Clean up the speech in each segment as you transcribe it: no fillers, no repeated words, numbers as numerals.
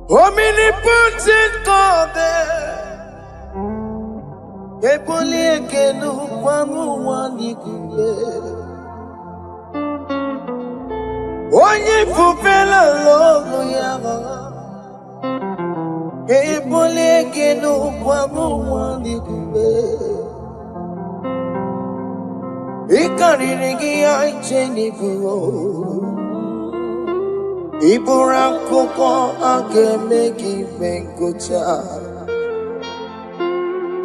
Omnipotent God, Epoli ekenu kwamu wanikule. Onye fufela logo yaga, Epoli ekenu kwamu wanikule. Ikariri ya icheni fuo. Iburakoko akemeki venkocha.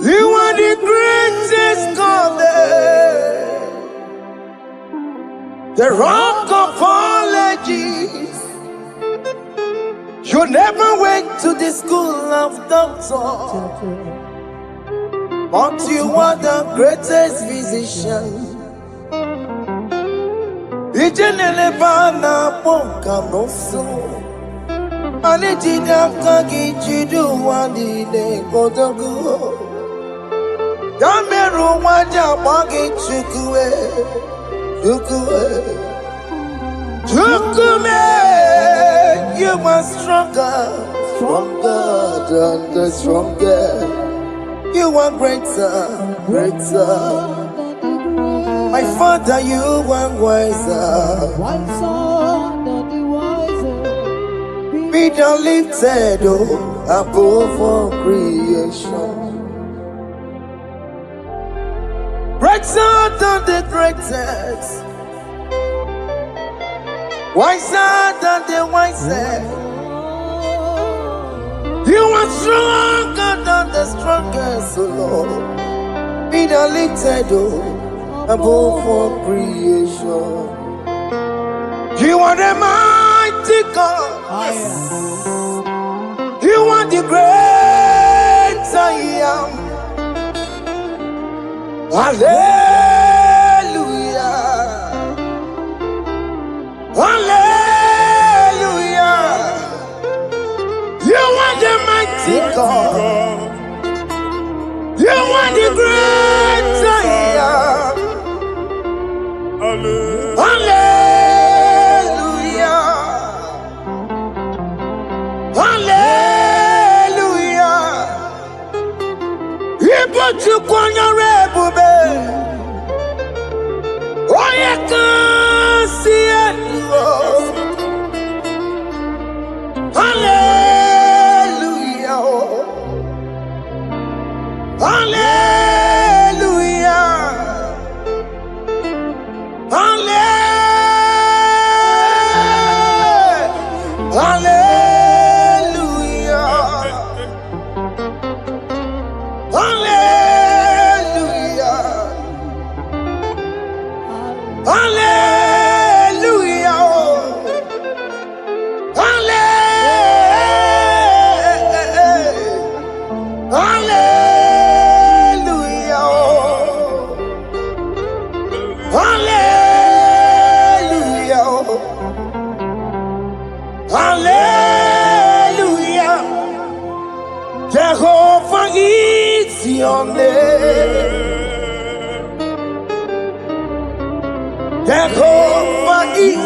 You are the greatest God, the rock of all ages. You never went to the school of doctor, but you are the greatest physician. Ijenele bana ponka noso Anijida kagi jidu wani ne kodogu Yameru waja wagi chukue Chukume You are stronger than the stronger You are greater My Father, you are wiser Be thou lifted above all creation. Greater than the greatest, wiser than the wisest. You are stronger than the strongest, O Lord. Be thou lifted above all creation. You are the mighty God. You are the great I am. Hallelujah. Hallelujah. You are the mighty God. You are the great I am. Hallelujah. Hallelujah. Ibotu kwanya rebube. Oye kasi eno. Hallelujah. Hallelujah. Hallelujah. Hallelujah. Hallelujah. Hallelujah. Jehovah is your name. Jehovah is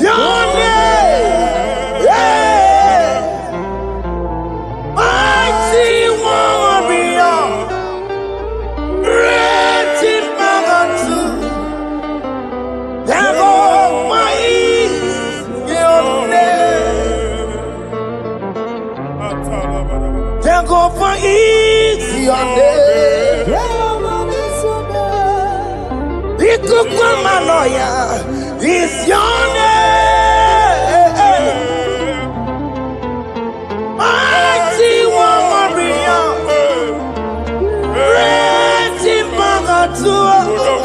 your name. Yeah. Mighty warrior. Great in magnitude. Jehovah is your name. Jehovah is your name. Ikukumanoya is your name. Mighty warrior, great in magnitude.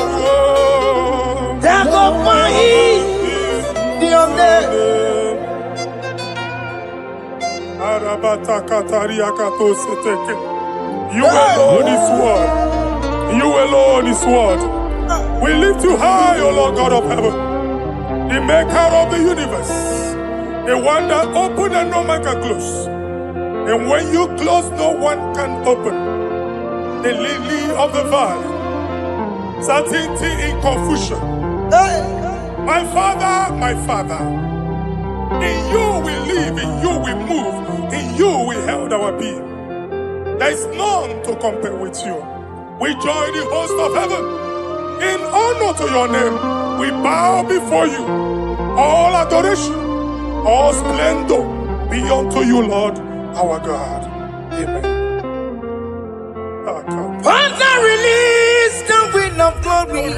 Jehovah is your name. You alone is word. You alone is word. We lift you high, O Lord God of heaven, the maker of the universe, the one that opened and no man can close. And when you close, no one can open. The lily of the valley, certainty in confusion. My Father, in you we live, in you we move, you we held our being. There is none to compare with you. We join the host of heaven. In honor to your name, we bow before you. All adoration, all splendor be unto you, Lord, our God. Amen. Father, release the wind of glory.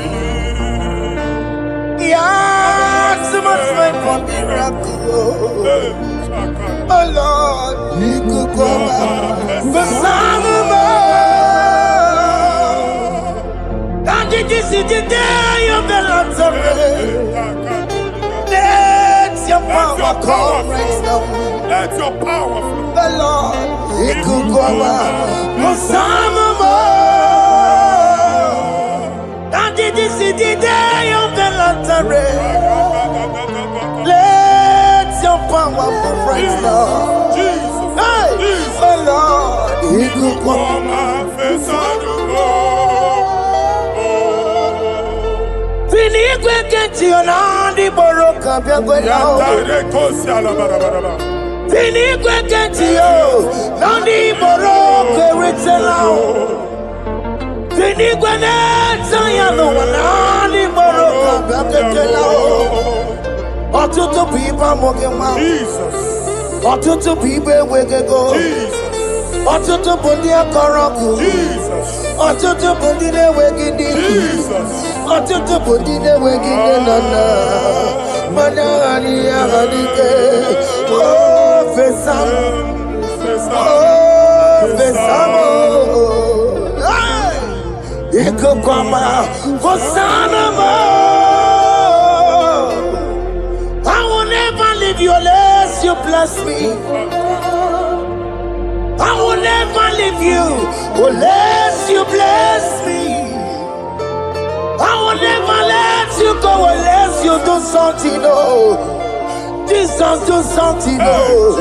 Yeah, so much time for miracle. Oh Lord, you could come out. The Son of God. And this is the day of the Lord's rain. Let your power come right now. Let your power flow. The Lord, you could come out. The Son of God. And this is the day of the Lord's rain. Let your power come right now. Jesus, Hey, Jesus. oh Lord, you could come out. Fini kwekenti onandi boroka byagwelao. Fini kwekenti yo nandi boroka ritelao. Fini kweneta yano nandi boroka byagwelao. Otutu pipa mogema. Jesus. Otutu pipe wegego. Jesus. Otutu bundi akoroku. Jesus. Otutu bundi ne wegindi. Jesus. Otutu bundi ne wegindi nana. Manani agadike. Oh, fesam. Oh, fesamo. Iko kwama. Fosanamo. I will never leave you unless you bless me. I will never leave you unless you bless me. I will never let you go unless you do something. Oh, Jesus, do something. Oh,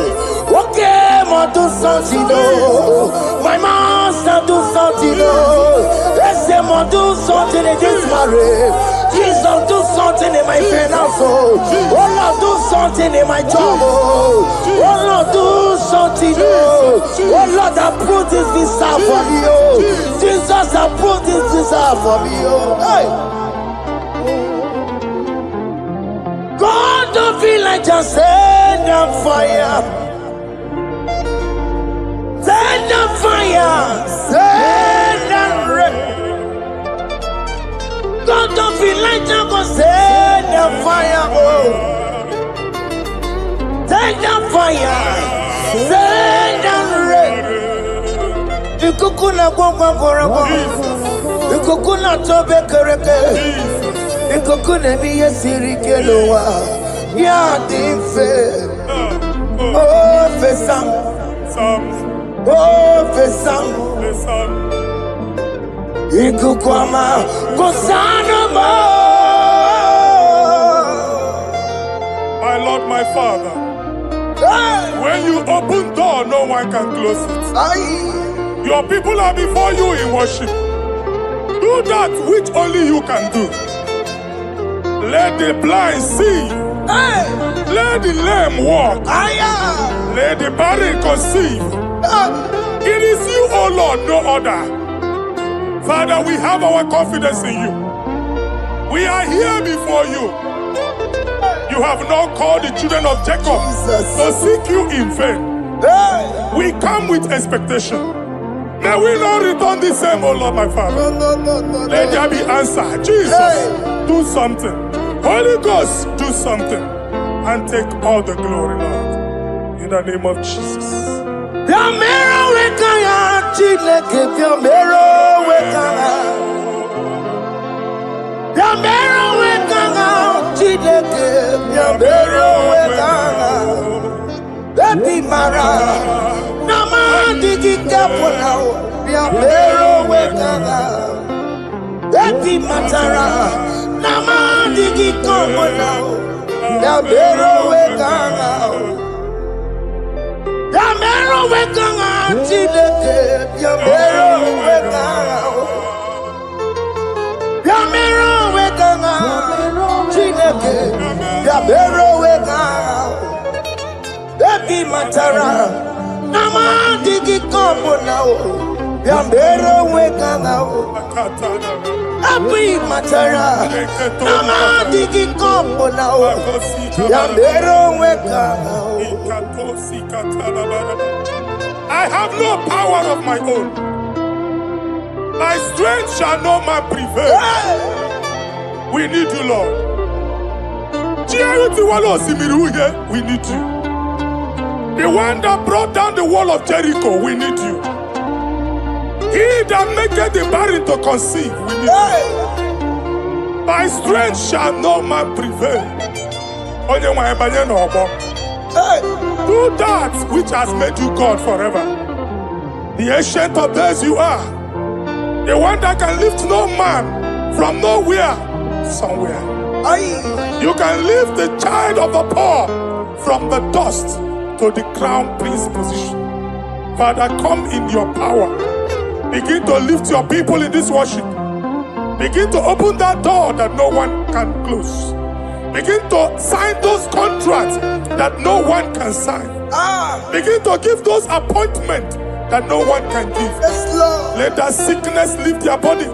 okay, ma do something. Oh, my master, do something. Oh, let's say, ma do something in this marriage. Jesus, do something in my finance. Oh, Lord, do something in my job. Oh, Lord, do something. Oh, Lord, approve this visa for me. Oh, Jesus, approve this visa for me. Oh, hey. God, don't feel like just send the fire. Send the fire. Send the rain. God don't feel like just go send the fire. Oh, send the fire. Send the rain. You kukuna kwa kwa. You kukuna tobe kereke. You kukuna miye sirikelowa. Ya dimfe. Oh, fesam. Oh, fesam. Ikukwama Kosanama. My Lord, my Father, when you open door, no one can close it. Your people are before you in worship. Do that which only you can do. Let the blind see. Let the lame walk. Let the barren conceive. It is you, O Lord, no other. Father, we have our confidence in you. We are here before you. You have not called the children of Jacob to seek you in vain. We come with expectation. May we not return the same, O Lord, my Father. Let there be answer. Jesus, do something. Holy Ghost, do something. And take all the glory, Lord. In the name of Jesus. Baby Mara, Namandi Kapona, Yamero Wekana, Baby Matara, Namandi Kapona, Yamero Wekana, Yamero Wekana, Chileke, Yamero Wekana, Yamero Wekana, Chileke, Yamero Wekana. Baby Matara, digi kombo now. Yambero weka now. Abi matara. Nama digi kombo now. Yambero weka now. I have no power of my own. My strength shall not man prevail. We need you, Lord. We need you. The one that brought down the wall of Jericho, we need you. He that maketh the barren to conceive, we need you. By strength shall no man prevail. Do that which has made you God forever. The ancient of days you are. The one that can lift no man from nowhere, somewhere. You can lift the child of the poor from the dust to the crown prince position. Father, come in your power. Begin to lift your people in this worship. Begin to open that door that no one can close. Begin to sign those contracts that no one can sign. Begin to give those appointments that no one can give. Yes, Lord. Let that sickness leave their body.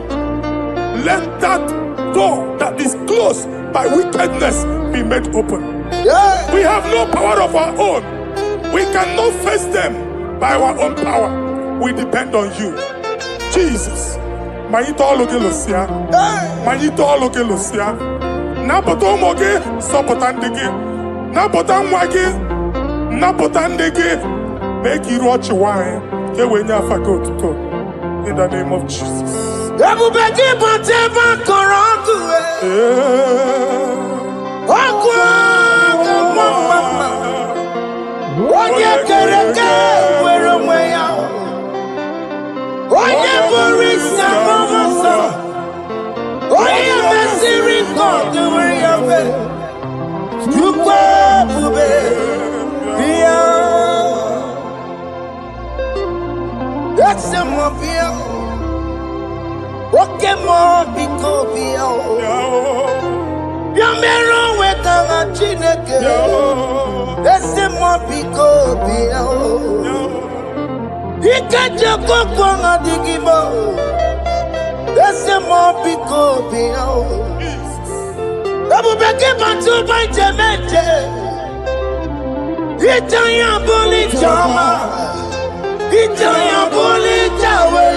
Let that door that is closed by wickedness be made open. Yeah. We have no power of our own. We cannot face them by our own power. We depend on you. Jesus. Manito logelosia. Manito logelosia. Napoto moge sopotandege. Napotan wage. Napotandege. Make you watch wine. In the name of Jesus. That's a mobile. What can more be copy? Yamero with a chineke. That's a mobile copy. He can't just go on a digimo. That's a mobile copy. I will back him until my Jamaica. Italian bully drama. Italian bully towel.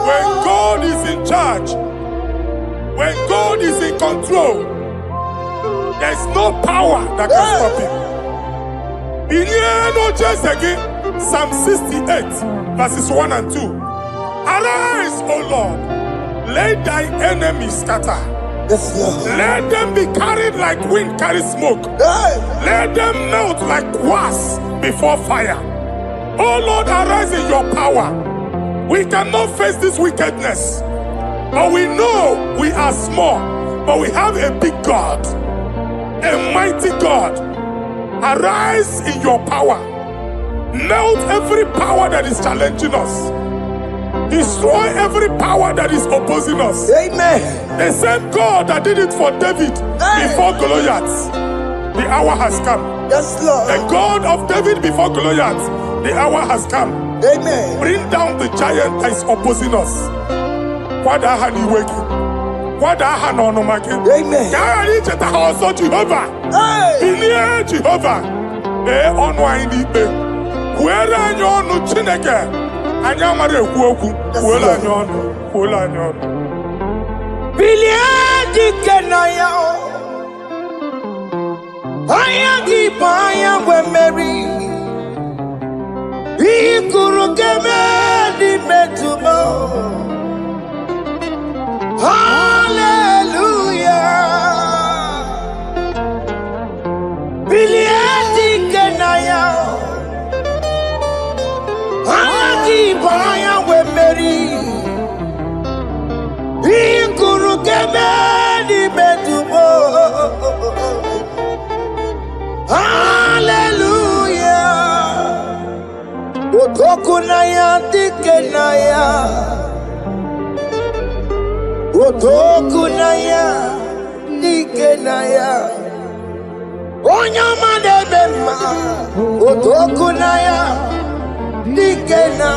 When God is in charge, when God is in control, there's no power that can stop him. In no just again, Psalm 68, verses 1 and 2. Arise, O Lord, let thy enemies scatter. Yes, Lord. Let them be carried like wind carries smoke. Let them melt like wax before fire. Oh Lord, arise in your power. We cannot face this wickedness, but we know we are small, but we have a big God, a mighty God. Arise in your power. Melt every power that is challenging us. Destroy every power that is opposing us. Amen. The same God that did it for David before Goliath, the hour has come. Yes, Lord. The God of David before Goliath, the hour has come. Amen. Bring down the giant that is opposing us. Amen. Also Jehovah. Hey. Jehovah. Where are you no Chineke? Anyamare kuoku. Where are you? Biliadi kenaya. Ayagi baya we Mary. Ikuru keme di metumo. Hallelujah. Biliadi kenaya. Ayagi baya we Mary. Ikuru keme di metumo. Hallelujah. Otokunaya dikenaya. Otokunaya Nikenaya. Onyama de bema. Otokunaya. Nikena.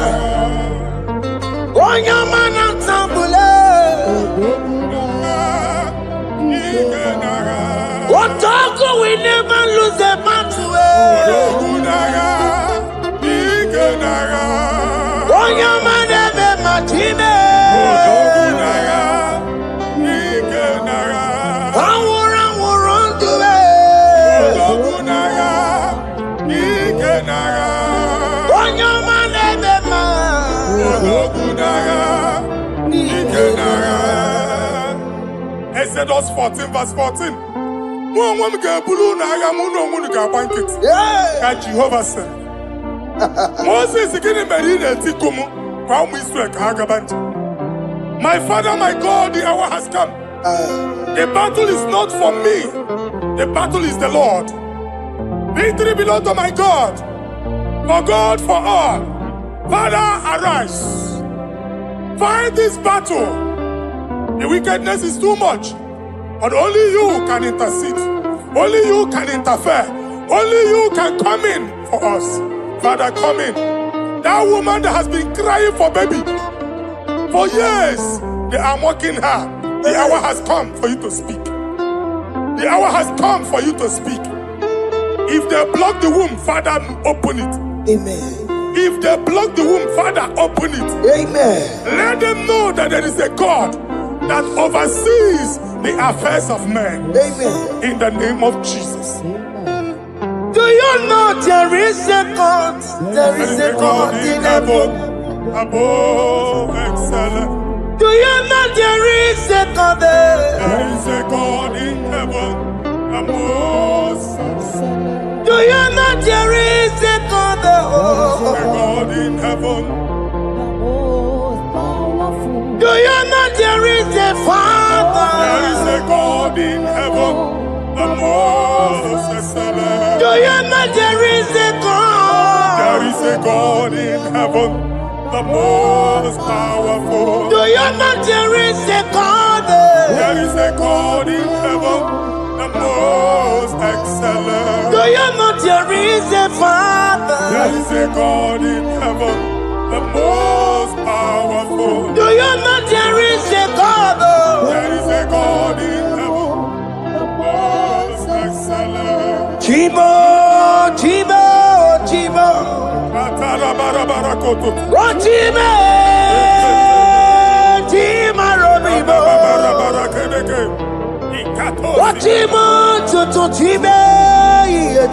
Onyama na tambule. Otoku, we never lose a battle. Onyama de bema time. Exodus 14 verse 14. Jehovah said, Moses my father, my God, the hour has come. The battle is not for me. The battle is the Lord. Victory belongs to my God. For God, for all. Father, arise. Fight this battle. The wickedness is too much. But only you can intercede. Only you can interfere. Only you can come in for us. Father, come in. That woman that has been crying for baby for years, they are mocking her. The hour has come for you to speak. The hour has come for you to speak. If they block the womb, Father, open it. Amen. If they block the womb, Father, open it. Amen. Let them know that there is a God that oversees the affairs of men. Amen. In the name of Jesus. Do you know there is a God? There is a God in heaven. Above excellent. Do you know there is a God there? There is a God in heaven. Above excellent. Do you know there is a God there? There is a God in heaven. Do you know there is a Father? There is a God in heaven. The most excellent. Do you know there is a God? There is a God in heaven, the most powerful. Do you know there is a God? There is a God in heaven, the most excellent. Do you know there is a Father? There is a God in heaven, the most powerful. Do you know there is a God? There is a God in heaven, the most excellent. Chibo, Chibo, Chibo. Oh, Chibo, Chibo, Robibo. Oh, Chibo, Chutu, Chibe,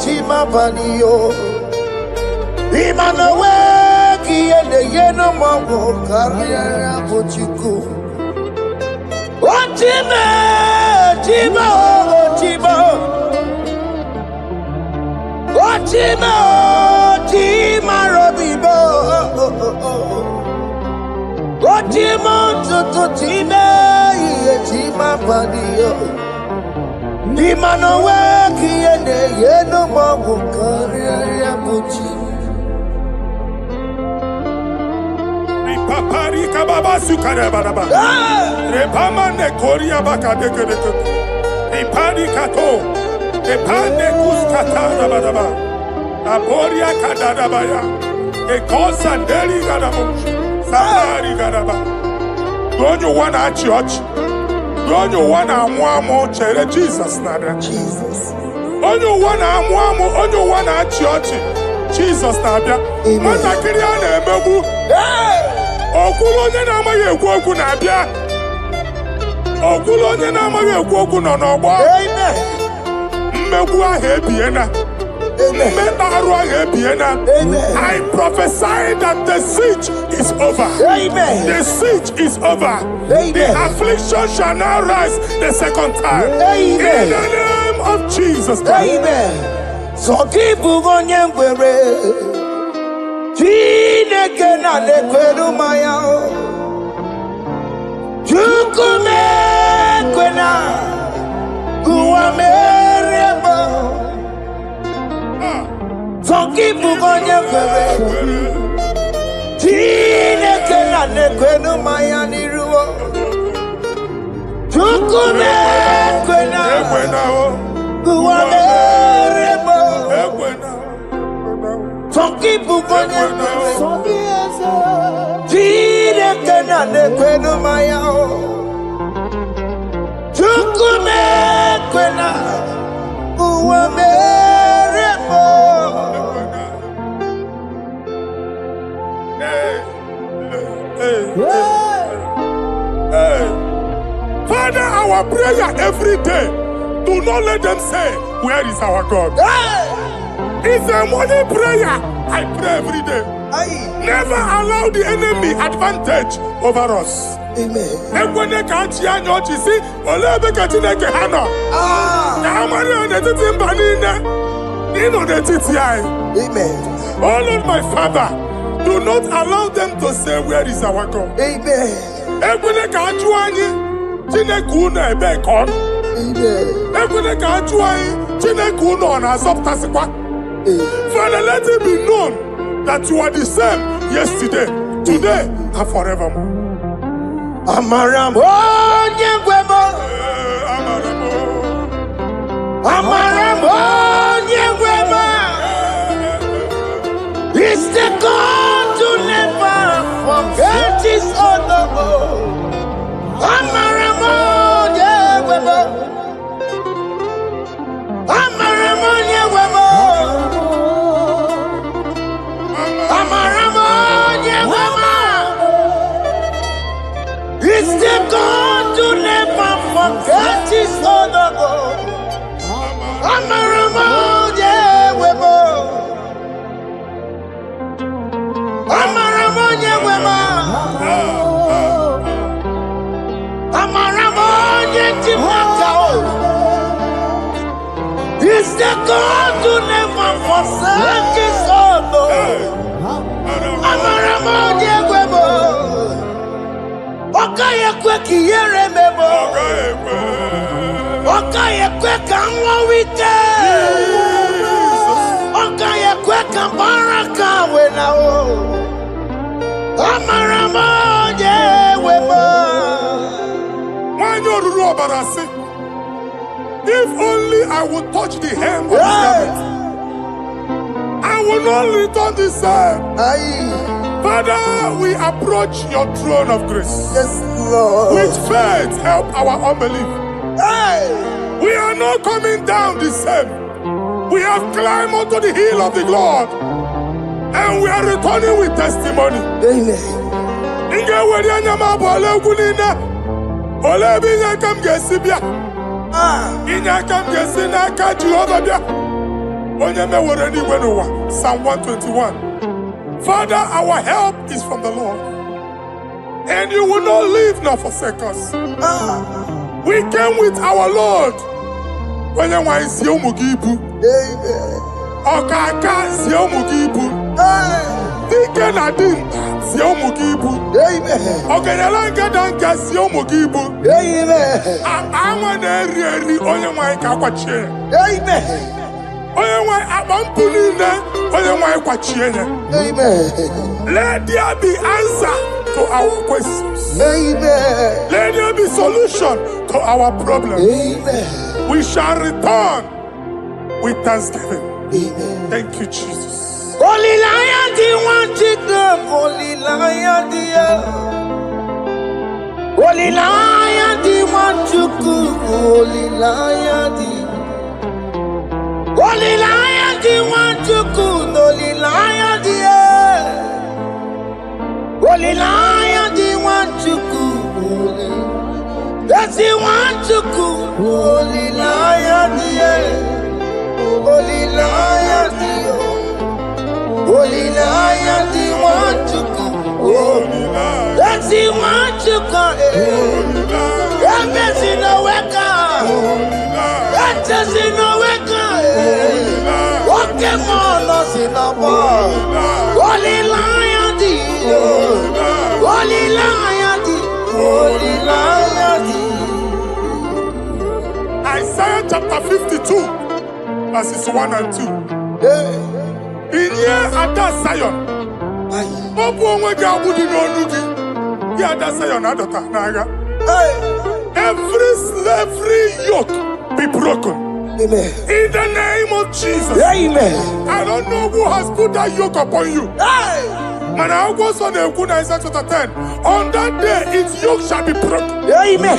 Chima, Panio. Imanowe, Kiene, Yeno, Mamo, Carriera, Pochiku. Oh, Chibo, Chibo, Chibo. Chima, Chima, Robibo. Chima, Tutu, Chima, Chima, Padio. Chima, no work, Yeno, Mamu, Carriera, Pucci. Papari Kababa Sukarababa. Repamane Korea Bakadeke. Ipari Kato. Epane Kuskatana Badaba. Aboria Kadabaya. A Kosandeli Gadabo. Sari Gadaba. Don't you want a church? Don't you want a Mwamo Chere Jesus Nada? Jesus. On you want a Mwamo, on you want a church. Jesus Nada. Mata Kiriane Mebu. Okulonye na amaghị ekwu okwu na-abịa. Okulonye na amaghị ekwu okwu nọ n'ọgbọ. Amen. Mmegbu ahụ ebiena. Mmekpa arụ ahụ ebiena. I prophesy that the siege is over. Amen. The siege is over. Amen. The affliction shall now rise the second time. Amen. In the name of Jesus Christ. Amen. So keep onye ngwere. Chineke na lekweru maya o. Chukume kwena kuwa merebo. Zongibu onye kwere. Chineke na lekweru maya niruo. Chukume kwena Uwameremo. Forgive Uwanya. Jide kena nekwenu mayao. Chukume kwena. Uwameremo. Father, our prayer every day, do not let them say, where is our God? It's a morning prayer. I pray every day. Never allow the enemy advantage over us. Amen. Amen. Oh Lord, my Father, do not allow them to say, where is our God? Amen. Amen. Father, let it be known that you are the same yesterday, today, and forevermore. Amaramo nyegwemo. Amaramo nyegwemo. It's the God to never forget his honor. Amaramo nyegwemo. Amaramo nyegwemo. Amaramo nyegwemo. It's the God to never forget his honor. Amaramo nyegwemo. Amaramo nyegwemo. Amaramo nyegwemo. It's the God to never forsake his honor. Amaramo nyegwemo. Okaye kwe kiyere mebo. Okaye kwe kanwa wite. Okaye kwe kambaraka wenao. Amaramo nyegwemo. If only I would touch the hem of his garment, I will not return the same. Father, we approach your throne of grace. Yes, Lord. With faith, help our unbelief. We are not coming down the same. We have climbed onto the hill of the Lord, and we are returning with testimony. Amen. Psalm 121. Father, our help is from the Lord, and you will not leave nor forsake us. We came with our Lord. Amen. Let there be answer to our questions. Amen. Let there be solution to our problems. Amen. We shall return with thanksgiving. Amen. Thank you, Jesus. Holy Lion, the one to them. Holy Lion, the Holy Lion, the one to go. Holy Lion, the Holy Lion, the one to go. Holy Lion, the Holy Lion, the one to go. That's the one to go. Holy Lion, the Holy Lion, the Holy Lion, the one to go. That's the one to go. That's in the weka. That's in the weka. Walk him on us in the ball. Holy Lion, the Holy Lion, the Holy Lion, the Isaiah chapter 52, verses 1 and 2. In here at that Zion, every slavery yoke be broken. Amen. In the name of Jesus. Amen. I don't know who has put that yoke upon you. Hey. And I was on the Isaiah chapter 10. On that day, its yoke shall be broken. Amen.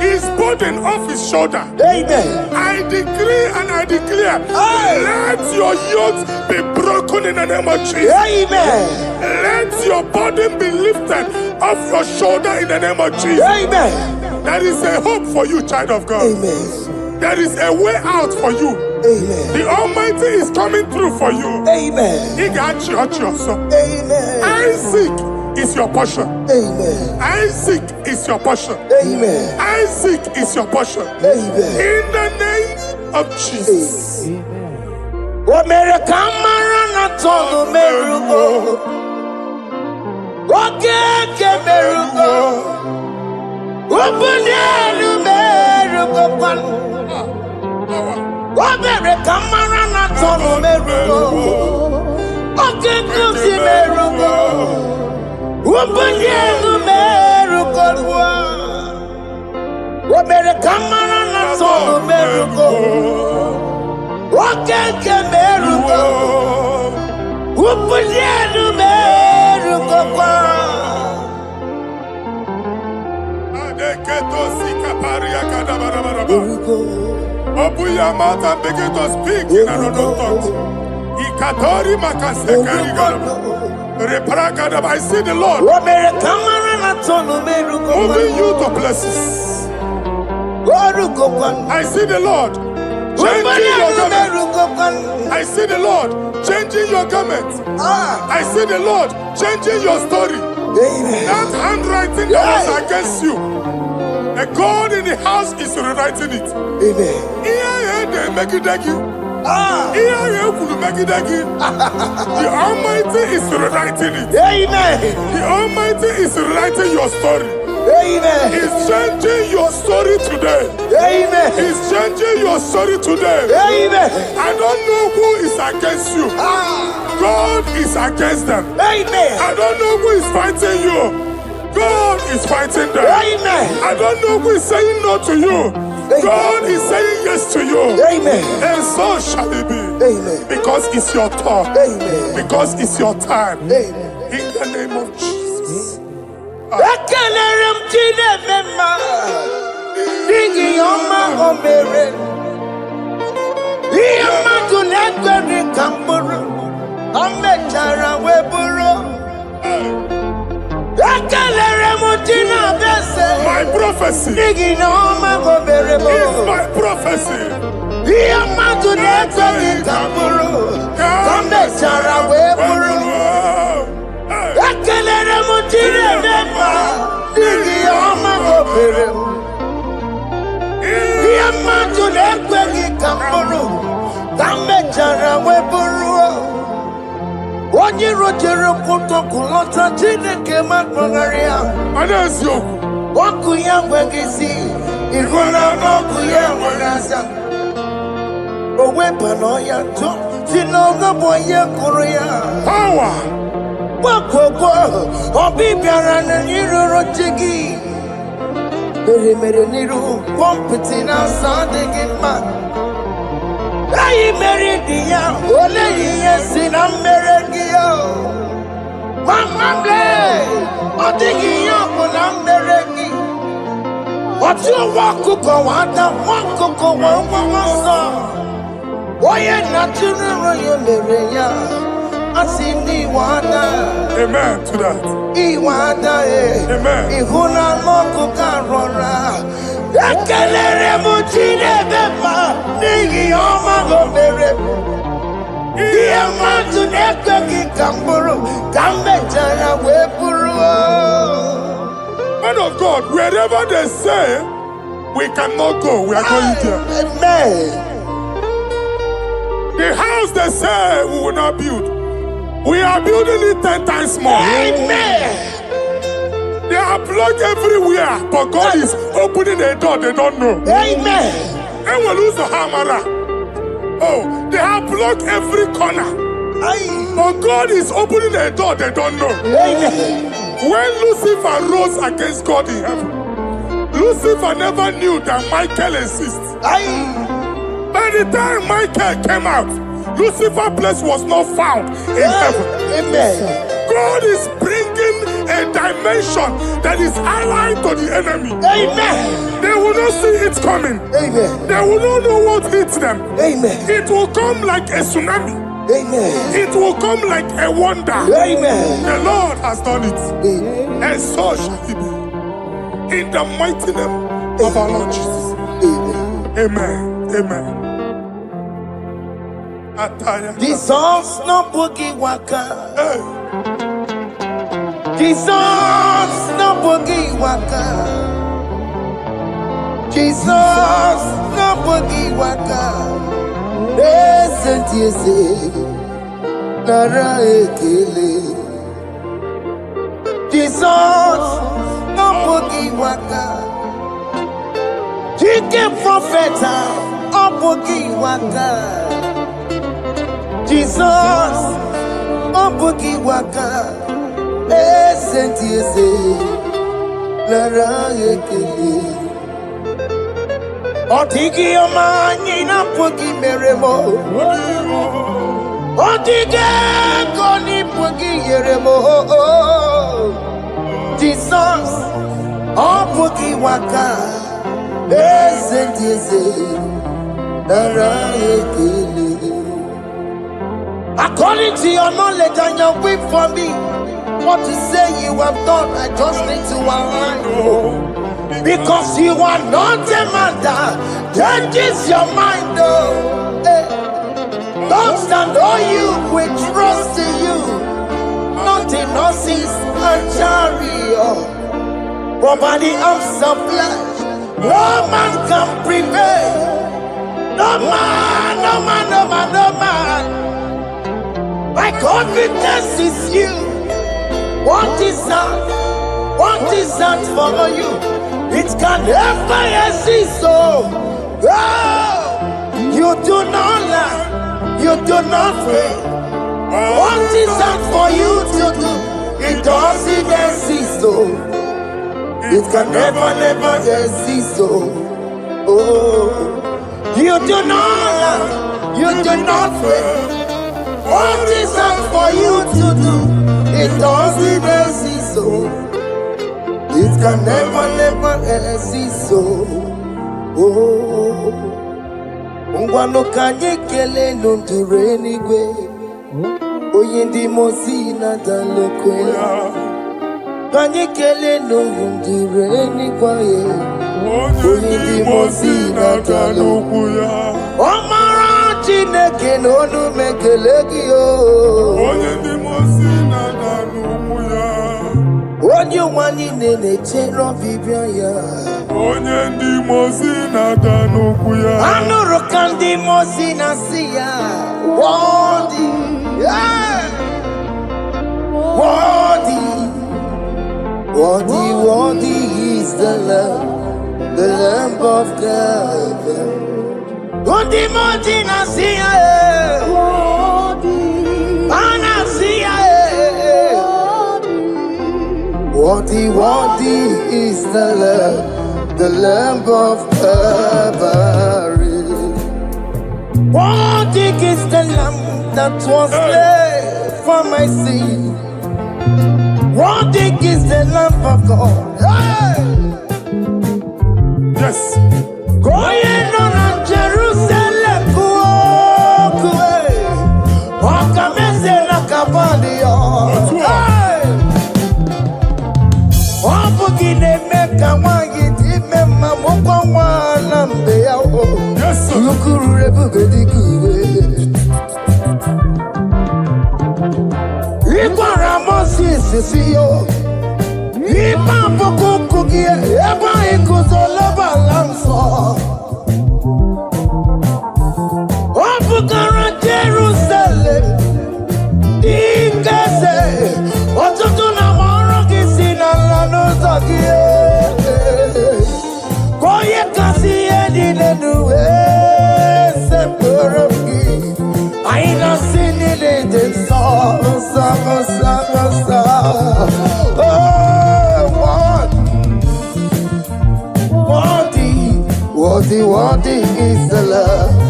His burden off his shoulder. Amen. I decree and I declare, Hey. let your yokes be broken in the name of Jesus. Amen. Let your burden be lifted off your shoulder in the name of Jesus. Amen. There is a hope for you, child of God. Amen. There is a way out for you. Amen. The Almighty is coming through for you. Amen. He got you. Amen. Isaac is your portion. Amen. Isaac is your portion. Amen. Isaac is your portion. Amen. In the name of Jesus. What made a camera not on the miracle? What can miracle? Open the miracle. What made a camera not on the miracle? What can the miracle? Open the miracle. What made a camera not on the miracle? What can miracle? Open the miracle. Open your mouth and begin to speak in another tongue. Ikatori makasekari garaba. Reprakadaba. I see the Lord moving you to places. I see the Lord changing your garment. I see the Lord changing your garment. I see the Lord changing your story. That handwriting that was against you, a God in the house is rewriting it. They make it like you. The Almighty is rewriting it. The Almighty is rewriting your story. He's changing your story today. He's changing your story today. I don't know who is against you. God is against them. I don't know who is fighting you. God is fighting them. I don't know who is saying no to you. God is saying yes to you. And so shall it be. Because it's your turn. Because it's your time. In the name of Jesus. My prophecy is my prophecy. Onye rojere kutokulota Chineke magbonaria. Anazio. Oku ya nwegisi, ihuna oku ya nwegasa. Owe pano ya to, sinoga boye kuru ya. Power. Wakoko, obi biara na niroro chigi. Mere niru, kompiti na sade gima. Ayi meridia, ole yesi na meregia. Mama ble, odigia na meregi. Oti wakuko wada, wakuko wawasa. Oye na tunero ye mereya, asini wada. Amen to that. Iwada Amen. Ihuna loku karora. Ekelere mutine beba, nigi oma gobere. Iya matu nekwe kikamburu, kambe jana wepuru. Man of God, wherever they say we cannot go, we are going there. Amen. The house they say we will not build, we are building it 10 times more. Amen. They are blocked everywhere, but God is opening a door they don't know. Amen. And we lose the hammer. Oh, they have blocked every corner, but God is opening a door they don't know. Amen. When Lucifer rose against God in heaven, Lucifer never knew that Michael exists. By By the time Michael came out, Lucifer's place was not found in heaven. Amen. God is bringing a dimension that is allied to the enemy. Amen. They will not see it coming. Amen. They will not know what hits them. Amen. It will come like a tsunami. Amen. It will come like a wonder. Amen. The Lord has done it. Amen. And so shall it be. In the mighty name of our Lord Jesus. Amen. Amen. Amen. Ataya. Jesus no boogie waka. Hey. Jesus no boogie waka. Jesus no boogie waka. Listen to you say, Nara ekele. Jesus no boogie waka. Chicken prophet no boogie waka. Jesus no boogie waka. Listen to you say, Nara ekele. Otigi omani na pogi meremo. Otige koni pogi yeremo. Jesus, oh pogi waka. Esentiese, nara ekele. According to your knowledge and your will for me, what you say you have done, I just need to align. Because you are not a man that changes your mind, though. Hey. Don't stand on you, we trust in you. Not in horses and chariot, but by the arms of flesh, no man can prevail. No man, no man, no man, no man. My confidence is you. What is that? What is that for you? It can never exist, so you do not lie, you do not fail. What is that for you to do? It doesn't exist, so it can never, never exist, so you do not lie, you do not fail. What is that for you to do? It doesn't exist, so it can never, never exist, so Ngwano kanye kele nundure nigwe Oyindi mozi na dalokwe Kanye kele nundure nigwe Oyindi mozi na dalokwe Omara chineke nonu mekelegi yo Oyindi mozi na dalokwe Onye wani nene chero bibia ya Onye ndi mozi na danukwu ya Anụrụ ka ndị mozi na si ya Worthy, yeah. Worthy, worthy, worthy is the Lamb of God. Ndị mozi na si ya Ana si ya Worthy, worthy is the Lamb of Calvary. Worthy is the Lamb that was slain for my sin. Worthy is the Lamb of God. Hey! Yes. Going on Jerusalem, go away. Walk a mess in a cavalio. Yes, sir. Jerusalem, I ain't not seen it in the song. Worthy is the Lamb.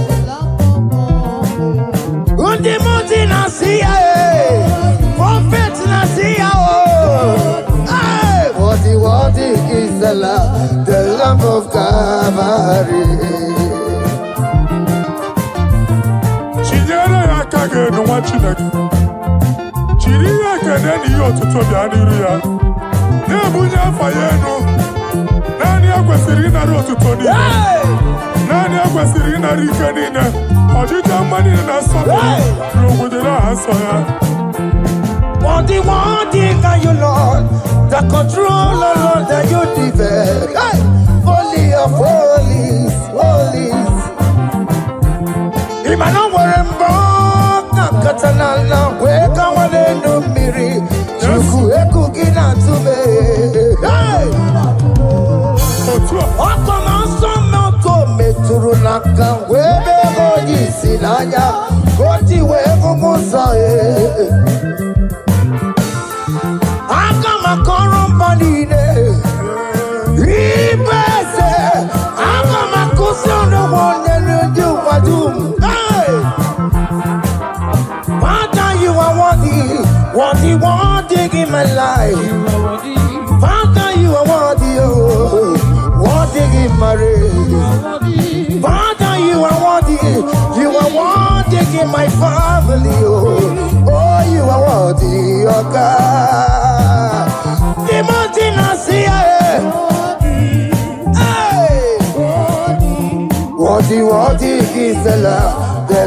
Nasia, prophet Nasia, hey, what is the love of Calvary. Chinyere ya kage no wa Chineke. Chiri ya kene ni yo tutu bia niru ya. Na ebunya afaye no. Nani akwesiri na ro tutu ni. Nani akwesiri na rike ni ne. Ojija mani na so. Rogudera aso ya. One thing can you Lord, the control, Lord, that you develop. Hey, holy of holies, holies. Imano warembo, katanala, weka wane numiri, chuku eku gina tume. Hey, oko manso moko meturunaka, webe hoji silaya, koti wego musa. Makorombanine, Ibese, Amakusono one and you are doom. Hey, Father, you are worthy in my life. Father, you are worthy in my race. Father, you are worthy in my family. Oh, you are worthy, oh God. Imagine us here. Hey, what is the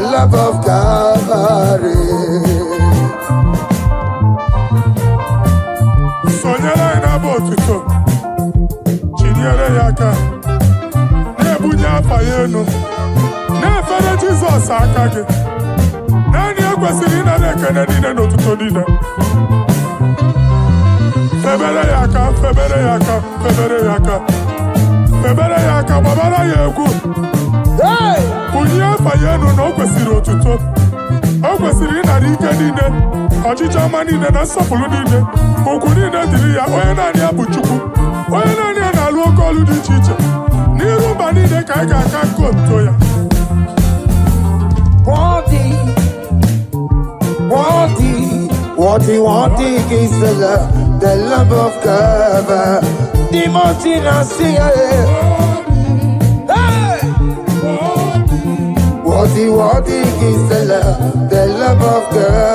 love of Calvary. Sonyala ina botuto. Chinyere yaka. Nebunya afayenu. Nefere Jesus akage. Nani akwesiri na nekene nine no tuto nine. Febere yaka, babara yegu. Hey! Kunye fayenu no kwesiri otuto. O kwesiri na rike nine. Ojija manine na sofulu nine. Oku nine diri ya, oye nani abuchuku. Oye nani analu okolu di chiche. Nirumba nine kaiga kakonto ya. Worthy is the love of God. The mountain I see. Hey! Worthy is the love of God.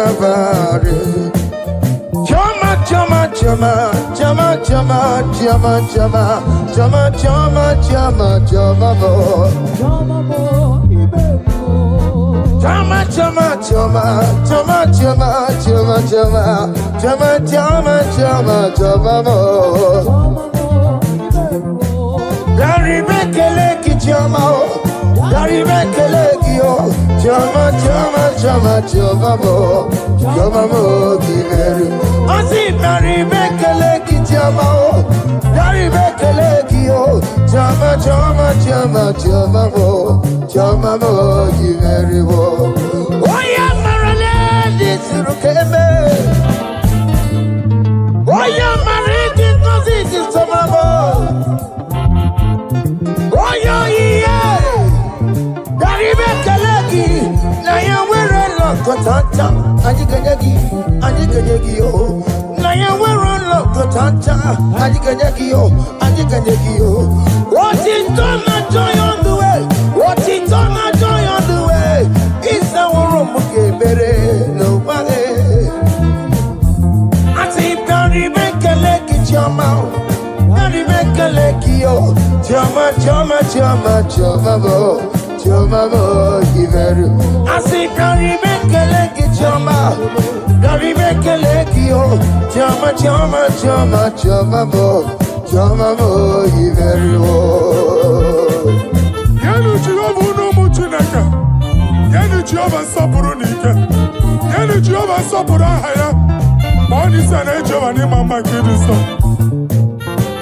Chama,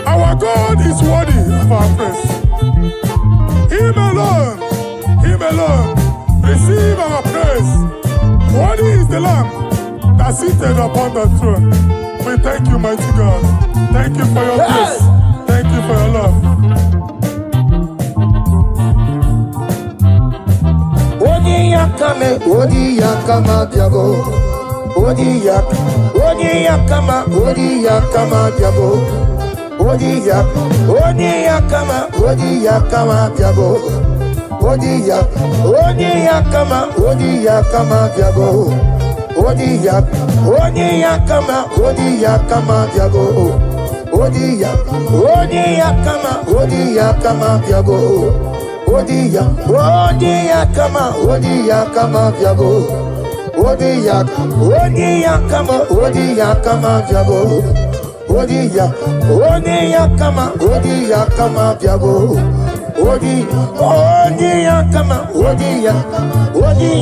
Our God is worthy of our praise. Him alone, receive our praise. Worthy is the Lamb that seated upon the throne. We thank you, mighty God. Thank you for your grace. Thank you for your love. Kame, Odi Yakama Diabo, Odi Yakama, Odi Yakama Diabo, Odi Yakama, Odi Yakama Diabo, Odi Yakama, Odi Yakama Diabo, Odi Yakama, Odi Yakama Diabo, Odi Yakama, Odi Yakama Diabo. Odi Yakama, Odi Yakama Diabo. Odi Yakama, Odi Yakama Diabo. Odi Yakama, Odi Yakama Diabo. Odi Yakama, Odi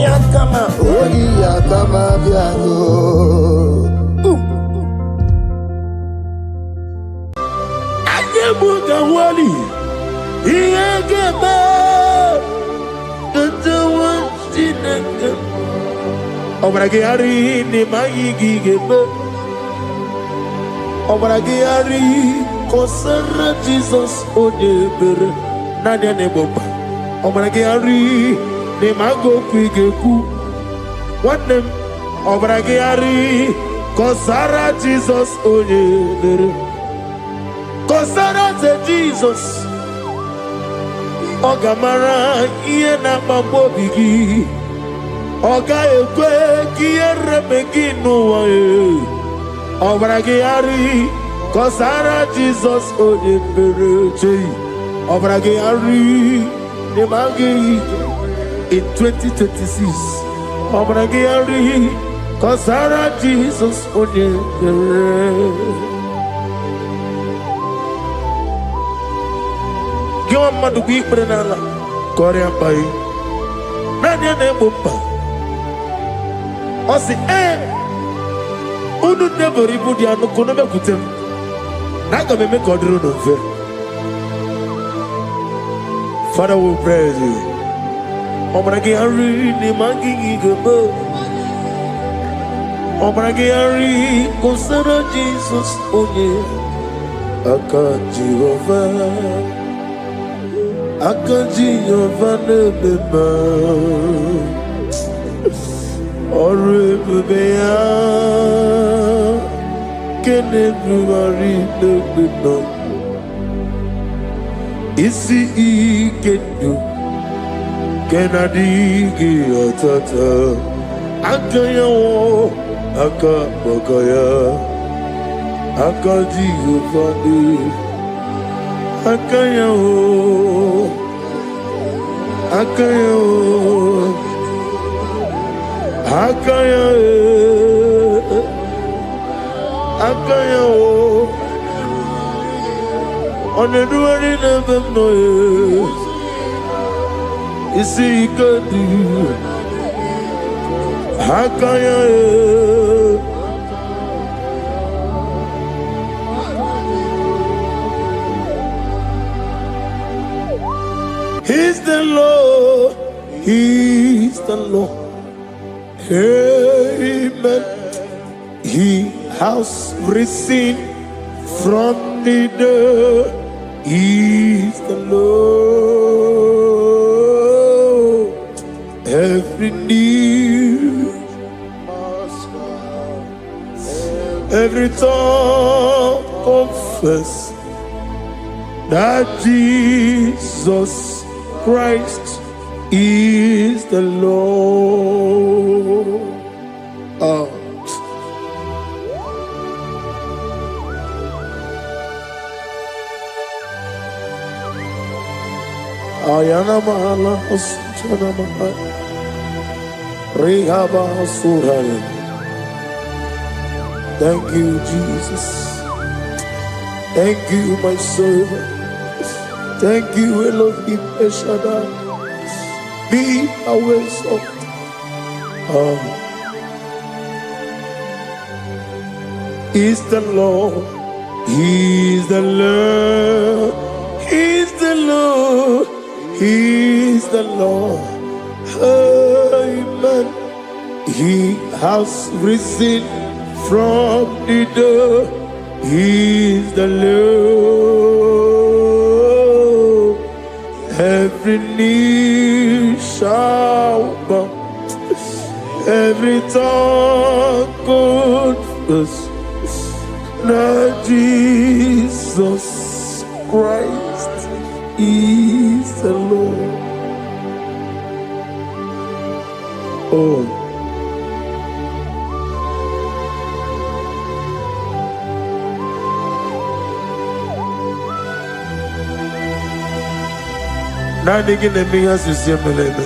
Yakama, Odi Yakama Diabo. Ayebuga wali, iyagema. Obragari ni maigi gebe. Obragari kosara Jesus odebere nadia ne bomba. Obragari ni mago kwigeku. Wanem obragari kosara Jesus odebere. Kosara te Jesus. Ogamara iye na mambo bigi. Oga ekwe kiere meginu wae. Obragari kosara Jesus odebere. Obragari ne magi in 2026. Obragari kosara Jesus odebere. Giwa madu gwi prenala Korea pai Nadia ne bumpa Osi Unu nebori budi anu kono me kutem Naga me kodru no fe. Father, we praise you. Obragi hari ni mangi gebo Obragi hari kosara Jesus onye Aka Jehovah nebeba Orebeya Kene blumari nebeba Isi ikenu Kenadigi atata Akaya wo Aka bakaya Aka Jehovah Akaya wo Akaya wo Akaya Akaya wo Oneduari nebem noye Isi ikadu Akaya He's the Lord, He's the Lord. Amen. He has risen from the dead. He's the Lord. Every knee, every tongue confess that Jesus Christ is the Lord. Ayana mahala osana mahala Rehaba suraya. Thank you, Jesus. Thank you, my servant. Thank you, Elohim Eshadai. Be our salt. He's the Lord. He's the Lord. He's the Lord. He's the Lord. Amen. He has risen from the dead. He's the Lord. Every knee shall bow every tongue confess that Jesus Christ is the Lord. Oh. Nani gine mi asisi meleme.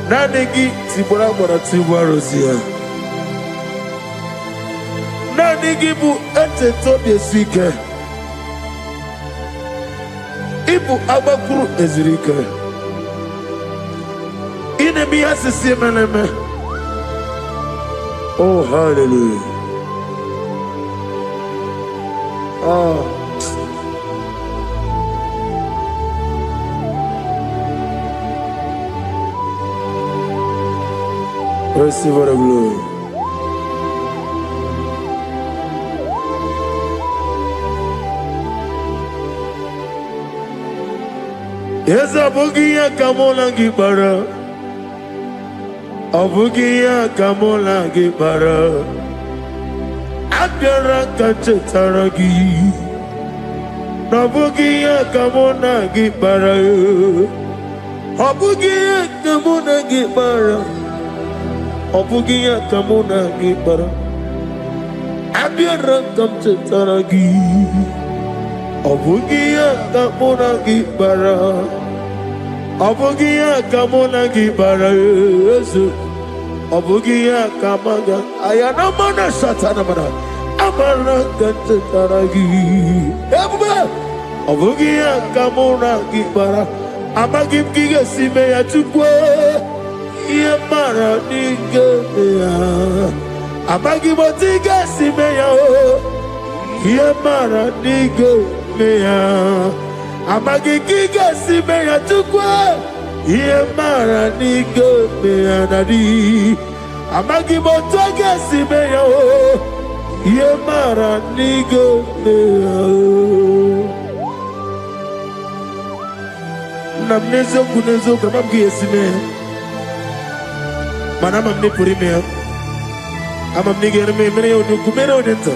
Nani gi tibora bora tibora zia. Nani gi bu ete tobi esike. Ibu abakuru ezirike. Ine mi asisi meleme. Oh, hallelujah. Oh. Receive the glory. Yes, Abugia Kamola Gibara. Abugia Kamola Gibara. Abdara Kachetaragi. Abugia Kamona Gibara. Abugia Kamona Gibara. Obugia kamuna gibara, abiara kamchetaragi. Obugia kamuna gibara, obugia kamuna gibara. Obugia kamaga, ayana mana satana mana, amara kamchetaragi. Obugia kamuna gibara, amagim giga sime ya chukwe. Yemara nigeya, amagi botiga simeya o. Yemara nigeya, amagi giga simeya tukwa. Yemara nigeya nadi, amagi botiga simeya o. Yemara nigeya. Namnezo kunezo kamamgi simeya. Manama mne purime ama mnige me mere onuku mere odento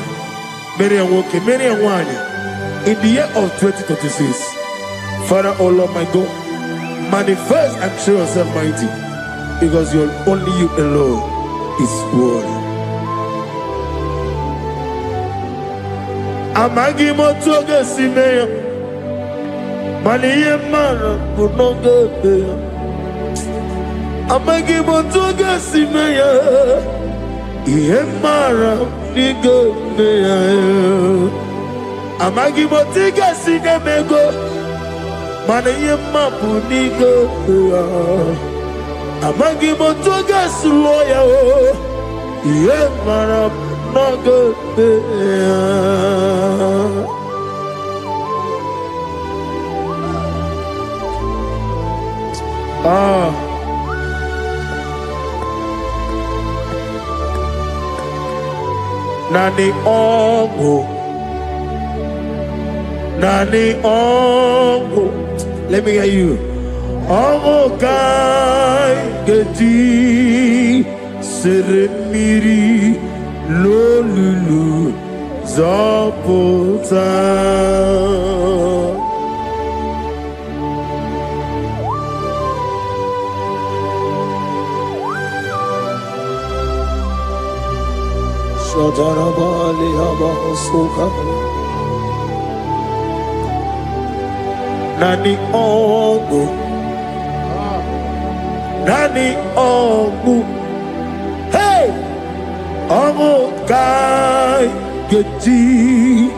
mere woke mere wanya in the year of 2026. Father, oh Lord my God, manifest and show yourself mighty, because only you alone is worthy. Amagi motoge simeya maniye mara kunoge. Amagi motoga simeya, Yemara nigo meya. Amagi motiga sinemego, mana yemapu nigo meya. Amagi motoga suloya o, Yemara nogo meya. Ah. Nani ongo, nani ongo. Let me hear you. Ongo kai geti seremiri lolulu zapota. Shadarabali Habasoka Nani Ongu, Nani Ongu, hey, Ongu Kai Geti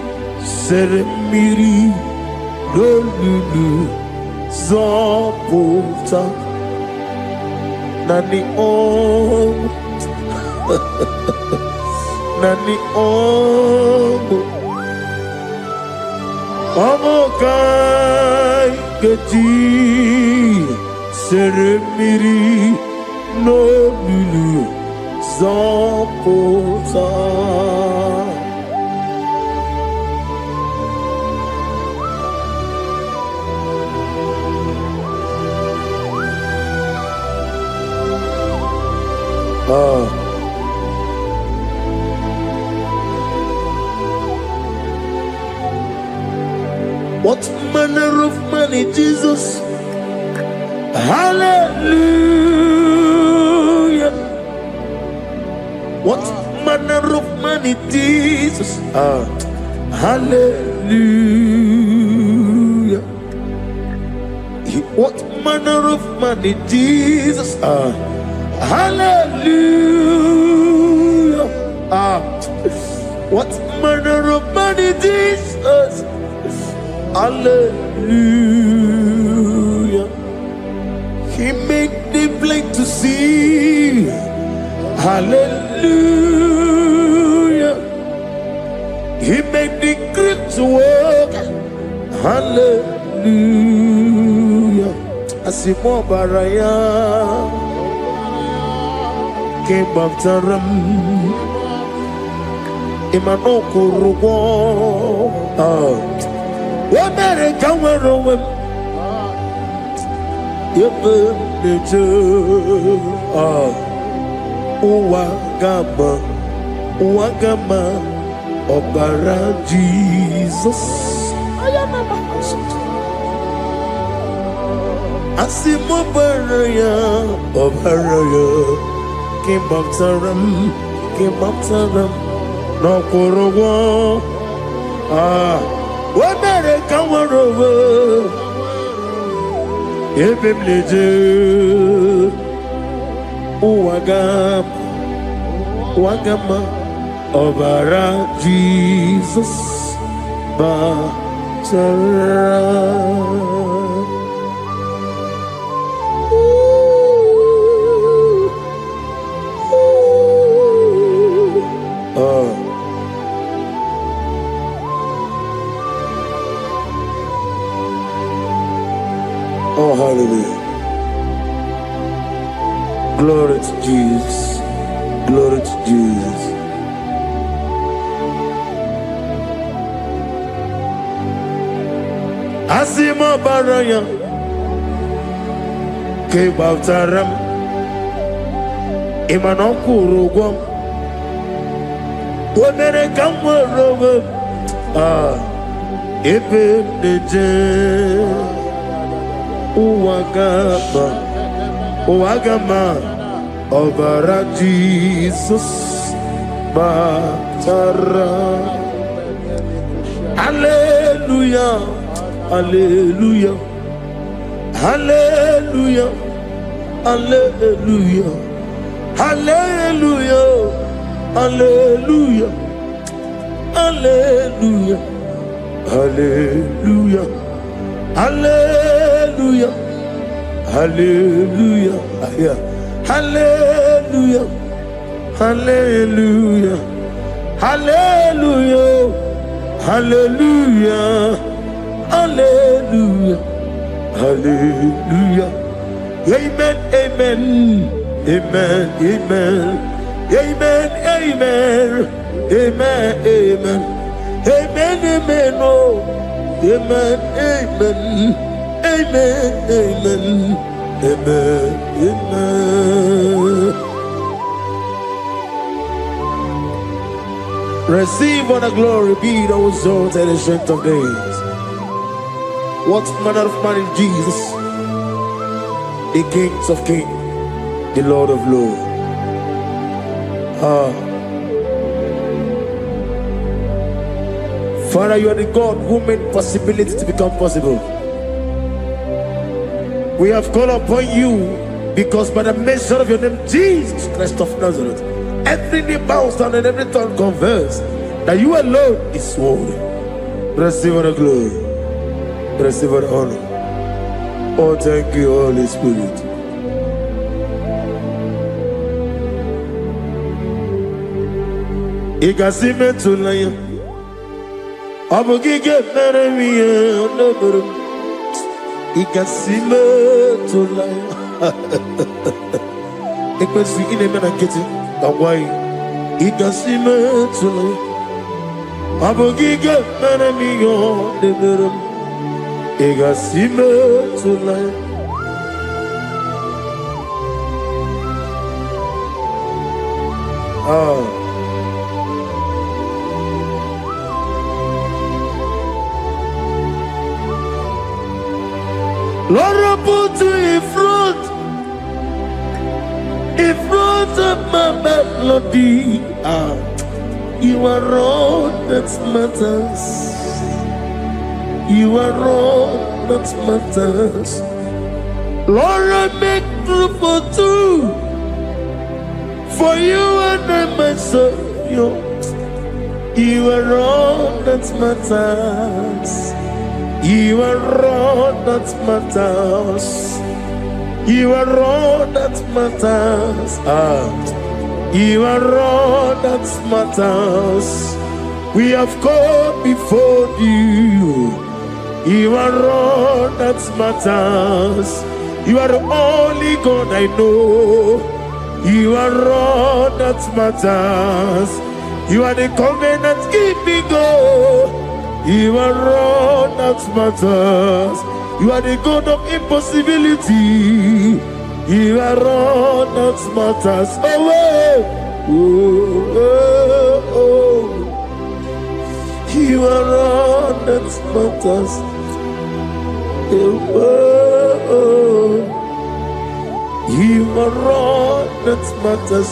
Seremiri Lulu Zapota Nani Ongu. Nani ongo, ongo kai geti seremiri no lulu zapota. What manner of money, Jesus? Hallelujah. What manner of money, Jesus? Hallelujah. What manner of money, Jesus? Hallelujah. What manner of money, Jesus? Hallelujah. He made the blind to see. Hallelujah. He made the crippled to walk. Hallelujah. Asimo baraya kebab taram imano kurugo wabere kawero yebe neje uwagama obara Jesus asimo baraya obaraya kebab taram no kurugo wabere kawero yebe neje uwagama obara Jesus batara. Oh, hallelujah. Glory to Jesus. Glory to Jesus. Asimo baraya kebab taram imano kurugom wonere kamworobe ebe neje uwagama obara Jesus batara. Hallelujah. Hallelujah. Hallelujah. Hallelujah. Hallelujah. Hallelujah. Hallelujah. Hallelujah. Hallelujah. Hallelujah. Hallelujah. Hallelujah. Hallelujah. Hallelujah. Hallelujah. Hallelujah. Amen. Amen. Amen. Amen. Amen. Amen. Amen. Amen. Amen. Amen. Oh. Amen. Amen. Amen. Amen. Amen. Amen. Receive all the glory, be thou exalted and strength of days. What manner of man is Jesus? The King of kings, the Lord of lords. Father, you are the God who made possibility to become possible. We have called upon you because by the mention of your name, Jesus Christ of Nazareth, every knee bows down and every tongue confess that you alone is worthy. Receive all the glory. Receive all the honor. Oh, thank you, Holy Spirit. Igasime tulaya, abogige meremiye neberum. Igasime tulaya. Ekwensu ine mena kete kawai. Igasime tulaya, abogige meremiye neberum. Igasime tulaya. Lord, I put you in front of my melody. You are all that matters. You are all that matters. Lord, I make room for two. For you and I myself, you are all that matters. You are all that matters. You are all that matters. You are all that matters. We have come before you. You are all that matters. You are the only God I know. You are all that matters. You are the covenant keeping God. You are all that matters. You are the God of impossibility. You are all that matters. You are all that matters. You are all that matters.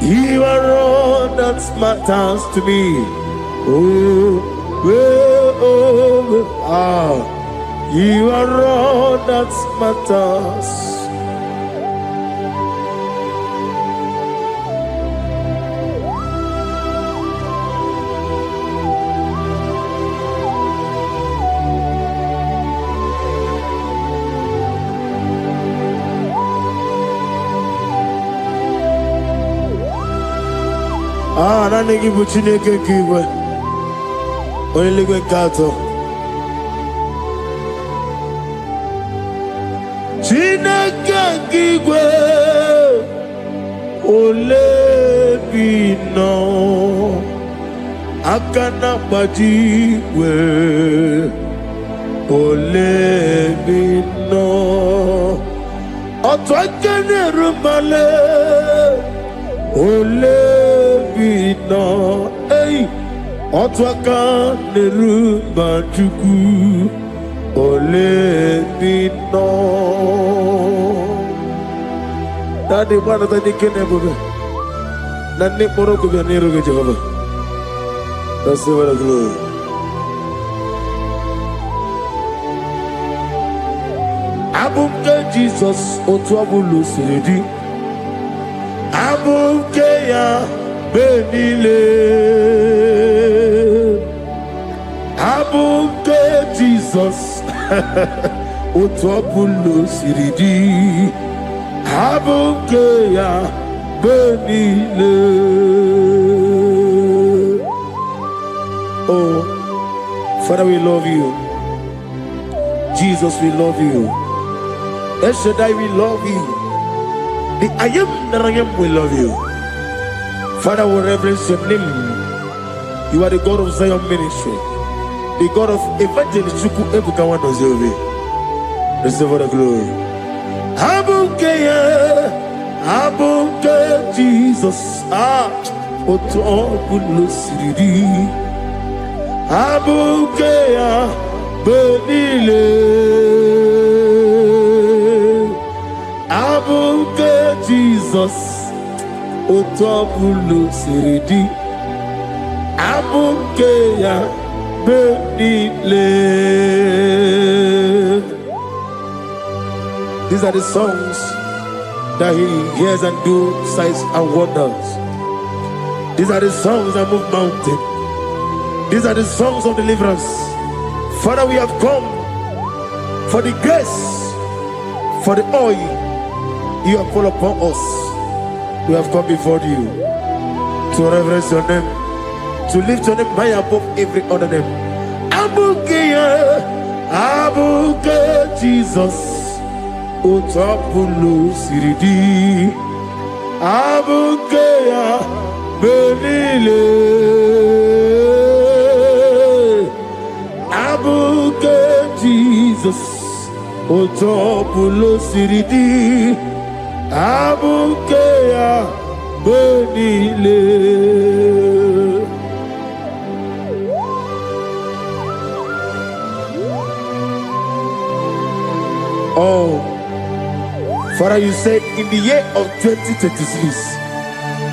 You are all that matters to me. You are all that matters. Nani gibu Chineke kiwe Oyeligwe kato Chineke kiwe Olebino Akana bajiwe Olebino Otwakene rumale Olebino, hey, Otwaka nerumba chuku, Olebino. Daddy, what are the Kenebe? Nani Morocco, Nero Jehovah. That's the word of glory. Abunke Jesus, Otwabulu Siridi. Abukeya benile Abuke Jesus Utwapulo siridi Abukeya benile. Oh, Father, we love you. Jesus, we love you. El Shaddai, we love you. The I am that I am will love you. Father, we reverence your name. You are the God of Zion ministry, the God of evangelist Chuku Ebukawan Ozeovi. Receive all the glory. Abuke Jesus. Otobulo siridi. Abuke benile. Abuke Jesus, Otobulo siridi. Abuke ya benile. These are the songs that he hears and do signs and wonders. These are the songs that move mountain. These are the songs of deliverance. Father, we have come for the grace, for the oil you have poured upon us. We have come before you to reverence your name, to lift your name high above every other name. Abuke Jesus, Otobulo siridi. Abuke benile. Abuke Jesus, Otopulo siridi Abukea Benile. Oh, Father, you said in the year of 2026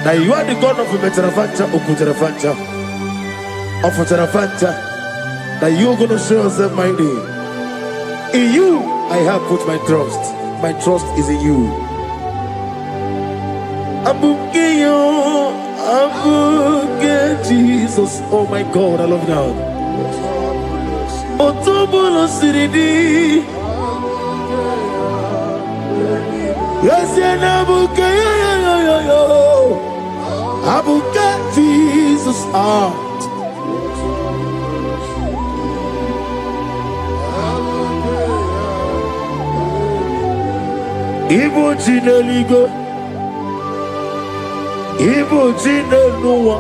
that you are the God of Metarafanta, Okutarafancha, of Tarafanta, that you are going to show yourself mighty. In you, I have put my trust. My trust is in you. Abukeyo, Abuke Jesus. Oh my God, I love you now. Otobulo siridi. Yes, Abukeyo, Abuke Jesus. Ibu Chineligo, Ibu Chineluwa,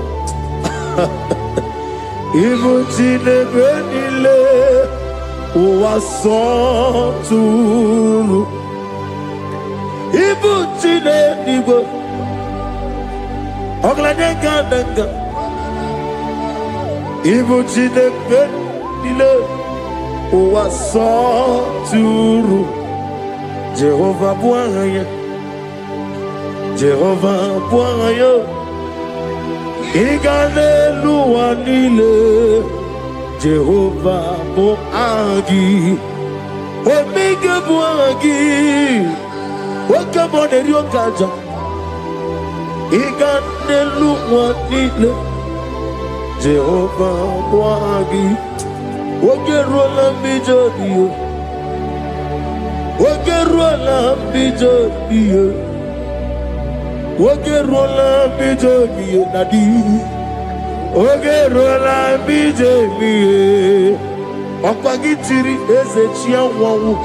Ibu Chinebenile, Uwasoturu, Ibu Chineligo, Oglanenga, Ibu Chinebenile, Uwasoturu. Jehovah Bwaya, Jehovah Bwaya, Igane Luanile, Jehovah Boagi, Omega Boagi, Wakabone Ryokaja, Igane Luanile, Jehovah Boagi, Wakerola Mijodio. Wakerola bijogiye, Wakerola bijogiye nadi, Wakerola bijogiye. Okwagitiri ezechia wawu,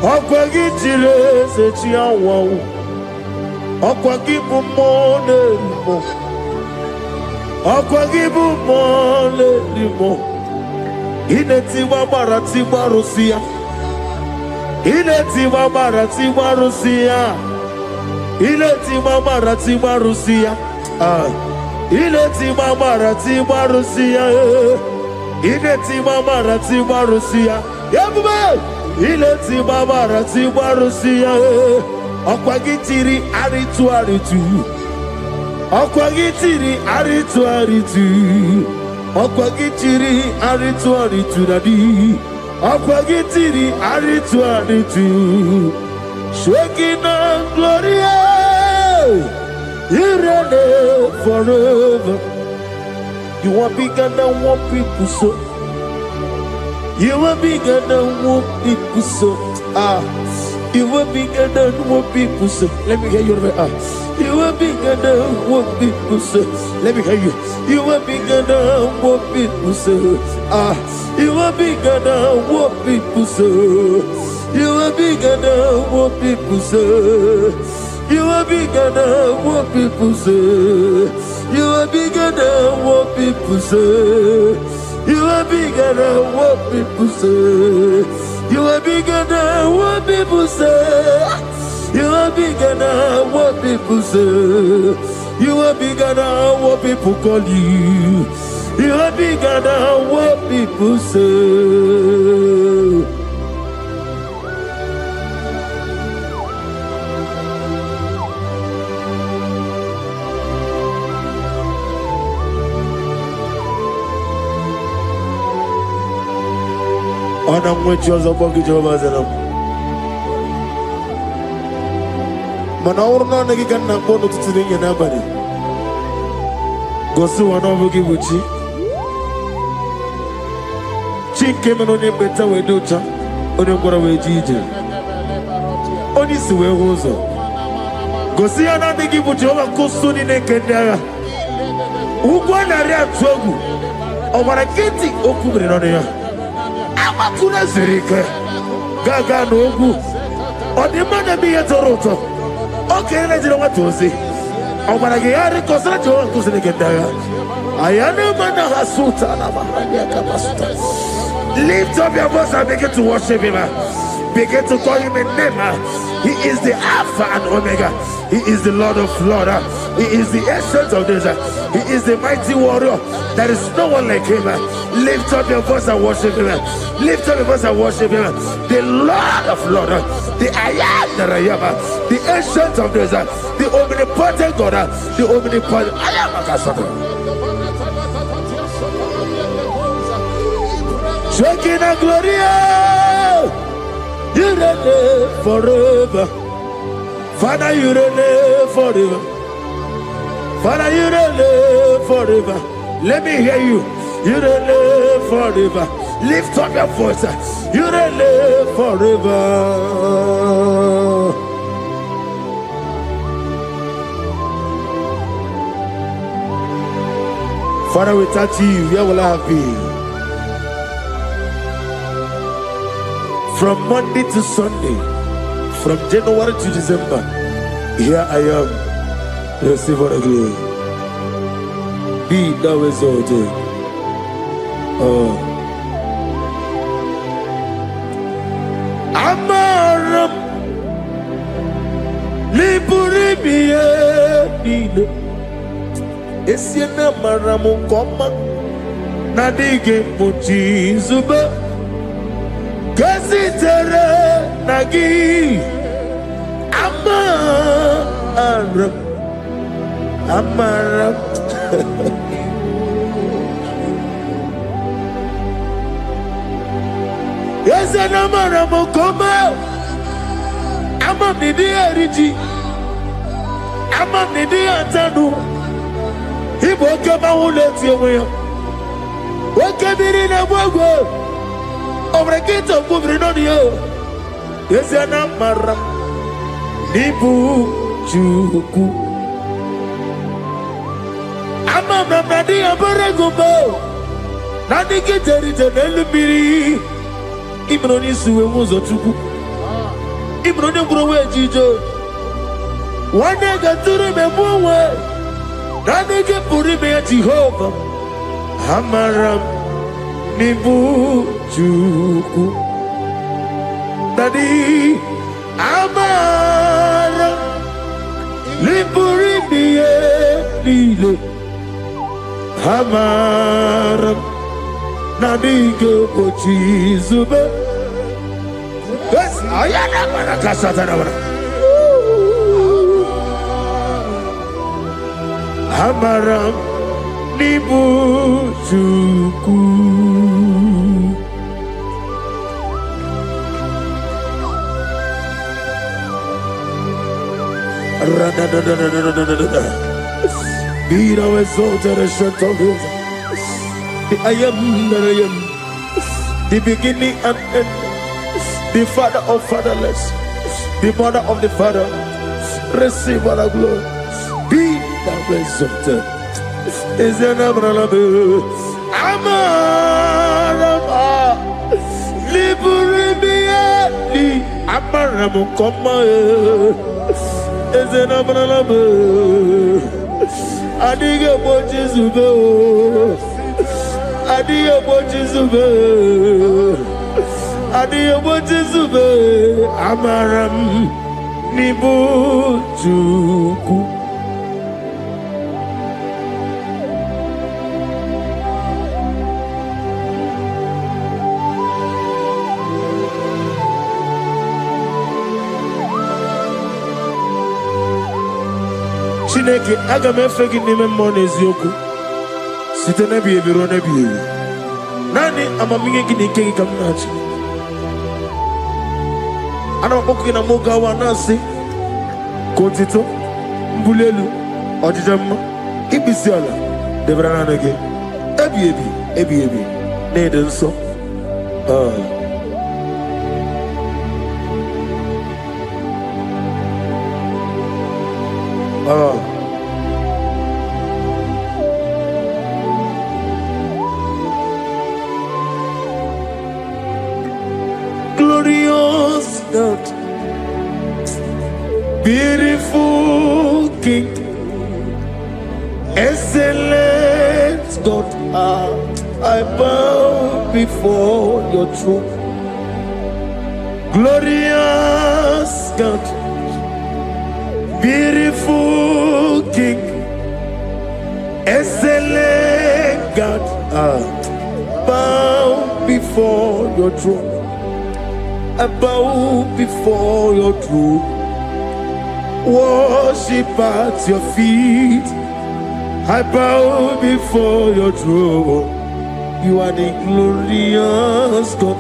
Okwagitiri ezechia wawu, Okwagibu mone limo, Okwagibu mone limo. Ineti wabarati warusia. Ileti mamarati marusia, Ileti mamarati marusia, Ileti mamarati marusia, Ileti mamarati marusia, Yabuba, Ileti mamarati marusia, Okwagitiri aritu aritu, Okwagitiri aritu aritu, Okwagitiri aritu aritu nadi. Akwagitiri aritu Shekina Gloria, you reign forever. You are bigger than what people so. You are bigger than what people so. You are bigger than what people say. Let me hear you. You are bigger than what people say. Let me hear you. You are bigger than what people say. You are bigger than what people say. You are bigger than what people say. You are bigger than what people say. You are bigger than what people say. You are bigger than what people say. You are bigger than what people say. You are bigger than what people say. You are bigger than what people call you. You are bigger than what people say. Ona mwechoza kwa kichova zena mana urna nagi kanna kono tutsirinye nabari gosu wana bugi buchi chike meno ne beta wedocha oni ngora wejije oni siwe hozo gosi ana nagi buchi oba kusuni ne kendaya ugwa na ria twogu obara kiti okubire no ya Amakuna zirike gaga n'ogwu ọdịmma bi ya tọrọ ụtọ oke na-ejiri nwata ozi ọ gwara gị ya rịkọsịrị Jehova nkụziri gị ndị agha aya na-eme na ha sụta na mahadum aka masụta Lift up your voice and begin to worship him. Begin to call him a name. He is the Alpha and Omega. He is the Lord of Lords. He is the Ancient of Days. He is the mighty warrior. There is no one like him. Lift up your voice and worship him. Lift up your voice and worship him. The Lord of Lords, the I am that I am, the Ancient of Days, the omnipotent God, the omnipotent I am. Shekinah Gloria, you reign forever. Father, you reign forever. Father, you reign forever. Let me hear you. You reign forever. Lift up your voice. You reign forever. Father, without you, where will I have been? From Monday to Sunday, from January to December, here I am. Receive all the glory. Be thou exalted. Amaram Liburibie Nino Esiena Maramu Koma Nadige Muchi Zuba Gazitere Nagi Amaram Yes, and Amaram Koma Amam Nidi Ariji Amam Nidi Antanu He woke up my whole let you away. Woke up in a wago over a gate of moving on you. Yes, and Amaram Nibu Juku Amam Nadi Abaragubo Nadi Kitari Janelubiri Ibroni Suwe Mozotuku Ibroni Browe Jijo One day got to remember Nadi Puri me Jehovah Amaram Nibu Juku Nadi Amaram Niburi Mie Nile Amaram Nadiga Pochi Zube. Yes, I am a Casatana. Amaram Nibu Juku. Be thou exalted and shut of his. I am that I am, the beginning and end, the father of fatherless, the mother of the father. Receive all the glory. Be thou exalted. Is an Abraham, Amarama, Liburibiati, Abraham, come, is an Abraham. I dig a watch is Adia Bojizube, Adia Bojizube, Amaram Nibu Juku. Chineke, agame fegi nime mone zioku. Site na bi ebiro na bi ewi. Nani amaminge gini kegi kamnachi. Ana mapoku na moga wa nasi. Kotito, mbulelu, ojijama, ibisiala, debrana nage. Ebi. Neden so. Glorious God, beautiful King, excellent God, I bow before your throne. Glorious God, beautiful King, excellent God, bow before your throne. I bow before your throne, worship at your feet. I bow before your throne. You are the glorious God.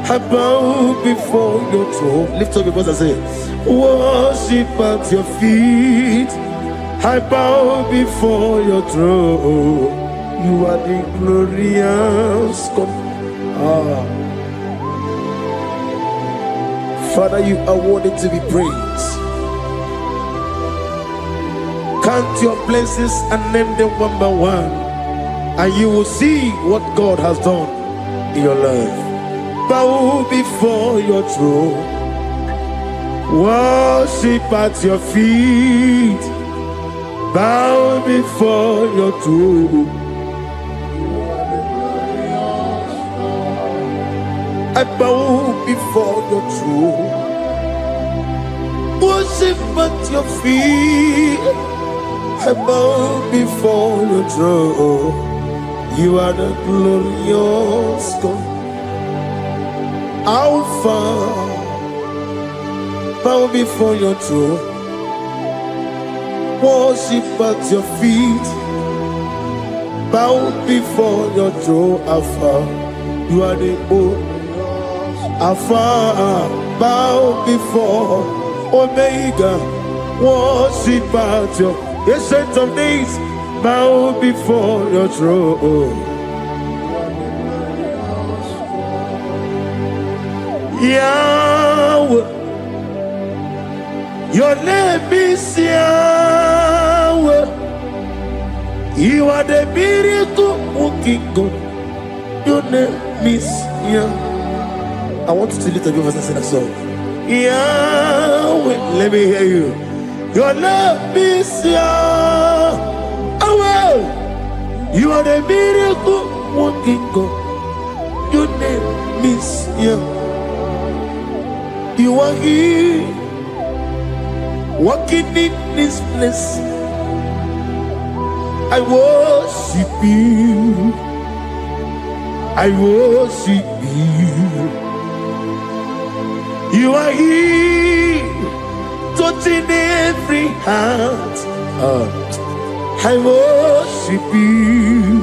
I bow before your throne. Lift up your voice and say, worship at your feet. I bow before your throne. You are the glorious God. Father, you are worthy to be praised. Count your blessings and name them one by one, and you will see what God has done in your life. Bow before your throne, worship at your feet. Bow before your throne. I bow before your throne, worship at your feet. I bow before your throne. You are the glorious God. Alpha, bow before your throne, worship at your feet. Bow before your throne, Alpha. You are the old Alpha. Bow before Omega, worship at your Ancient of days, bow before your throne. Yahweh, your name is Yahweh. You are the miracle working God. Your name is Yahweh. I want you to lift up your voice and sing a song. Yahweh, let me hear you. Your love is Yahweh. You are the miracle working God. Your name is Yahweh. You are here, walking in this place. I worship you. I worship you. You are here, touching every heart. I worship you.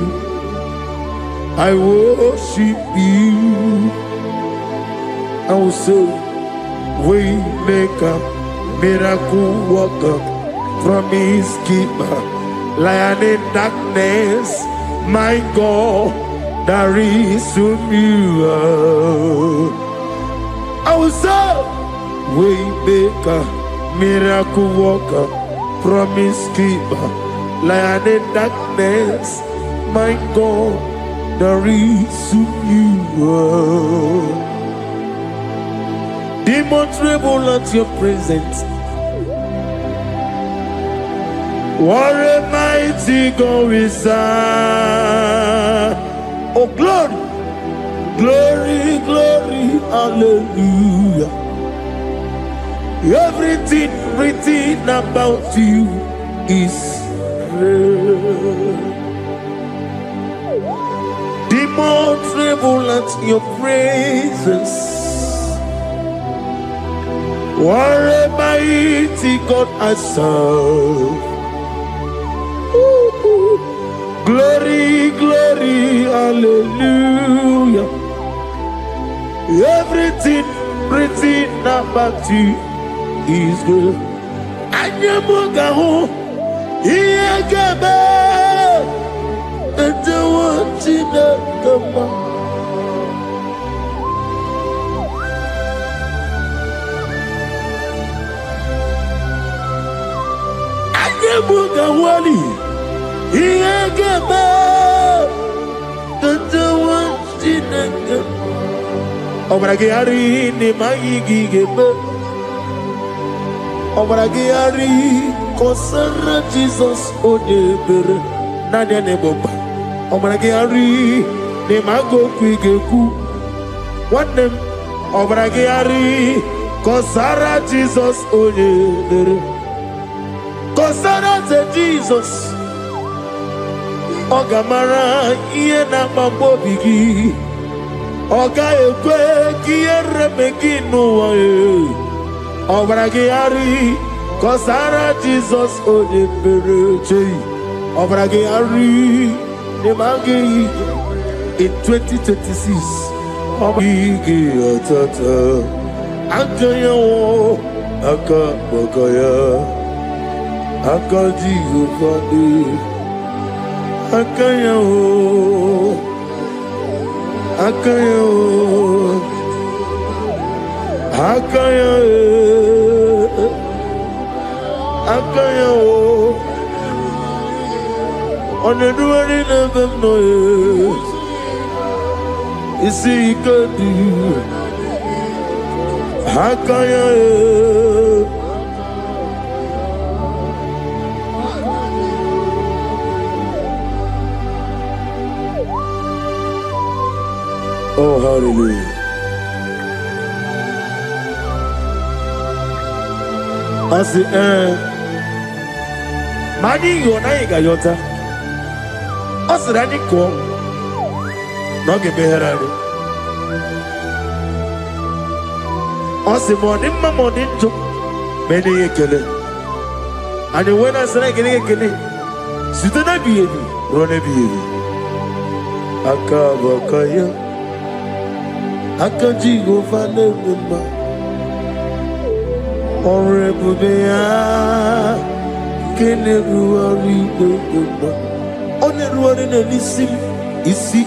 I worship you. I will say, Waymaker, miracle worker, promise keeper, lion in darkness, my God, there is whom you are. I will say, Waymaker, miracle worker, promise keeper, lion in darkness, my God, there is whom you are. Demons tremble at your presence. What a mighty God we serve. Oh, glory, glory, glory, hallelujah. Everything written about you is real. Demons tremble at your presence. What a mighty God I serve. Glory, glory, hallelujah. Everything written about you is good. Anyamugaho, Iyagaba, and the one in the Gama. Anyamugaho, Iyagaba, and the one in the Gama. Obragari ni maigi gebe. Obragari kosara Jesus odebere. Nadia ne boba. Obragari, Nemago Quigeku, one name, Obragari, Kosara Jesus, Oye, Kosara Jesus, Ogamara, Iena Mambo Bigi, Oga Ekwe, Kiere Megino, Obragari, Kosara Jesus, Oye, Obragari, Nemagi in 2026. Obigi atata akaya wo akabakaya akaji ufadi akaya wo akaya wo akaya akaya wo. On the doing of them noise, you see, you could do. How can you? Oh, hallelujah. I say, Mani, you're not Yota. Asrani ko no ge beherani Osimoni mamoni njo meni yekele ani wena sra gele yekele sitana biyebi rone biyebi akabakaya akaji go fane mma orebubeya kene ruari do Only running and listen, isi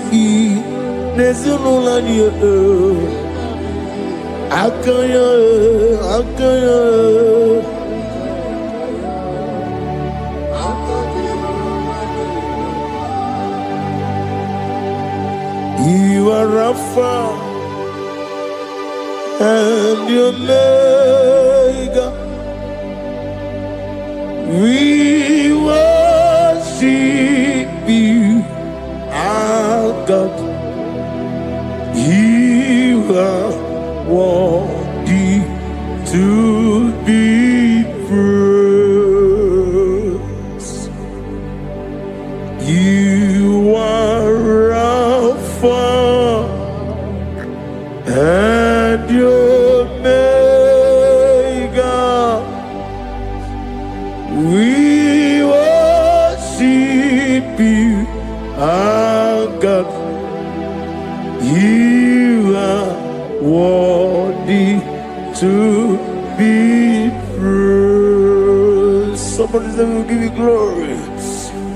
nezulani akaya. You are Alpha and Omega. We worship you, our God. You are worthy to be praised. You are Alpha and Omega. We worship you, our God. You are worthy to be praised. Somebody say, we'll give you glory.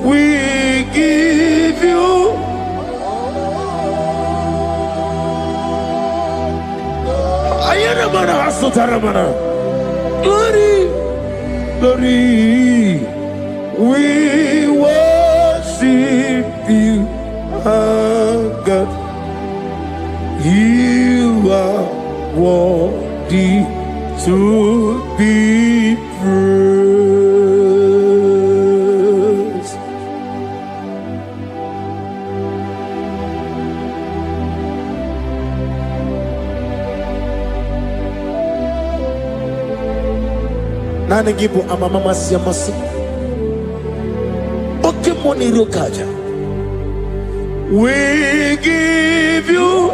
We give you glory, glory. We worship you, our God. You are worthy to be praised. Nani gibu amamama siyamasi oke moni rokaja. We give you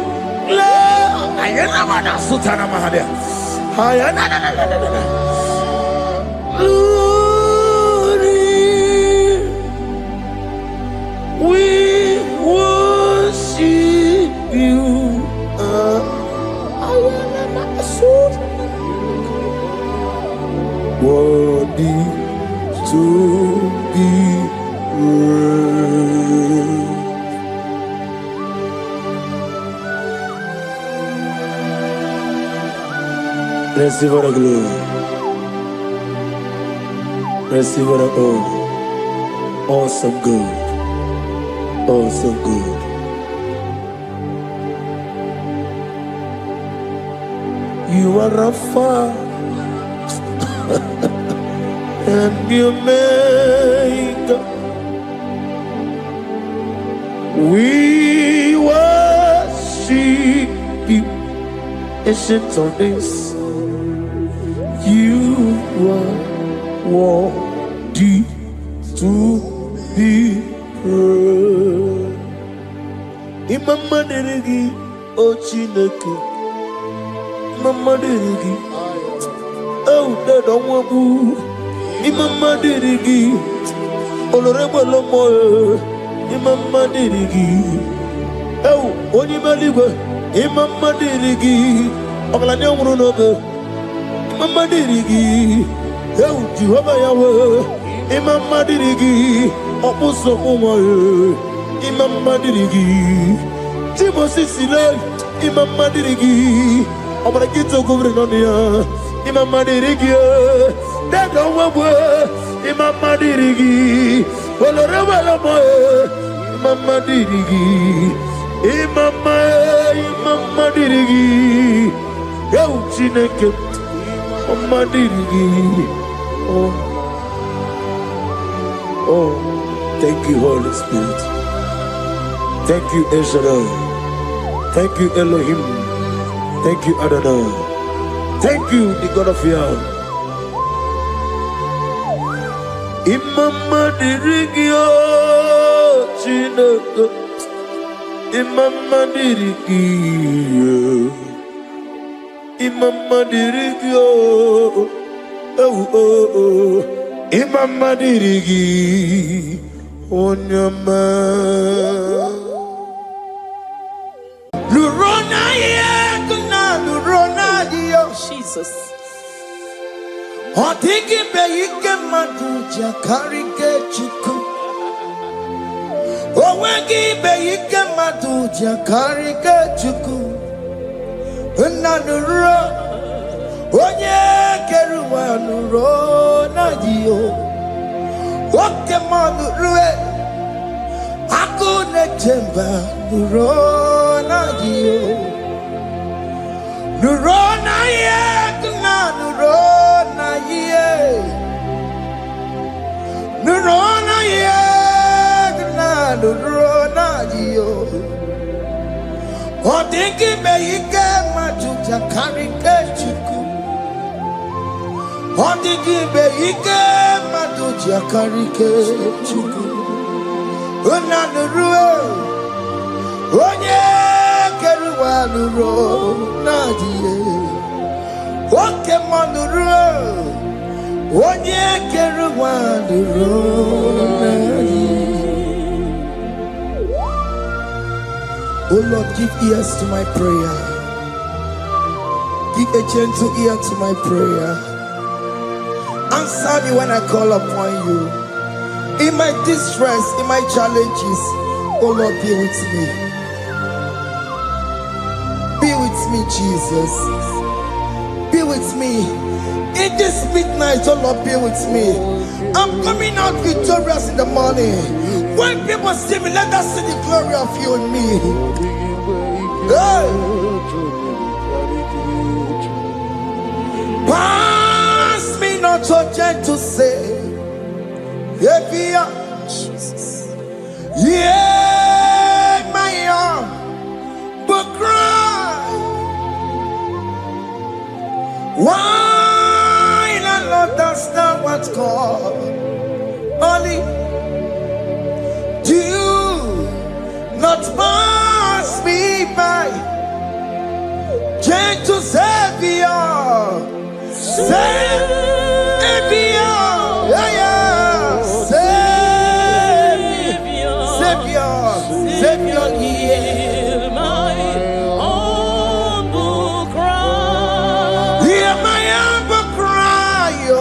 love. Ayana mana sutana mahadia. Ayana na. Glory. We worship you. Ayana mana sutana. Worthy to be praised. Receive our glory. Receive our honor. Awesome God. Awesome God. You are Alpha and Omega. We worship you, ancient of days. You are worthy to be praised. Imama deregi o Chineke, Imama deregi o Dadonwabu, Imama deregi Olorebo Lomo, Imama deregi o Onimaligwe, Imama deregi Oglanya Wurunobe, Imama deregi o Jehovah Yahweh, Imama deregi Opuso Umaye, Imama dirigi, Timosi Sile, Imama dirigi, Omarakito Governonia, Imama dirigi, Dagawabwe, Imama dirigi, Olorewalamoe, Imama dirigi, Imama dirigi, Yo Chineke, Imama dirigi, oh, thank you, Holy Spirit. Thank you, El Shaddai. Thank you, Elohim. Thank you, Adonai. Thank you, the God of Yah. Imama dirigio, Chineke. Imama dirigio. Imama dirigio. Oh. Imama dirigi. Onyama. Jesus. Otiki beike maduja karike chuku. Owegi beike maduja karike chuku. Unanuro. Onye keruwa nuro na dio. Oke manurue. Akune chemba nuro na dio. Nurona ye, nurona ye, nurona ye, nurona yo. Odingi beike majuja karike chuku. Odingi beike majuja karike chuku. Una nurue, onye. Nuro nadie oke manuro onye keruwa nuro nadie. Oh Lord, give ears to my prayer. Give a gentle ear to my prayer. Answer me when I call upon you. In my distress, in my challenges, oh Lord, be with me. Be with me, Jesus. Be with me. In this midnight, oh Lord, be with me. I'm coming out victorious in the morning. When people see me, let us see the glory of you in me. Hey. Pass me not so gentle say, Jesus. Yeah, my arm, but cry. Why not understand what's called? Only do not pass me by. Gentle Savior, Savior, yeah. Savior, hear my humble cry. Hear my humble cry, oh.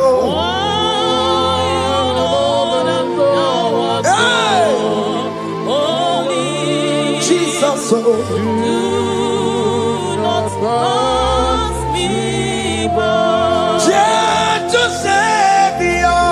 Jesus, oh. Do not pass me by. Gentle Savior,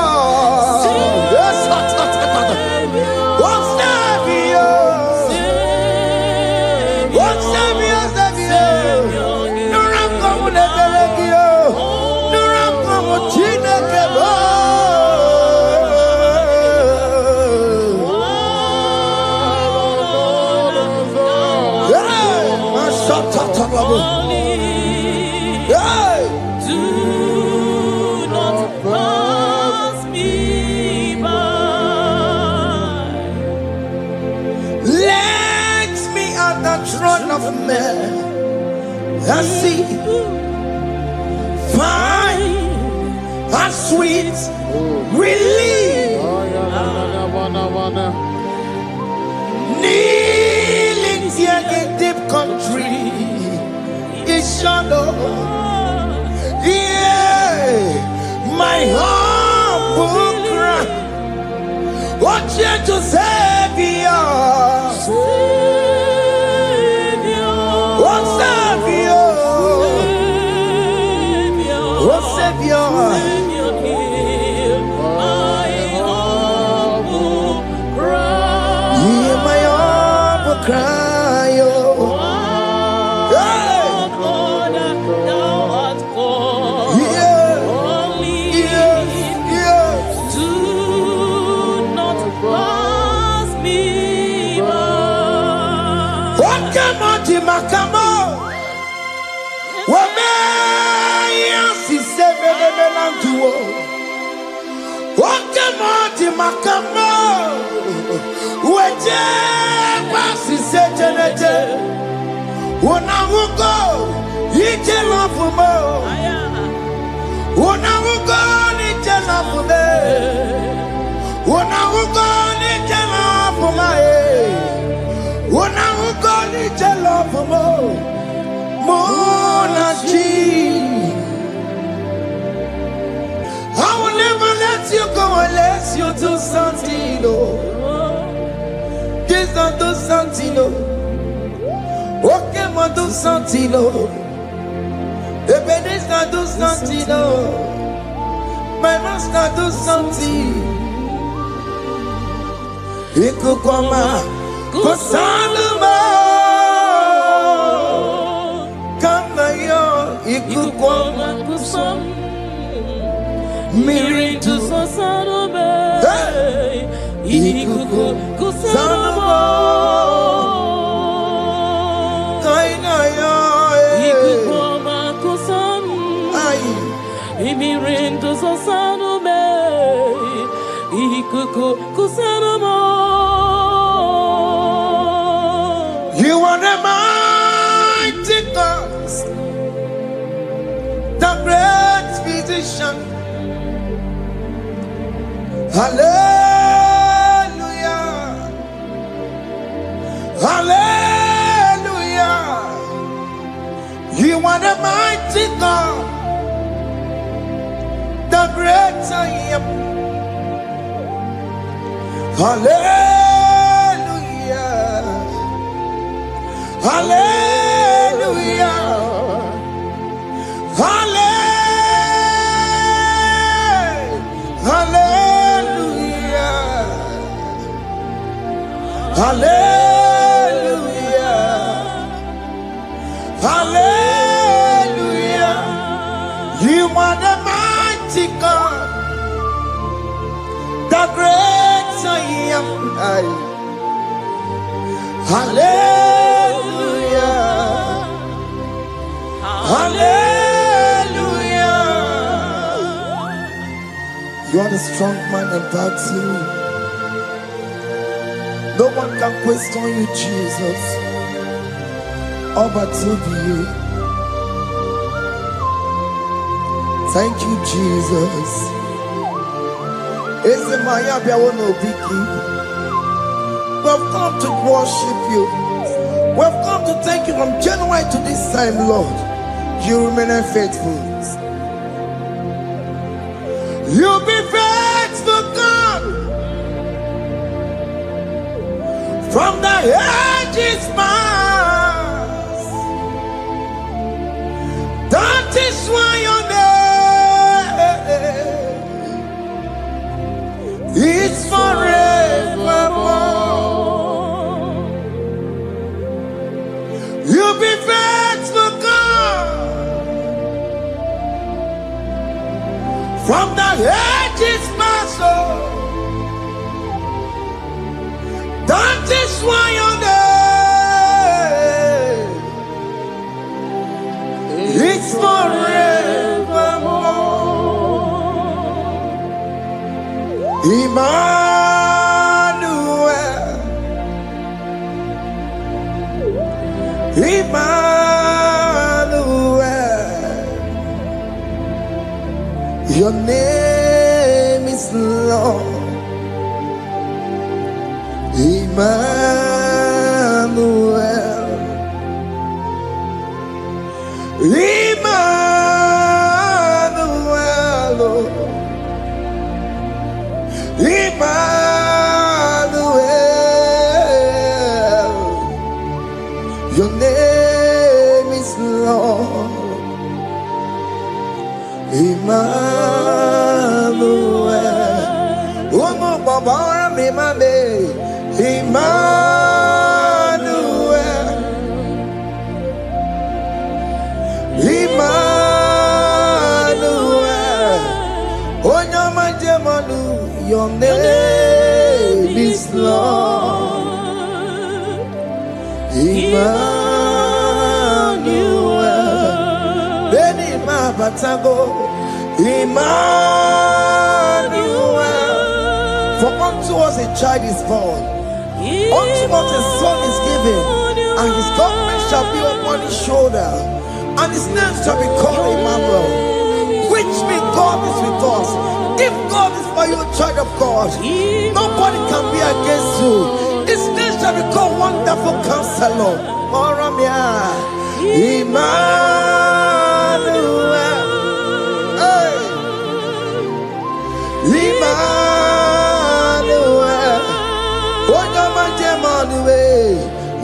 Hey. Do not pass me by. Let me at the throne of men and see, find a sweet relief. Kneeling here in deep country is shadow. Yeah, my humble cry. What you to Savior? What Savior? What Savior? Hear my humble cry. Oh. Makamo, Wamea, si seven melantuo. Wakamo, Makamo, Waje, Wasi Sejanete, Wanamugo, Yitelafumo, Wanamugo, Yitelafume, Wanamugo, Yitelafume. When I will go to love Monachi, I will never let you go unless you do something. This not do something. Okay, ma do something. The babies not do something. My master do something. He could come out. Kosanuma, Kamayo, Ikukoma Kusam, Miritu Sasanome, Ikuku Kusanuma, Kainayo, Ikukoma Kusam, Miritu Sasanome, Ikuku Kusanuma. You are the mighty God, the great physician. Hallelujah, hallelujah. You are the mighty God, the great I am. Hallelujah. Hallelujah. Hallelujah. Hallelujah. Hallelujah. Hallelujah. You are the mighty God, the great I am. Hallelujah. Hallelujah. You are the strong man in battle. No one can question you, Jesus. All but to be you. Thank you, Jesus. We've come to worship you. We've come to thank you from January to this time, Lord. You remain faithful. You be faithful, God. From the ages past. That is why your name is forevermore. You be faithful, God. From the ages past, that is why your name Emmanuel, your name is Lord. Emmanuel, Emmanuel, Emmanuel, your name is Lord. Emmanuel, oh no, Baba, Emmanuel, Emmanuel, oh no, my Jemanu, your name is Lord. Emmanuel, Beni Mabatago, Emmanuel, for unto us a child is born, unto us a son is given, and his government shall be upon his shoulder, and his name shall be called Emmanuel, which means God is with us. If God is for you, child of God, nobody can be against you. His name shall be called Wonderful Counselor. Emmanuel, hey. Emmanuel,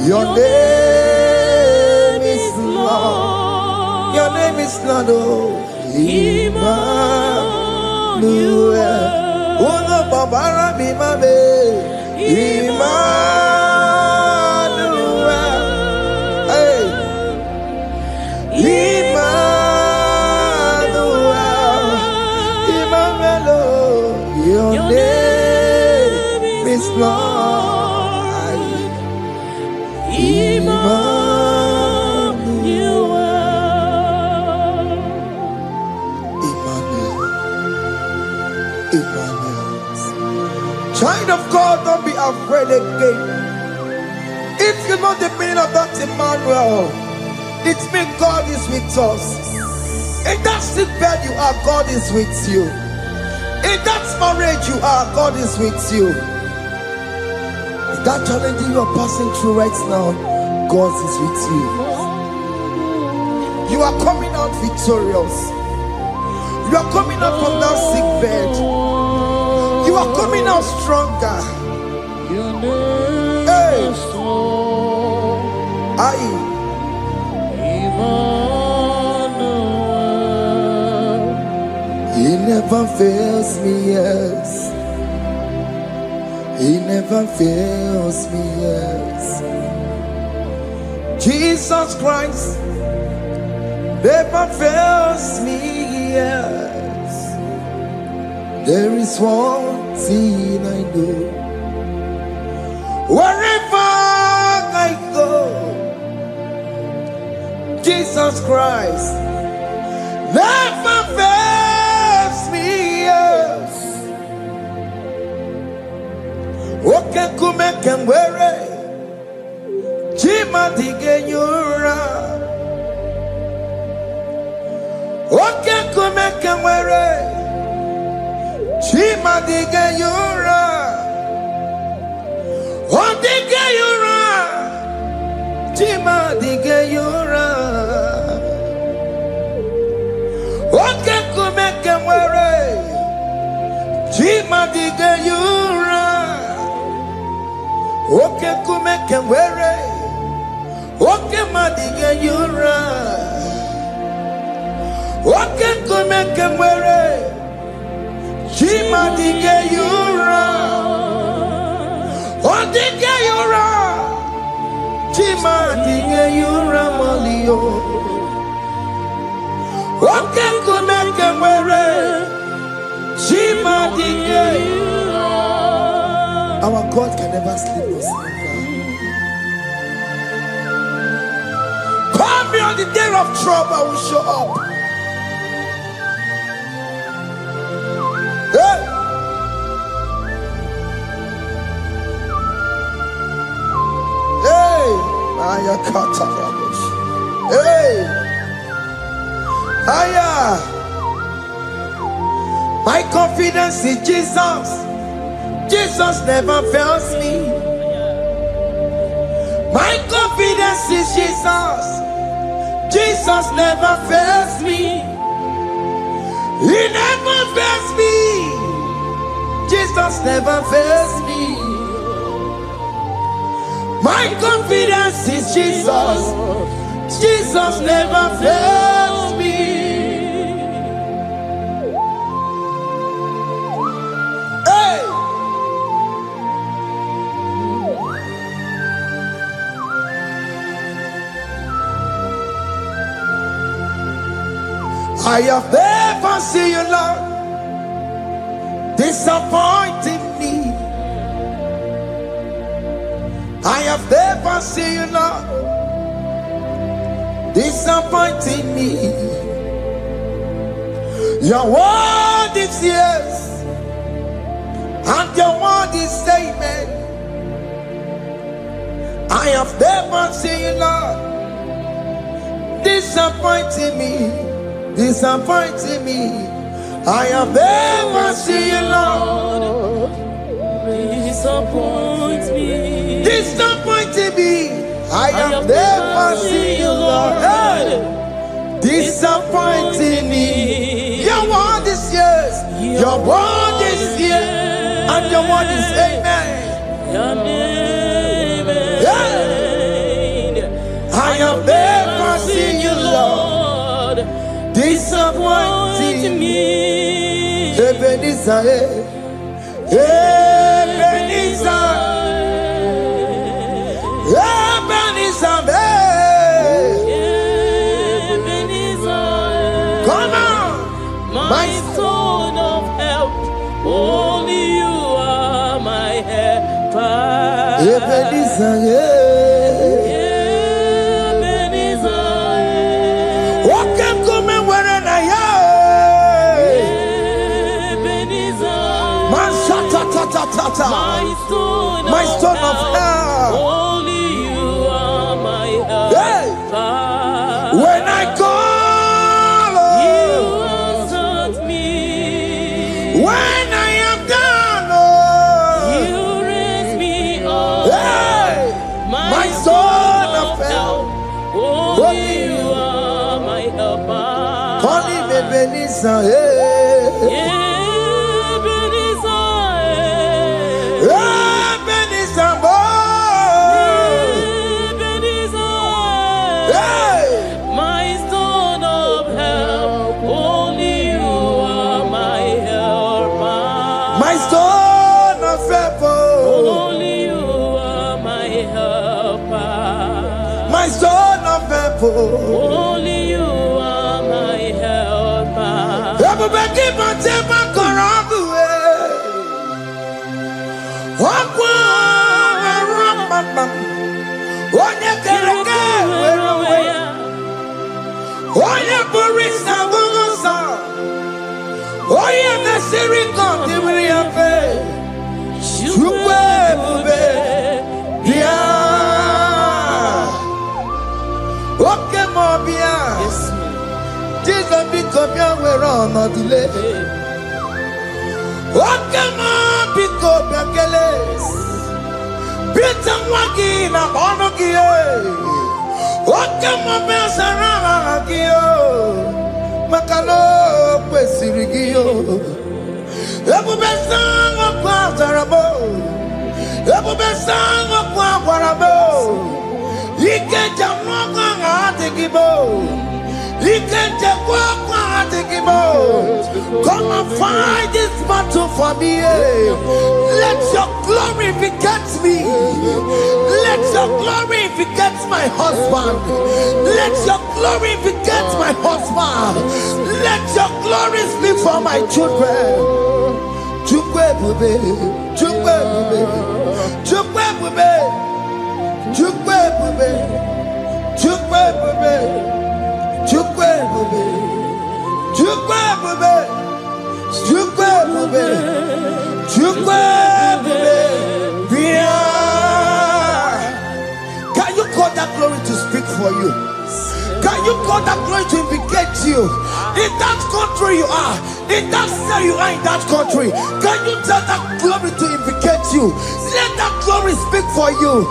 your name is Lord. Your name is Lord. Oh, Emmanuel. Oh no, Baba, be my baby. Emmanuel. Hey. Emmanuel. Emmanuel. Your name is Lord. Emmanuel. Child of God, don't be afraid again. If you know the meaning of that Emmanuel, it means God is with us. In that sick bed you are, God is with you. In that marriage you are, God is with you. In that challenge you are passing through right now, God is with you. You are coming out victorious. You are coming out from that sick bed. You are coming out stronger. Hey, He never fails me, yes. He never fails me, yes. Jesus Christ never fails me, yes. There is one thing I know. Wherever I go, Jesus Christ never fails me, yes. Okay, come and wear it. Jima digenyura. Okay, come and wear it. Jima digenyura. Oh digenyura. Jima digenyura. Okay, come and wear it. Jima digenyura. Okay, come and wear it. Okay, madiga yura. Okay, come and wear it. She madiga yura. Oh, diga yura. She madiga yura malio. Okay, come and wear it. She madiga yura. Our God can never sleep or slumber. Call me on the day of trouble, I will show up. Hey. Hey. Hey, higher. My confidence in Jesus. Jesus never fails me. My confidence is Jesus. Jesus never fails me. He never fails me. Jesus never fails me. My confidence is Jesus. Jesus never fails me. Hey! I have never seen you, Lord, disappointing me. I have never seen you, Lord, disappointing me. Your word is yes, and your word is amen. I have never seen you, Lord, disappointing me. Disappointing me. I have never seen you, Lord, disappoint me. disappointing me. I have never seen you, Lord, hey, disappointing me. Your word is yes, your word is yes, and your word is amen. Your name is I have never seen you, Lord, disappointing me. Ebenezer, Ebenezer, Ebenezer, come on, my stone of help. Only you are my helper. Ebenezer, what can come and where I my stone of help. Only you are my help. Hey. When I call, you answered me. When I am down, you raise me up. Hey. My stone of help. Only you are my helper. Call him Ebenezer, my stone of help. Only you are my helper. my stone of help. Only you are my helper. My stone of help. Only you are my helper. Everybody keep on taking my corrupt way. Onye kereke were onwe ya, onye bụrụ isi agụgụ nsọ, onye mesịrị ka ọ dịrị ya mfe, Chukwu ebube bịa, oke ma ọ bịa, Jizọs biko bịa were ọnọdụ lee, oke ma biko bịa kelee. Peter Wagi na ọnụ gị oke mmemme asara aha gị maka na o kwesịrị gị ebube sanwó azara m ebube sanwó agwara m ike njem ọkụ ahụ adịghị m ike njem ọkụ ahụ adịghị m. Come and fight this battle for me. Let your glory beget me. Let your glory beget my husband. Let your glory beget my husband. Let your glory speak for my children. Chukwu ebube, Chukwu ebube, Chukwu ebube, Chukwu ebube, Chukwu ebube, Chukwu ebube, Chukwu ebube, Chukwu ebube, Chukwu ebube. Can you call that for you? Can you call that glory to vindicate you? In that country you are, in that cell you are in that country, can you tell that glory to vindicate you? Let that glory speak for you.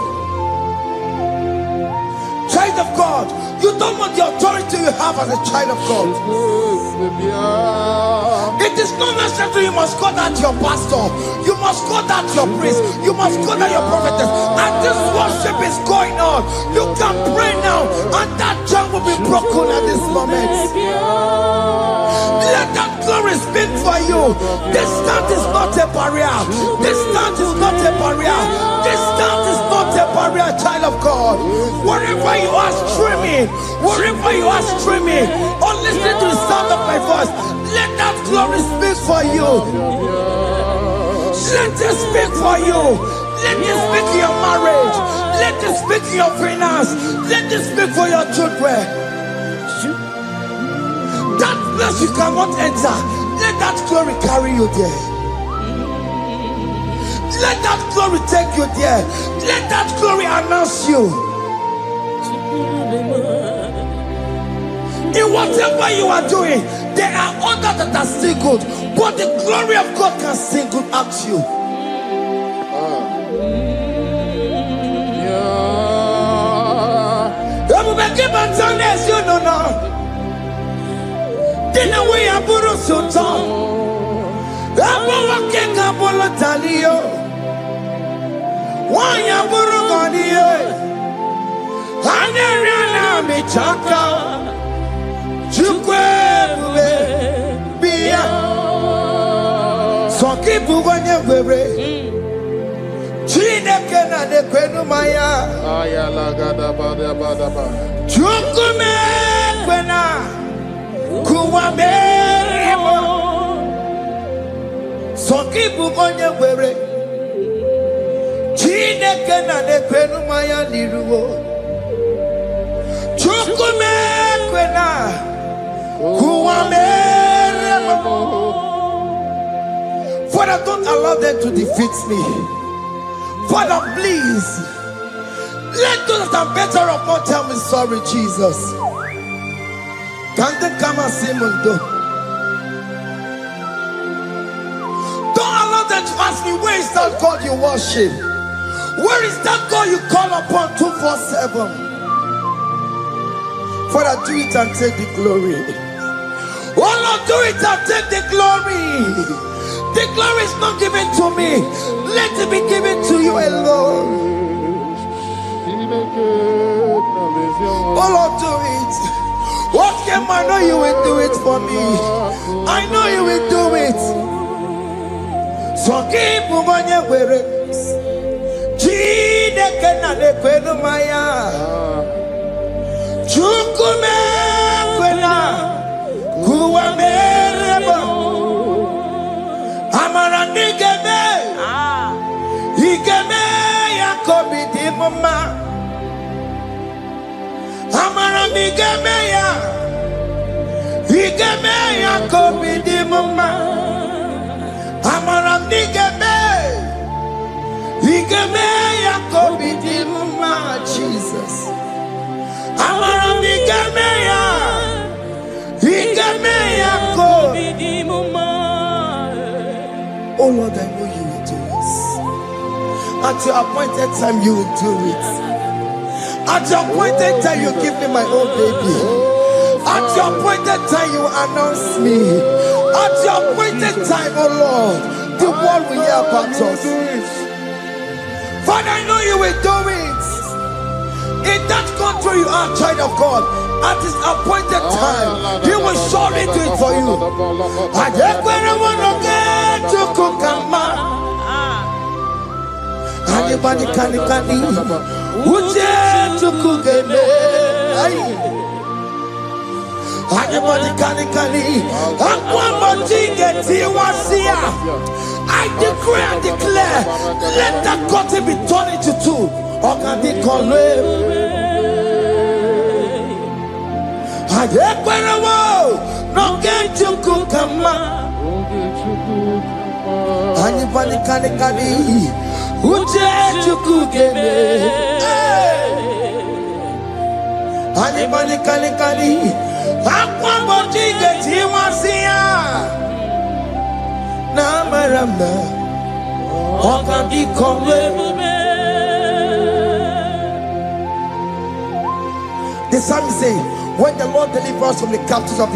Child of God, you don't want the authority you have as a child of God. It is not necessary you must call that your pastor, you must call that your priest, you must call that your prophetess. And this worship is going on. You can pray now, and that jam will be broken at this moment. Let that glory speak for you. Distance is not a barrier. Distance is not a barrier. Distance is not a barrier, child of God. Wherever you are streaming, wherever you are streaming, or listening to the sound of my voice, let that glory speak for you. Let it speak for you. Let it speak in your marriage. Let it speak in your finance. Let it speak for your children. That place you cannot enter, let that glory carry you there. Let that glory take you there. Let that glory announce you. In whatever you are doing, there are others that are still good, but the glory of God can still good at you. You know now. Dina we aburu sultan. Abo wake kabolo talio. Wanya aburu goniye. Aneriana michaka. Chukwe bube biya. Soki buganye bebe. Chineke na de kwenu maya. Ayala gada bada bada ba. Chukume kwena. Kuwa meremo. Soki bugonye were. Chineke na de kwenu maya niruwo. Chukume kwena. Kuwa meremo. Father, don't allow them to defeat me. Father, please. Let those that are better off not tell me sorry, Jesus. Can they come and see me? Don't allow them to ask me, where is that God you worship? Where is that God you call upon 247? Father, do it and take the glory. Oh Lord, do it and take the glory. The glory is not given to me. Let it be given to you alone. Oh Lord, do it. What can I know you will do it for me? I know you will do it. So keep moving where Chineke na de kwenu maya. Chukume kwena kuwa merebo. Amara nigeme. Igeme yakobi di mama. Amara migeme ya. Igeme yakobi di mama. Amara migeme. Igeme yakobi di mama. Jesus. Amara migeme ya. Igeme yakobi di mama. Oh Lord, I know you will do it. At your appointed time, you will do it. At your appointed time, you give me my own baby. At your appointed time, you announce me. At your appointed time, oh Lord, the world will hear about us. Father, I know you will do it. In that country, you are a child of God. At his appointed time, he will surely do it for you. I just want to get to Kukama. Anybody can Uje to Kugeme. Anybody can I decree and declare, let that curtain be torn into two. Or can they call him? No get to Kukama. Anybody can Uje to Kugeme. Anybody kali. Aqua bojiga tiwasia. Na maramba. Oka di kombe. The psalmist say, when the Lord delivers us from the captives of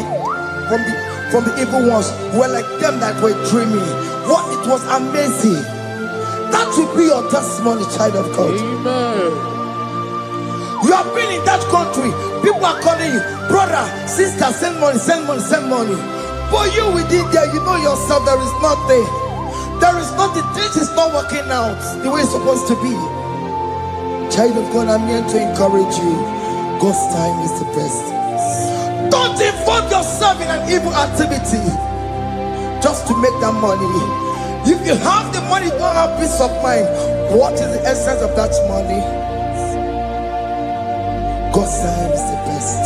from the evil ones, were like them that were dreaming. What it was amazing. That will be your testimony, child of God. Amen. You have been in that country. People are calling you, brother, sister, send money, send money, send money. But you within there, you know yourself, there is nothing. There is nothing. This is not working out the way it's supposed to be. Child of God, I'm here to encourage you. God's time is the best. Don't involve yourself in an evil activity just to make that money. If you have the money, you don't have peace of mind. What is the essence of that money? God's time is the best.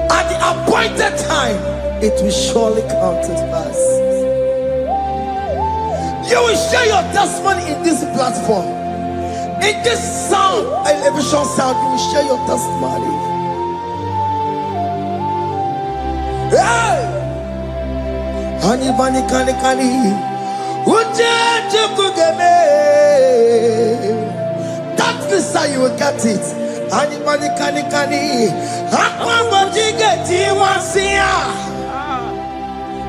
At the appointed time, it will surely come to pass. You will share your testimony in this platform. In this sound, elevation sound, you will share your testimony. Hey! Anybody kali. That visa you will get it. Anybody kali. Aqua bojiga tiwasia.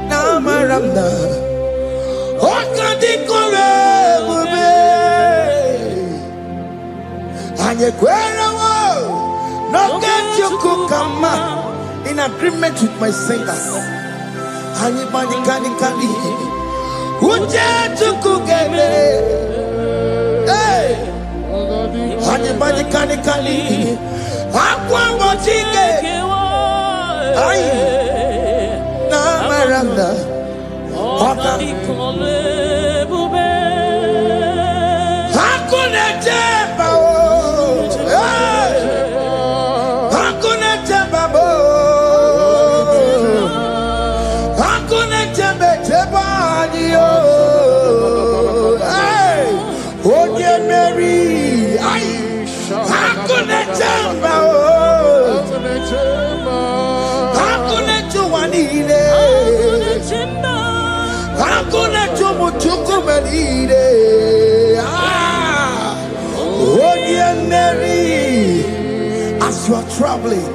Na maranda. Oka di kombe. No get you kukama in agreement with my singers. Anybody kali. Uje tukugeme. Hey. Anybody kali. Aqua bojiga. Ay. Na maranda. Oka. Hakuna jeba. As you are traveling,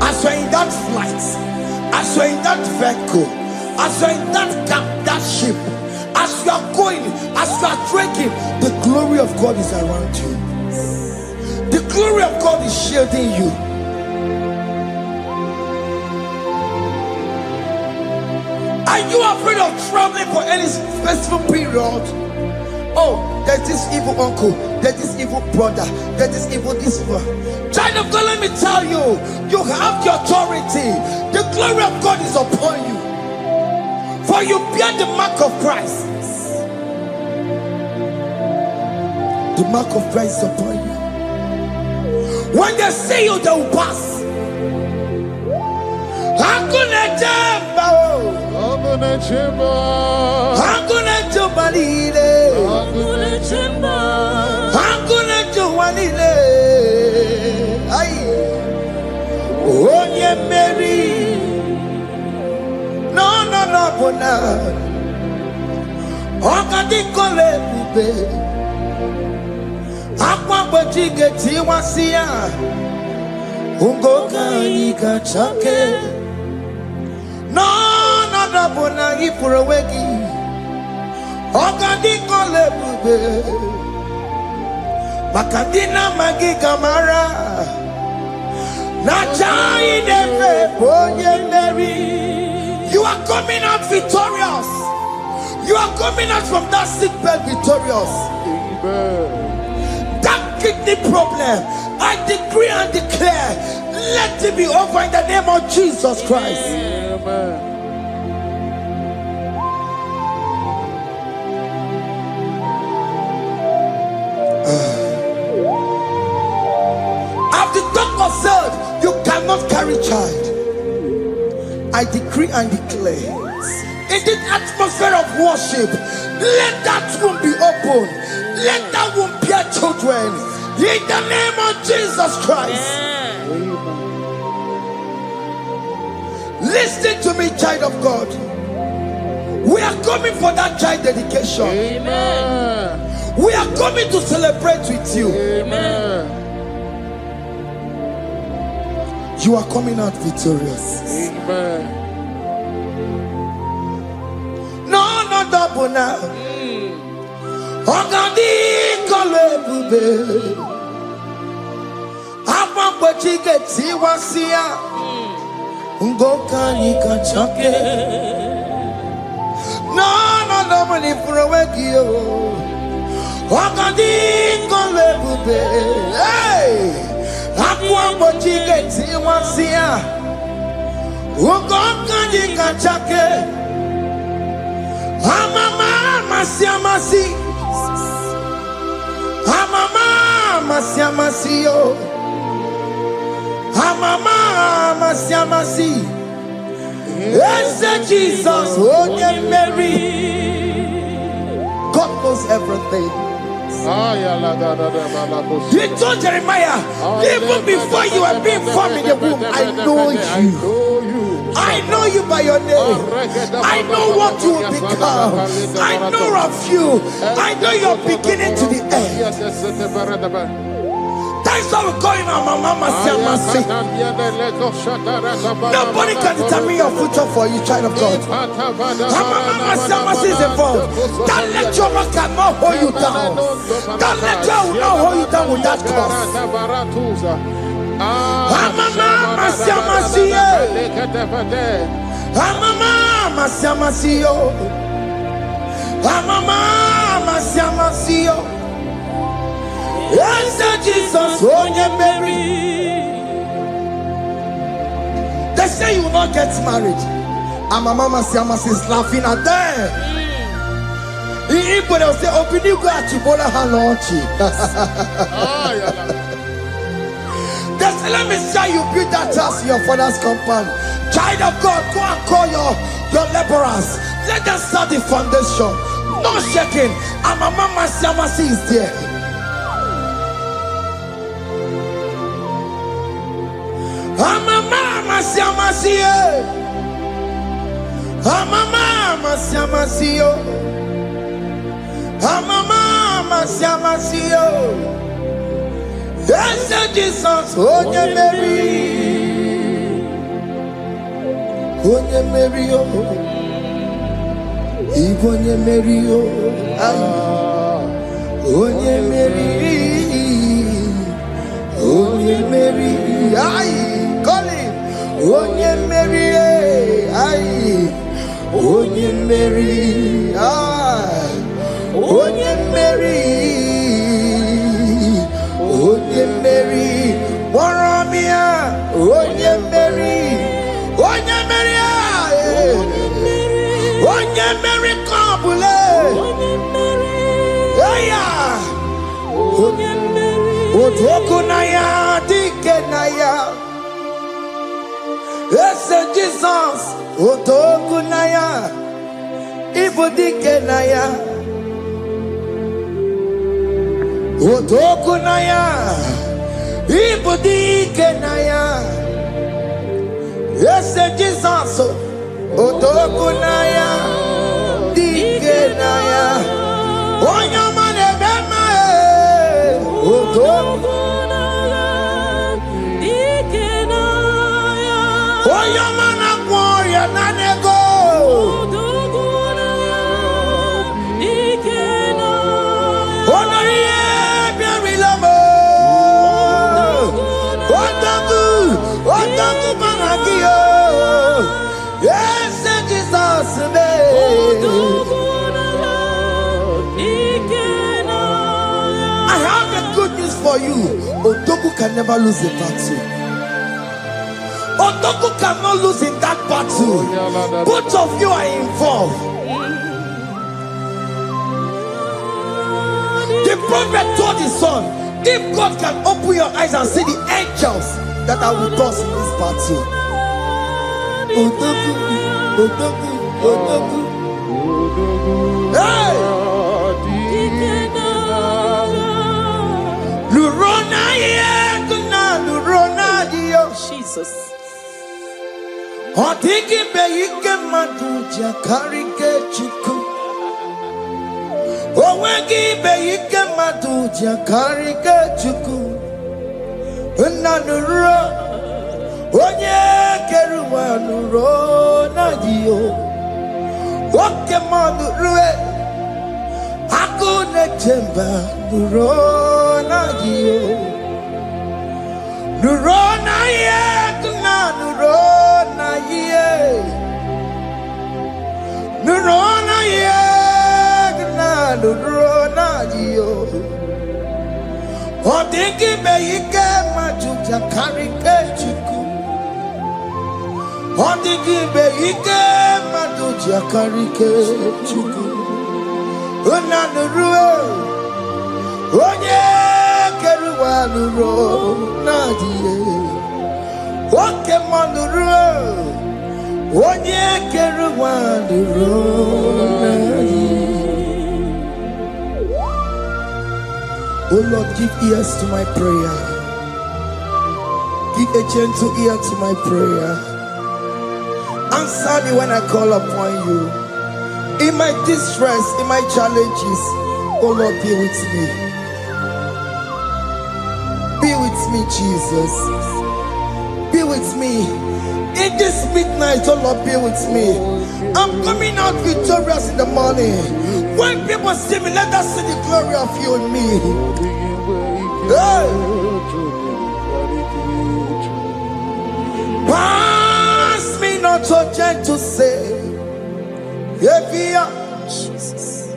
as you are in that flight, as you are in that vehicle, as you are in that ship, as you are going, as you are drinking, the glory of God is around you. The glory of God is shielding you. Are you afraid of traveling for any specific period? Oh, there's this evil uncle, there's this evil brother, there's this evil this one. Child of God, let me tell you, you have the authority. The glory of God is upon you. For you bear the mark of Christ. The mark of Christ is upon you. When they see you, they will pass. Hakuna jamba, hakuna jamba, hakuna jubalile, hakuna jamba, hakuna jubalile. Ay, onye Mary, no, bona. Okadi kole bube, akwa bojiga tiwasia, ungoka ika chake. No, bona ipurowegi. Okadi kole bube, makadina magi kamara. Nachai neve bonye Mary. You are coming out victorious. You are coming out from that sick bed victorious. Amen. That kidney problem, I decree and declare, let it be over in the name of Jesus Christ. Amen. As the doctor said, you cannot carry child. I decree and declare, in this atmosphere of worship, let that womb be open. Let that womb bear children. In the name of Jesus Christ. Listen to me, child of God. We are coming for that child dedication. Amen. We are coming to celebrate with you. Amen. You are coming out victorious. Amen. No, not double now. Ogadi kolebube. Apa pochike tiwasia. Ngoka nikachake. No, no, double ifurowekio. Ogadi kolebube. Hey! Apa pochike tiwasia. Ngoka nikachake. Amama masiamasi. Amama masiamasio. Amama masiamasi. Yes, Jesus, oh yeah, Mary. God knows everything. You told Jeremiah, even before you were being formed in the womb, I know you. I know you by your name. I know what you will become. I know of you. I know your beginning to the end. That's how we're going on, Mama Siamasi. Nobody can determine your future for you, child of God. Mama Siamasi is involved. Don't let your man cannot hold you down. Don't let your will not hold you down with that cause. Mama Siamasi. Mama Siamasi. Mama Siamasi. Yes, Jesus, oh yeah, Mary. They say you will not get married. And my mama Siamasi is laughing at them. People will say, open you go at Chibola Hanochi. They say, let me say you build that house in your father's compound. Child of God, go and call your laborers. Let them start the foundation. No shaking. And my mama Siamasi is there. Mama Siamasi. Mama Siamasi. Mama Siamasi. Yes, Jesus, oh yeah, Mary. Oh yeah, Mary, oh. Even yeah, Mary, oh. Oh yeah, Mary. Oh yeah, Mary. Aye. Call him. Oh yeah, Mary. Aye. Oh yeah, Mary. Aye. Oh yeah, Mary. Oh yeah, Mary. Waramia. Oh yeah, Mary. Oh yeah, Mary. Oh yeah, Mary. Kabule. Oh yeah, Mary. Oh Tokunaya. Dikenaya. Yes, Jesus, Otokunaya, Ibudikenaya, Otokunaya, Ibudikenaya. Yes, Jesus, Otokunaya, Dikenaya. Oyamane Bema, Otokunaya. Oyamana Gloria Nanego. Onoye Biarilamo. Otaku Managio. Yes, Jesus name. I have a good news for you. Otaku can never lose a battle. Otoku cannot lose in that battle. Both of you are involved. The prophet told his son, if God can open your eyes and see the angels that are with us in this battle. Otoku, Otoku, Otoku. Hey! Luro Jesus. Odigi be ike madu jakarike chuku. Owegi be ike madu jakarike chuku. Nanuro onye keruwa nuro na dio. Oke madu rue akune chemba nuro na dio. Nuro na ye kuna nuro na ye. Nuro na ye kuna nuro na dio. Odigi be ike majuja karike chuku. Odigi be ike majuja karike chuku. Unanurue onye keruwa nuro nadie. Oke manurue onye keruwa nuro nadie. Oh Lord, give ears to my prayer. Give a gentle ear to my prayer. Answer me when I call upon you. In my distress, in my challenges, oh Lord, be with me. Be with me, Jesus. Be with me. In this midnight, oh Lord, be with me. I'm coming out victorious in the morning. When people see me, let us see the glory of you in me. Hey. Pass me not so gentle, say. Jesus.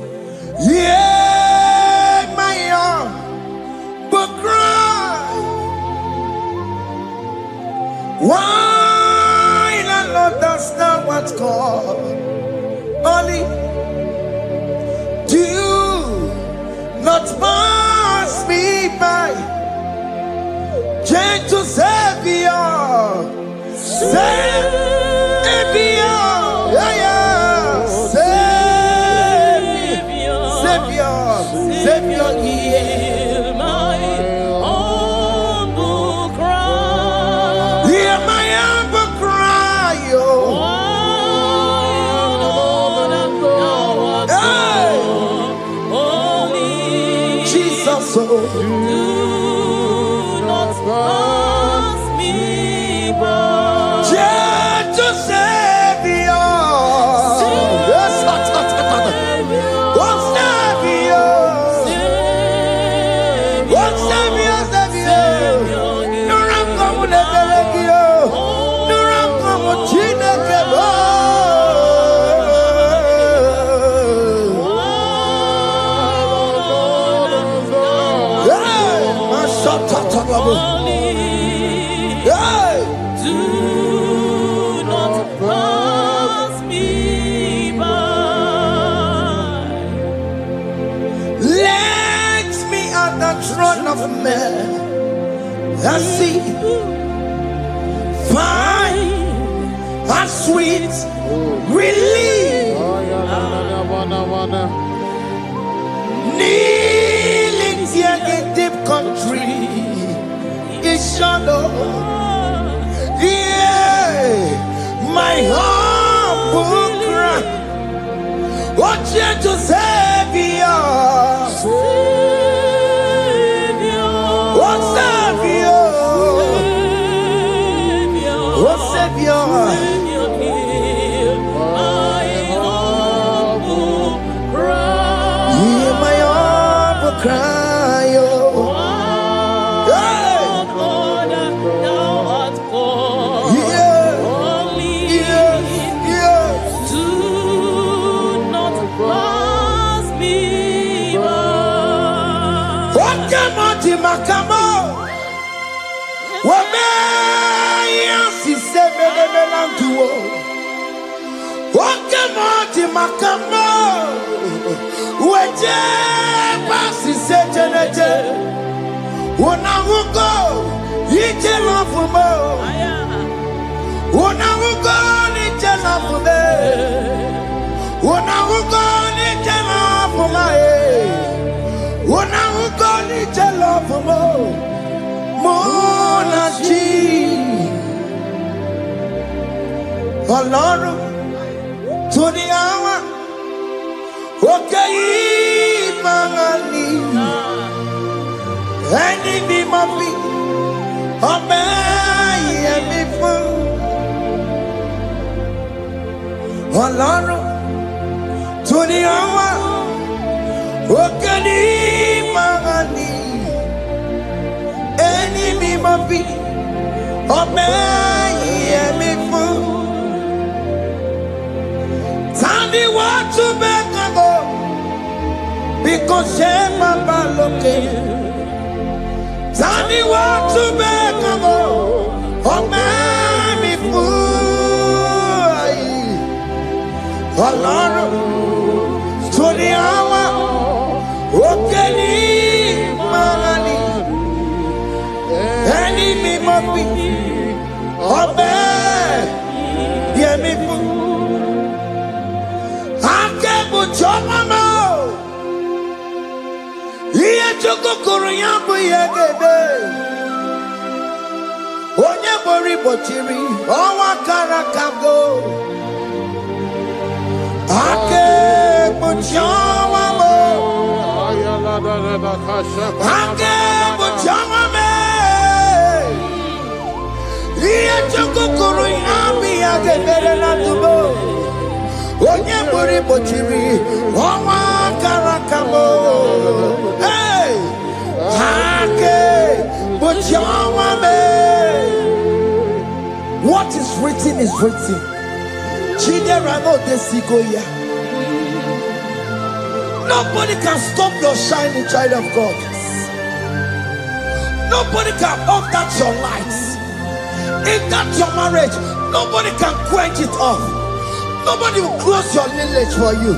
Yeah, my arm, but cry. Why not understand what's called? Only do not pass me by. Gentle Savior, Savior, yeah, yeah. Savior, hear my humble cry. Hear my humble cry, oh. Holy Jesus, oh. do not pass me by. Gentle Savior. Yes, do not pass me by. Let me at the throne of men. Let's see. Find a sweet relief. Kneeling here in deep country is shadow. Yeah, my humble cry. What you to Savior? What Savior? What Savior? Hear my humble cry. Hear my humble cry, oh. Makamo, Wamea, si semene melantuo. Wakamo, Makamo, Weje, Pasi Sejenete, Wonawuko, Yije Lafumo, Wonawuko, Nije Lafume, Wonawuko, Nije Lafume. Wonawuko, Nije Lafumo, Monachi. Ọlọ́run tó ní àwa òkè yìí máa ní ẹni mímọ́ bí ọmọ ẹ̀yẹmí fún. Ọlọ́run tó ní àwa òkè yìí máa ní ẹni mímọ́ bí ọmọ ẹ̀yẹmí fún. Tani wọ́n tún bẹ́ẹ̀ kan bọ̀ bí kò ṣe bàbá lókè. Tani wọ́n tún bẹ́ẹ̀ kan bọ̀ ọmọ mi fún ayé. Ọlọ́run tó ní àwa òkè ní máa ní ẹni mímọ́ bí ọmọ mi fún. Chomamo Iye chukukuru yambu yegede Onye bori bochiri Owa karakago Ake buchomamo Ake buchomame Iye chukukuru yambu yegede na tubo Onye bori bochiri Owa karakamo Hey Hake Bochawame. What is written is written. Chidera desigoya. Nobody can stop your shining, child of God. Nobody can off that your lights. If that's your marriage, nobody can quench it off. Nobody will close your lineage for you.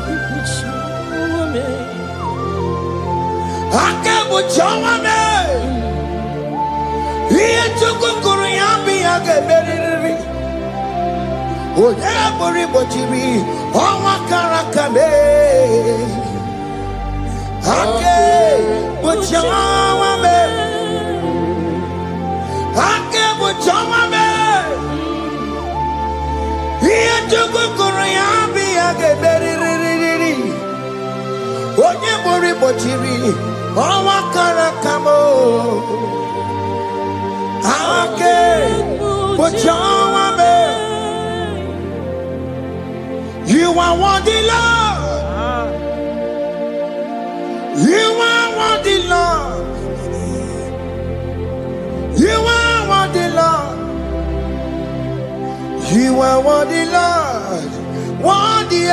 Onye bori bochiri Owa karakamo Ake Bochawame. You are worthy, Lord. You are worthy, Lord. You are worthy, Lord. You are worthy, Lord. Worthy,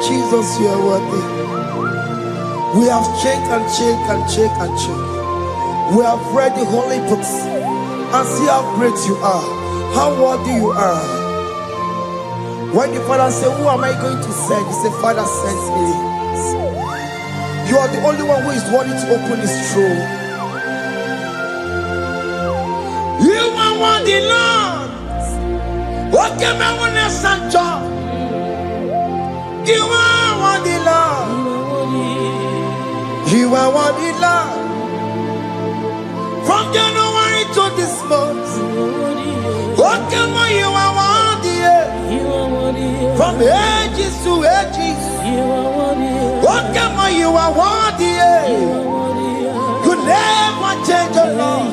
Jesus, you are worthy. We have checked and checked and checked and checked. We have read the holy books and see how great you are, how worthy you are. When the Father said, who am I going to send? He said, Father, send me. You are the only one who is worthy to open his throne. You are worthy, Lord. What can I want to send you? You are worthy, Lord. You are worthy, Lord. From January to this month, what can you are worthy? From ages to ages, what can you are worthy? You never change, your Lord.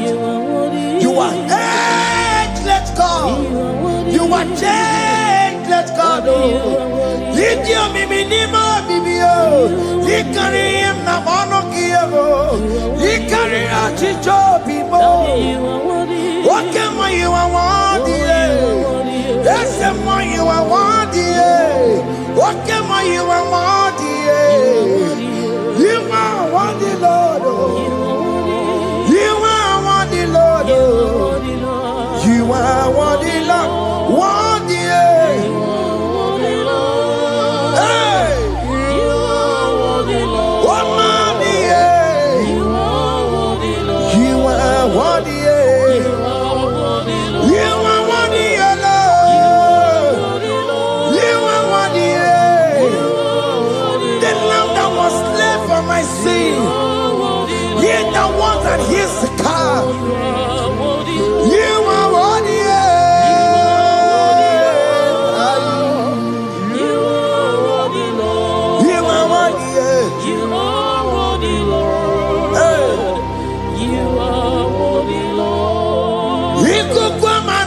You are ageless, God. You are changeless, God. Litio miminimo bibio, likari him na monokio, likari achicho bibo. What can you are worthy? That's the more you are worthy. What can you are worthy? You are worthy, Lord. You are worthy, Lord. You are worthy, Lord. worthy. Hey, what money? You are worthy. You are worthy, Lord. You are worthy. The lamb that was slain for my sin. He the one that heals the car. You are worthy. You are worthy, Lord. You are worthy. You are worthy, Lord. You are worthy, Lord. You could come and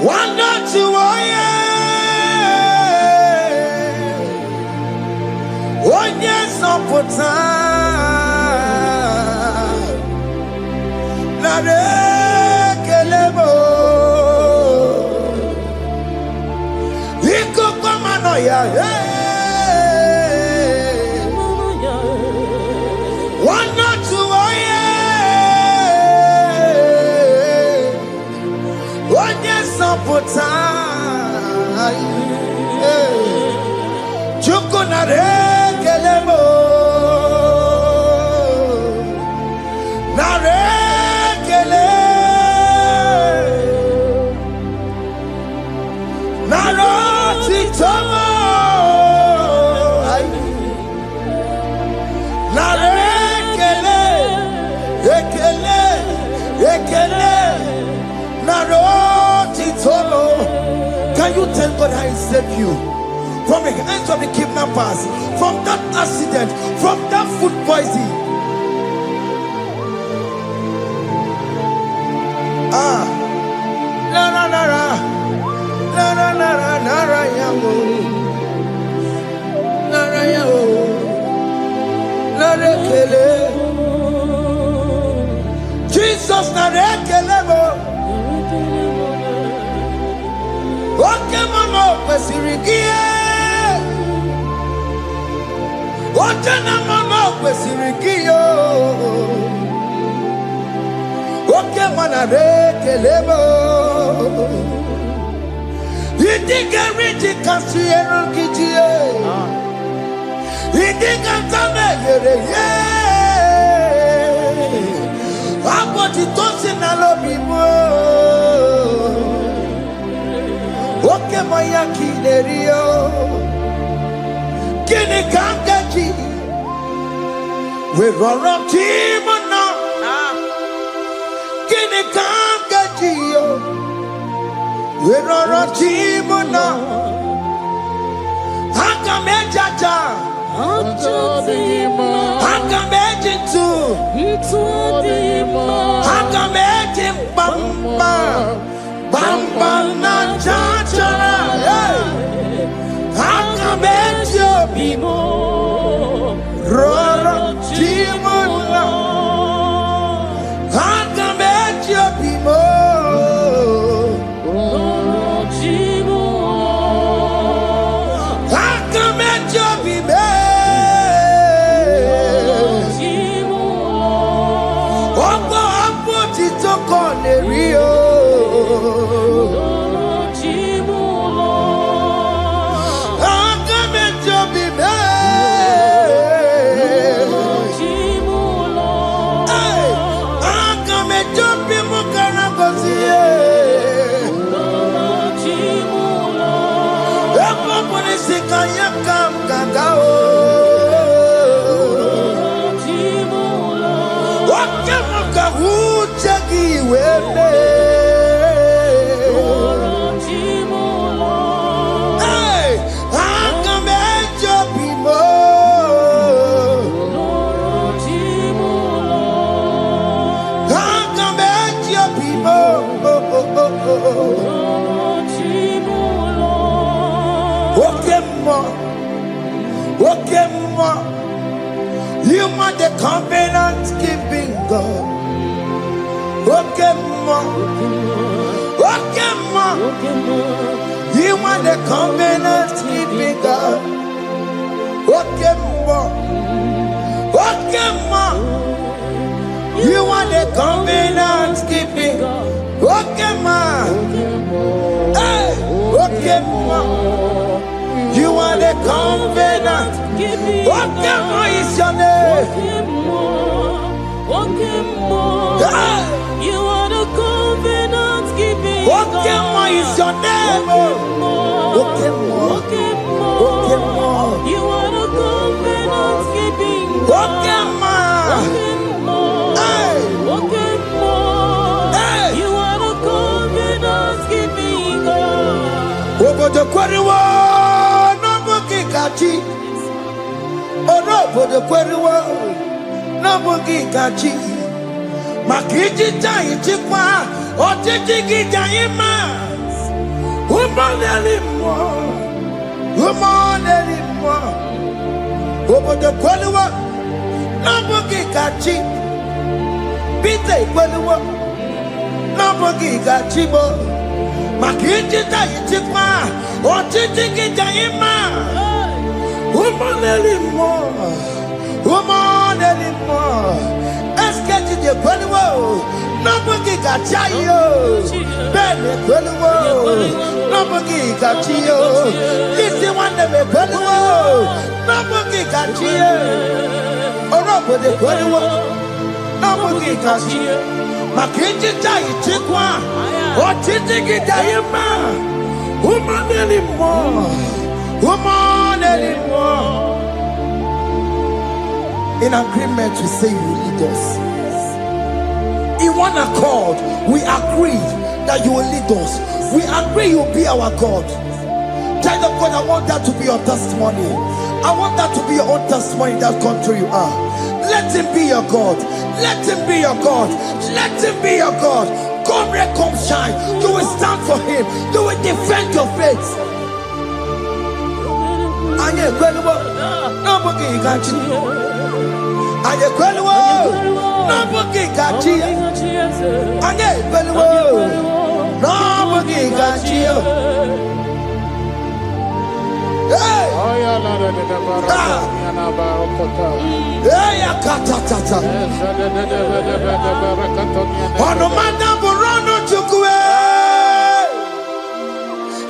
one not to oh yes, on put time. Na de kelebo. Iko kwa manoya. One not to oh yes, on put time. Chuko na de kelebo. Can you tell God how He saved you from the hands of the kidnappers, from that accident, from that food poisoning? Jesus narekelebo. Oke mama kwesirigie. Oke na mama kwesirigio. Oke mana rekelebo. Idiga riji kasi erugijie. Idiga tame yere ye. Aboti tosi na lobi mo. Oke maya kinerio. Kini kangaji. We roro timona. Kini kangaji yo. We roro timona. Hanga mejaja. Hanga mejintu. Hanga mejim bamba. Bamba na chachara. Hanga mejo bimo. Roro timona. Hanga mejo bimo. You are the covenant keeping God. Okay, ma. You are the covenant keeping God. Okay, ma. You are the covenant keeping. Okay, man. Hey, okay, man. You are the covenant. Okay, man is your name. Hey. You are the covenant keeping. Okay, man is your name. Okay, man. Okay, man. You are the covenant keeping. Okay, man. Hey. Hey. You are the covenant keeping God. Over the quarry, no kikachi. Oh no, over the quarry, no kikachi. Makiji jai chikwa, o tiki jai ma. Woman anymore, woman anymore. Over the quarry, no kikachi. Pite quarry, no kikachi bo. Makiji jai chikwa, o tiki jai ma. Woman anymore, woman anymore. Escape the Quenwo, nobody got Chayo, Benny Quenwo, nobody got Chio. This is one of the Quenwo, nobody got Chio. Or over the Quenwo, nobody got Chio. Makinji Jai Chikwa, or Titiki Diama, woman anymore, woman anymore. In agreement, we say you lead us. In one accord, we agree that you will lead us. We agree you will be our God. Child of God, I want that to be your testimony. I want that to be your own testimony in that country you are. Let him be your God. Let him be your God. Let him be your God. Come, red, come, shine. You will stand for him. You will defend your faith. And you're incredible. Nobody can cheat. Aye kwelwo no bugi gachi aye kwelwo no bugi gachi hey oya la de baraka na barokota hey akata ono manda borono chukwe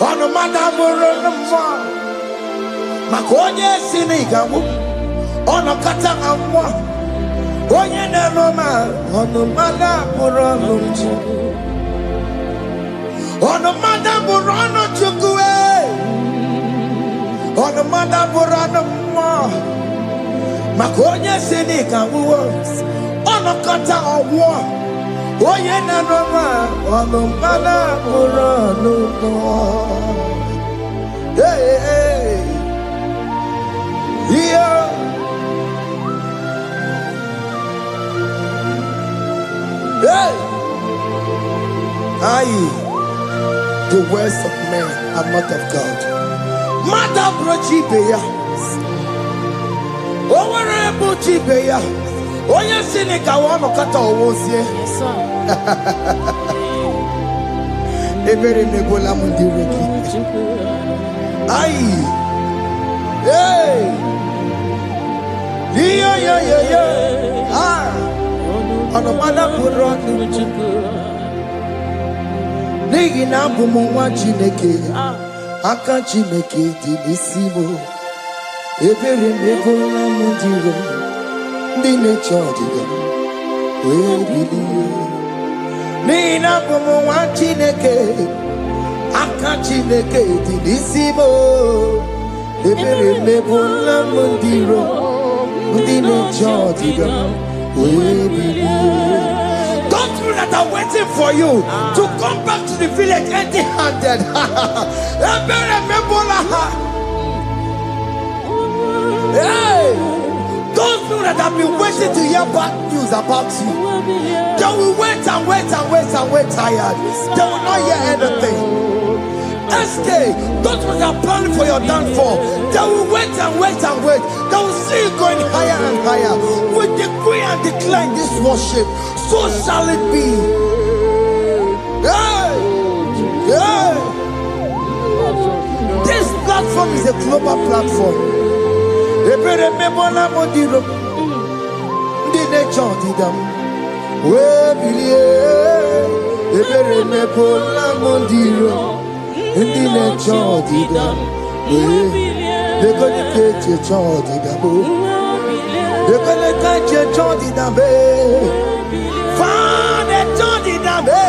ono manda borono ma makonye sinigamu ono kata amwa onye na-eroma ono mada bụrụ ọnụ ono mada bụrụ ọnụ chukwu ono mada bụrụ ọnụ mmụọ maka onye si n'ịka nwụọ ono kata ọgwụọ onye na-eroma ono mada bụrụ ọnụ mmụọ yeah. Hey! Aye, the words of men are not of God. Mother brochi beya. Owere brochi beya. Oye sini kawa makata owosie. Yes, sir. Ebere mebola mundireki. Aye. Hey! Yeah. Ah! Ono mada bụrụ ọnụ n'ihi na abụ m nwa Chineke aka Chineke dị n'isi m ebere m ebola m ndị iro ndị na-eche ọdịda wee bilie n'ihi na abụ m nwa Chineke aka Chineke dị n'isi m ebere m ebola m ndị iro ndị na-eche ọdịda. Those people that are waiting for you to come back to the village empty-handed. Hey, those people that have been waiting to hear bad news about you, they will wait tired. They will not hear anything. SK, those people that are planning for your downfall, they will wait. They will see you going higher and higher. We decree and declare this worship, so shall it be. Hey. This platform is a global platform. we bilie ebere mepola mondiro ndi ne chodida we de goni keche chodida bo de goni keche chodida be fa de chodida be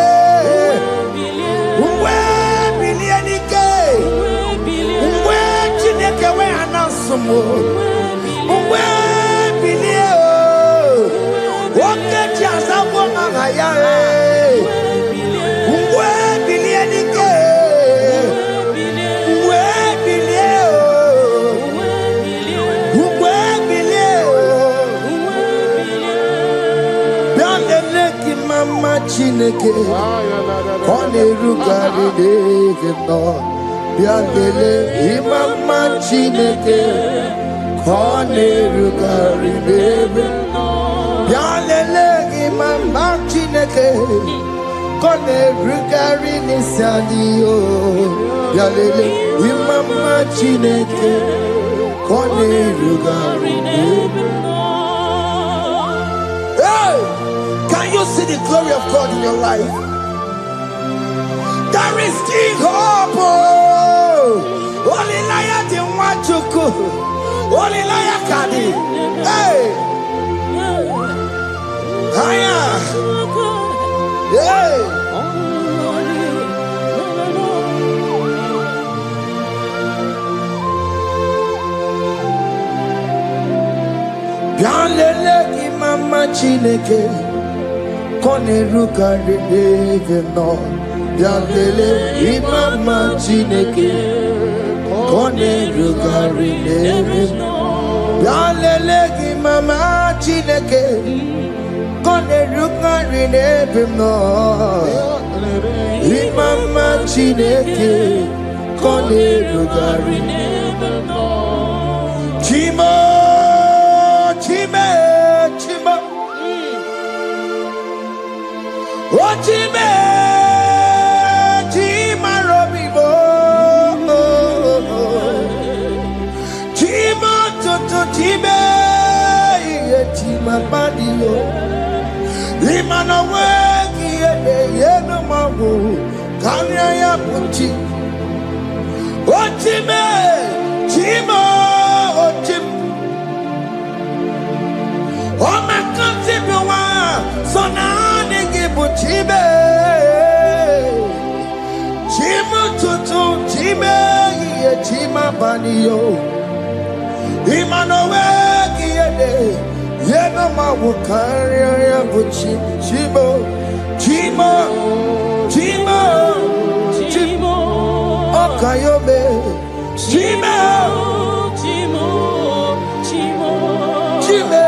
we bilie nike we chineke we anasumo we bilie oke chiasa wo ngaya we bilie nike we bilie biale ki mama chineke kone rugari de no biale mama chineke kone rugari de biale mama chineke kone rugari ni sadio biale mama chineke kone rugari de. Hey, can you see the glory of God in your life? There is still hope. Only liar didn't want to go. Only liar can. Hey, higher. Hey. Bialele ki mama chineke kone rugari de no. Bialele ki mama chineke kone rugari de no. Bialele ki mama chineke kone rugari de no. Ki mama chineke kone rugari de no. Chimo Chime, chime, oh chime, chime robibo, chime toto chime, ye chime badio, imano wegi ye no mawu, kanya ya punchi, oh chime, chime, oh chime. Oh my God, so now they give you chibe, chima tutu chibe, ye chima banio, imano wegi ye no mawukari ya buchi chibo, chima, chima, chimo, okayobe, chima, chimo, chimo, chime.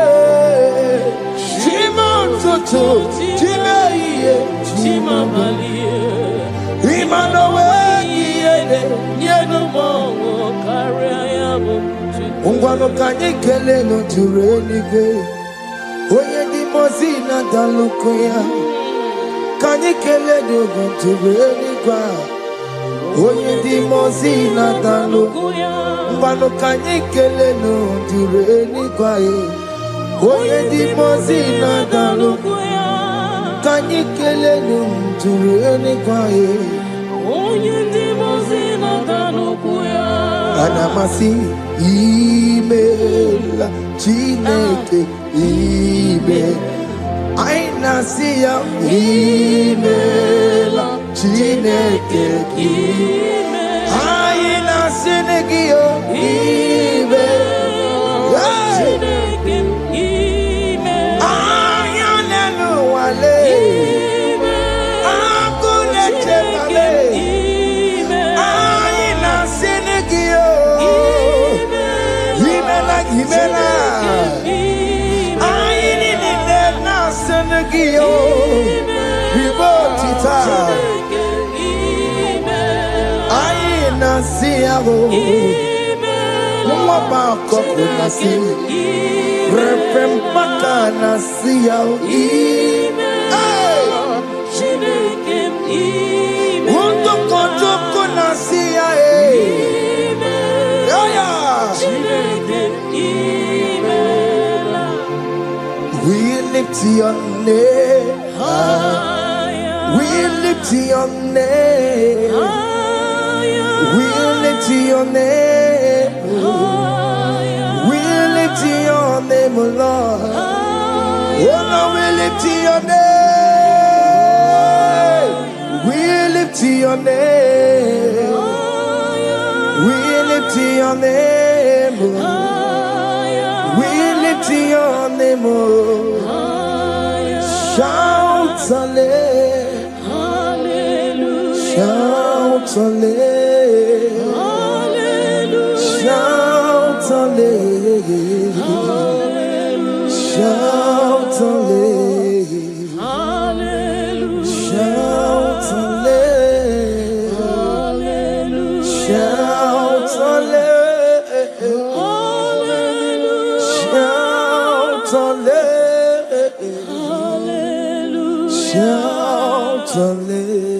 Chime ye chima balie imano wegi ye no mo kare yabo ungwano kanye kele no tureni ge oye di mozina dalukoya kanye kele no tureni kwa oye di mozina dalukoya ungwano kanye kele no tureni kwa oye di mozina dalukoya kanye kele no tureni kwa oye di mozina dalukoya anamasi email chineke email aina siya email chineke email aina sinegio email chineke email ayanenu wale akule chekale aina sinegio Himela, aini ni na senegio, ribotita, aina siago, mwaba koko nasi, repempaka nasiao, Unto koto nasia we lift your name, We lift your name. We lift your name. We lift your name, oh Lord. Oh Lord, we lift your name. We lift your name. We lift your name. We lift your name. Shout hallelujah. Shout hallelujah. Shout hallelujah. Shout hallelujah. Shout hallelujah. Shout hallelujah. Shout hallelujah. Shout hallelujah.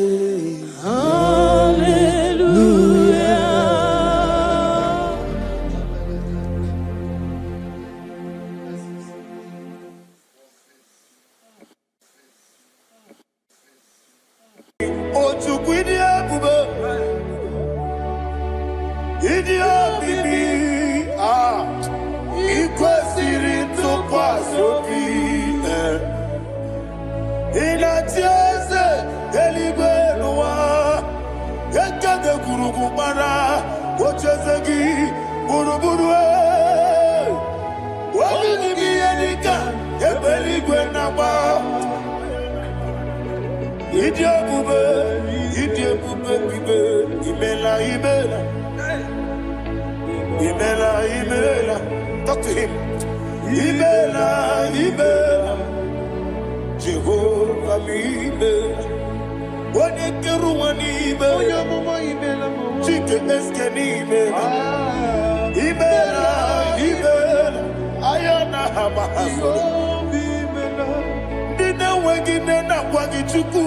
Talk to him. Ibela. Jehovah Ibela. Chicken Escanime. Ibela. Ayana Hamahaso. Dina Wagina Wagichuku.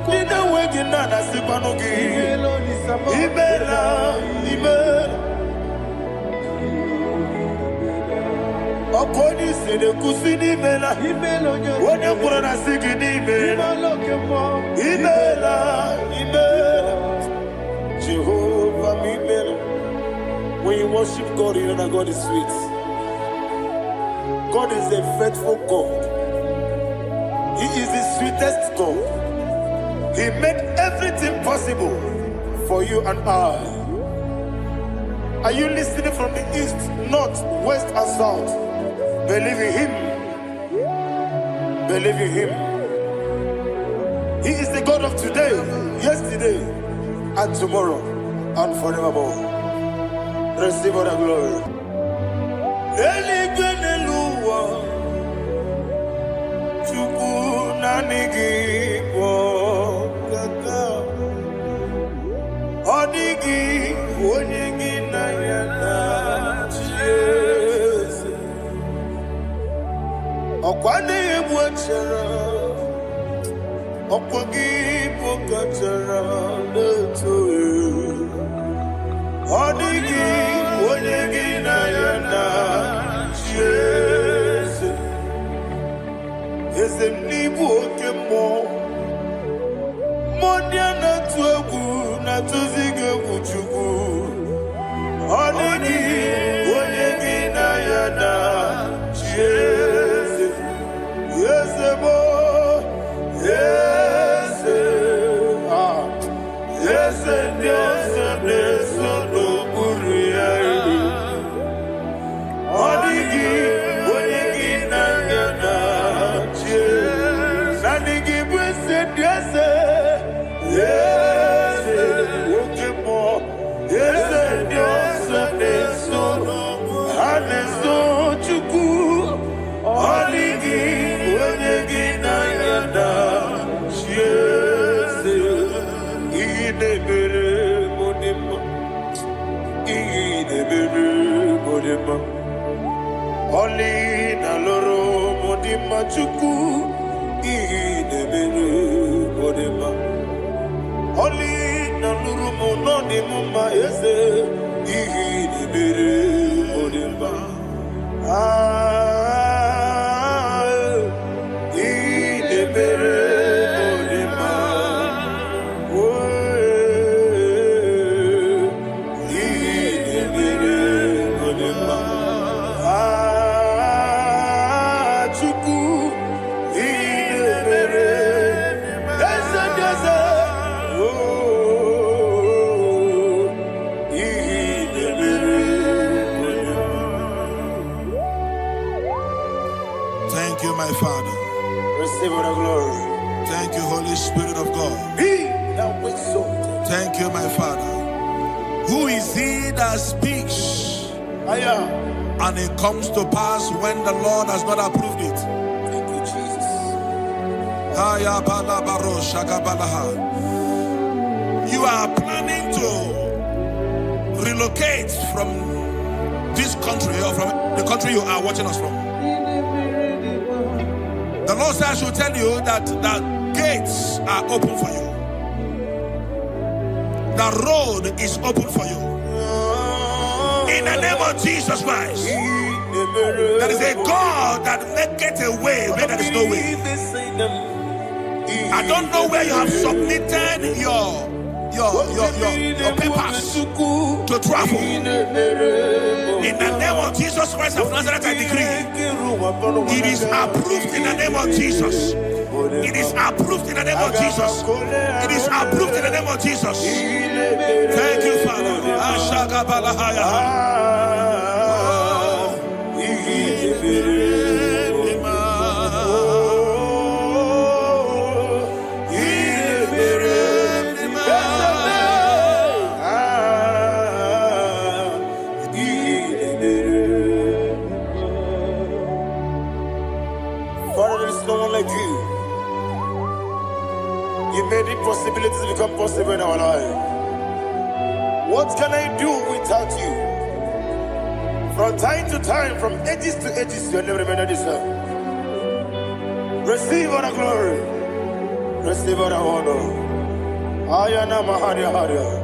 Dina Wagina Sipanogi. Ibela. Okoni sede kusini mela. Wone kurana sigini mela. Ibela. Jehovah Ibela. When you worship God, you know that God is sweet. God is a faithful God. He is the sweetest God. He made everything possible for you and I. Are you listening from the east, north, west, and south? Believe in him. Believe in him. He is the God of today, yesterday, and tomorrow, and forevermore. Receive all the glory. Okwane mwachara, okwagi pokachara letoe. Odigi onyegi na yana Jesu. Eze mnibu okemo. Modia na tuegu na tuzige kuchugu. Odigi onyegi na yana Jesu. Yes, boy. Yes, yes, Dios de solo puria. Odigi, odigi na yana Dios. Odigi blessed Dios. Yes, okemo. Yes, Dios de solo. Aneso chuku. Odigi. Oli na loro modima chuku idebere modima. Oli na loro monodima ese idebere modima. Idebere Thank you, my Father. Receive all the glory. Thank you, Holy Spirit of God. Be thou exalted. Thank you, my Father. Who is he that speaks and it comes to pass when the Lord has not approved it? Thank you, Jesus. You are planning to relocate from this country or from the country you are watching us from. The Lord says I should tell you that the gates are open for you. The road is open for you. In the name of Jesus Christ. There is a God that maketh a way where there is no way. I don't know where you have submitted your papers to travel. In the name of Jesus Christ of Nazareth, I decree it is approved in the name of Jesus. It is approved in the name of Jesus. It is approved in the name of Jesus. Thank you, Father. Father, there is no one like you. You made impossibilities become possible in our life. What can I do without you? From time to time, from ages to ages, you never remain the same. Receive all the glory. Receive all the honor. Ayana Maharia Haria.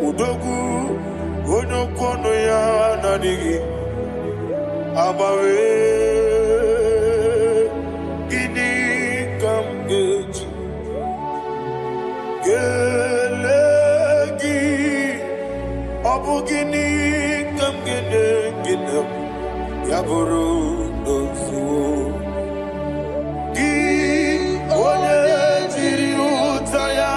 Udogu onokono ya nadigi abawe gini kamgeji gelegi abu gini kamgene gina yaburu dosu gi onye jiri utaya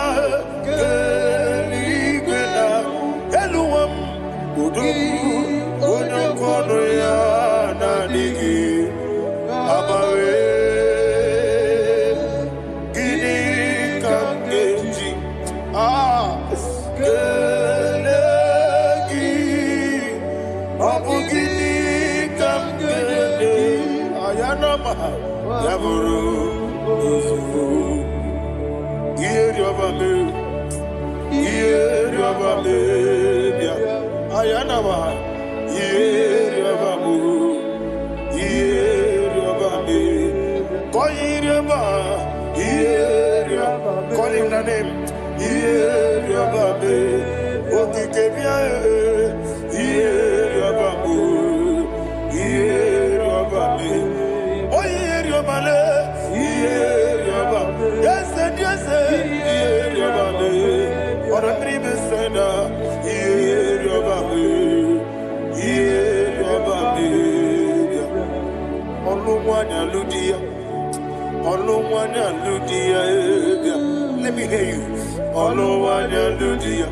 onokono ya nadigi abawe gini kamgeji gelegi abu gini kamgene ayanama yaburu ozufu iyeri obame bia ayanama iyeri obamu iyeri obame koyireba iyeri call him the name iyeri obame okike bia iyeri obamu iyeri obame oyeri obale iyeri obame yes iyeri obame ora tribe senda iyeri obame iyeri obame olumwanya ludia let me hear you olumwanya ludia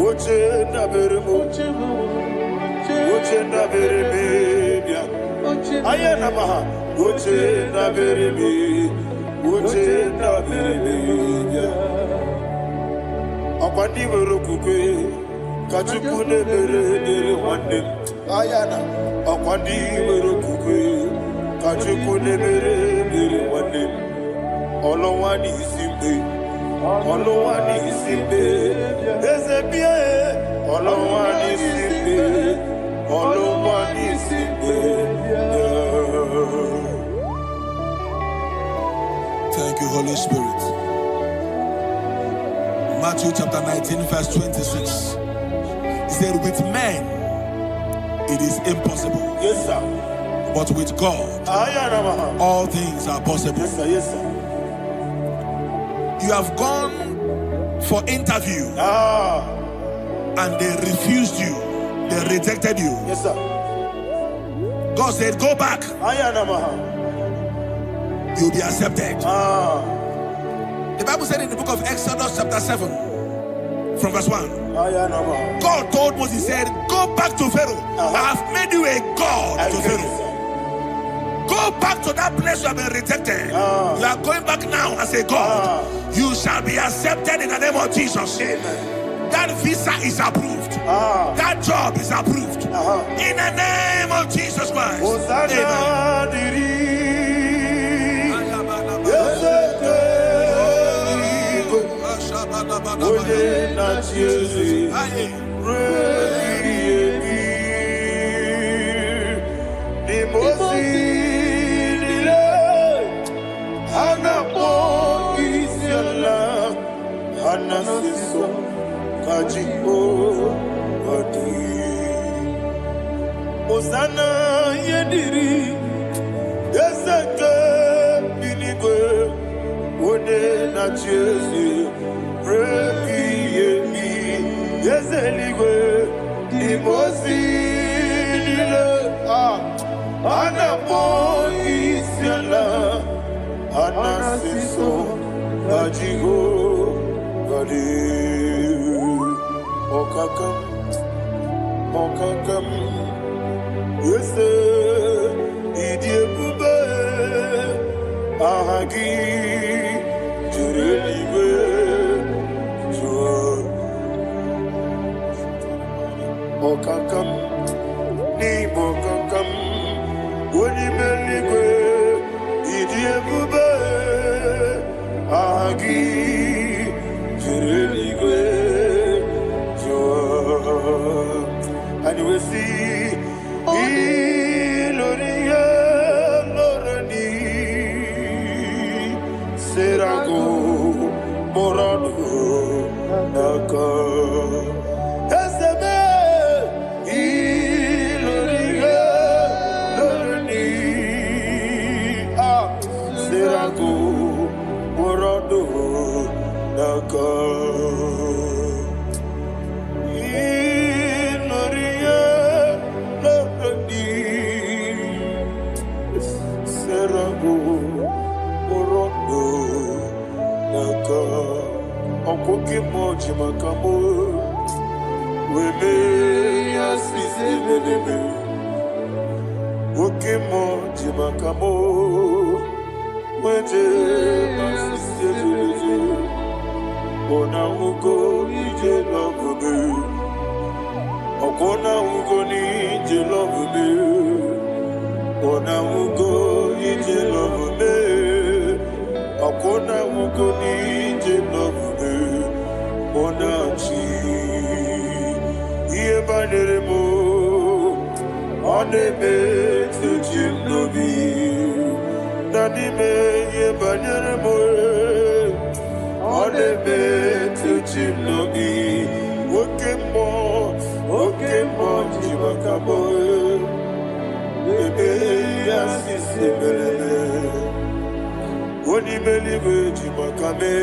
oche na beremo bia ayana maha oche na bereme bia akwandi werokukwe kachuku nebere wande ayana akwandi werokukwe kachuku nebere wande olowani isimbe ezebie olowani isimbe Thank you, Holy Spirit. Matthew chapter 19, verse 26. He said, with men it is impossible. Yes, sir. But with God, all things are possible. Yes, sir. Yes, sir. You have gone for interview and they refused you. They rejected you. Yes, sir. God said, go back. You'll be accepted. The Bible said in the book of Exodus chapter 7 from verse 1, God told Moses, he said, go back to Pharaoh. I have made you a God to Pharaoh. Go back to that place you have been rejected. You are going back now as a God. You shall be accepted in the name of Jesus. That visa is approved. That job is approved. In the name of Jesus Christ. Osana yediri yeseke binigwe one na Jesu reki yemi yeseligwe imosi dile anapo isiala anasiso ajigo gadi okakam Yese idie bube ahagi jureliwe jua okakam ni bokakam woni meligwe idie bube ahagi jureliwe jua and we see Iloria Lorani Serago Morado Naka Eseme Iloria Lorani Serago Morado Naka Okoke moji makamo wele asise meleme Oke moji makamo weje asise meleme Ona ugo ije love me Okona ugo ni ije love me Ona ugo ije love me Okona ugo ni ije love me Onachi Iye baneremo Oneme Tujim nobi Nanime Iye baneremo Oneme Tujim nobi Okemo Jimakabo Ebe Yasisi Meleme Oni Meliwe Jimakame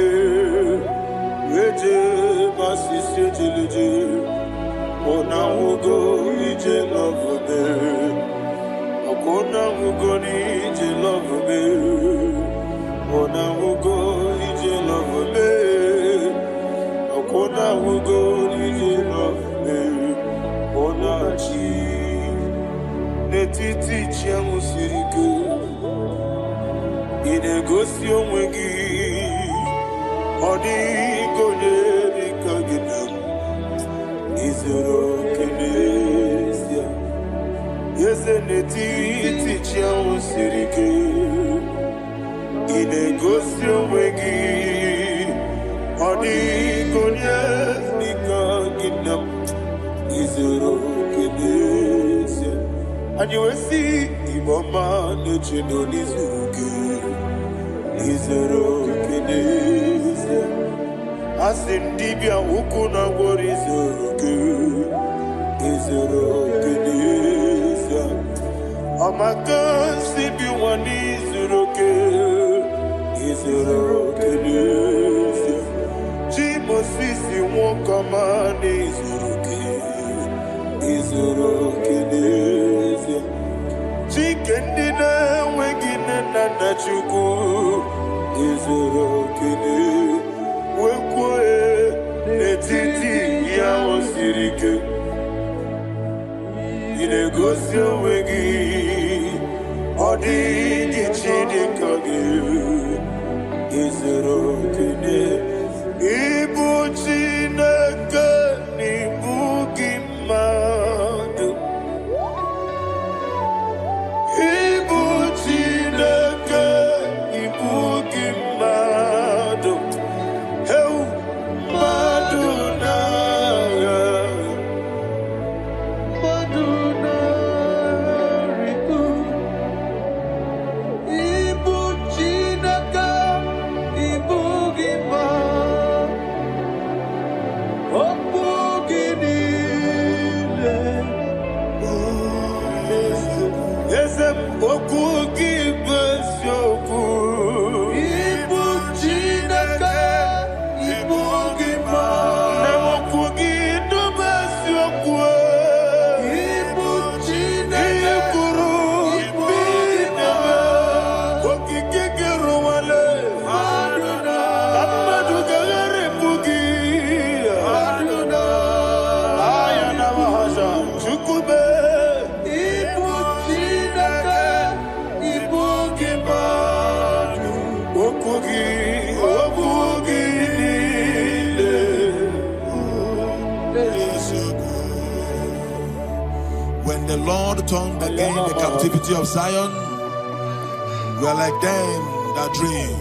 Weje masisi jiliji Ona ugo ije love me Okona ugo ni ije love me Ona ugo ije love me Okona ugo ije love me Ona chi Netiti chiamu sirike Inegosi onwegi Odi gonye dikaginam Izero kenesia Yese netiti chiamu sirike Inegosi onwegi Odi gonye dikaginam Izero kenesia And you will see Imama nechino nizuruke Izero kenesia Asindibia ukuna gori Izero kenesia Amakan sibi wani Izero kenesia Jimo sisi wakamani Izero kenesia When the Lord turned again the captivity of Zion, we are like them that dream.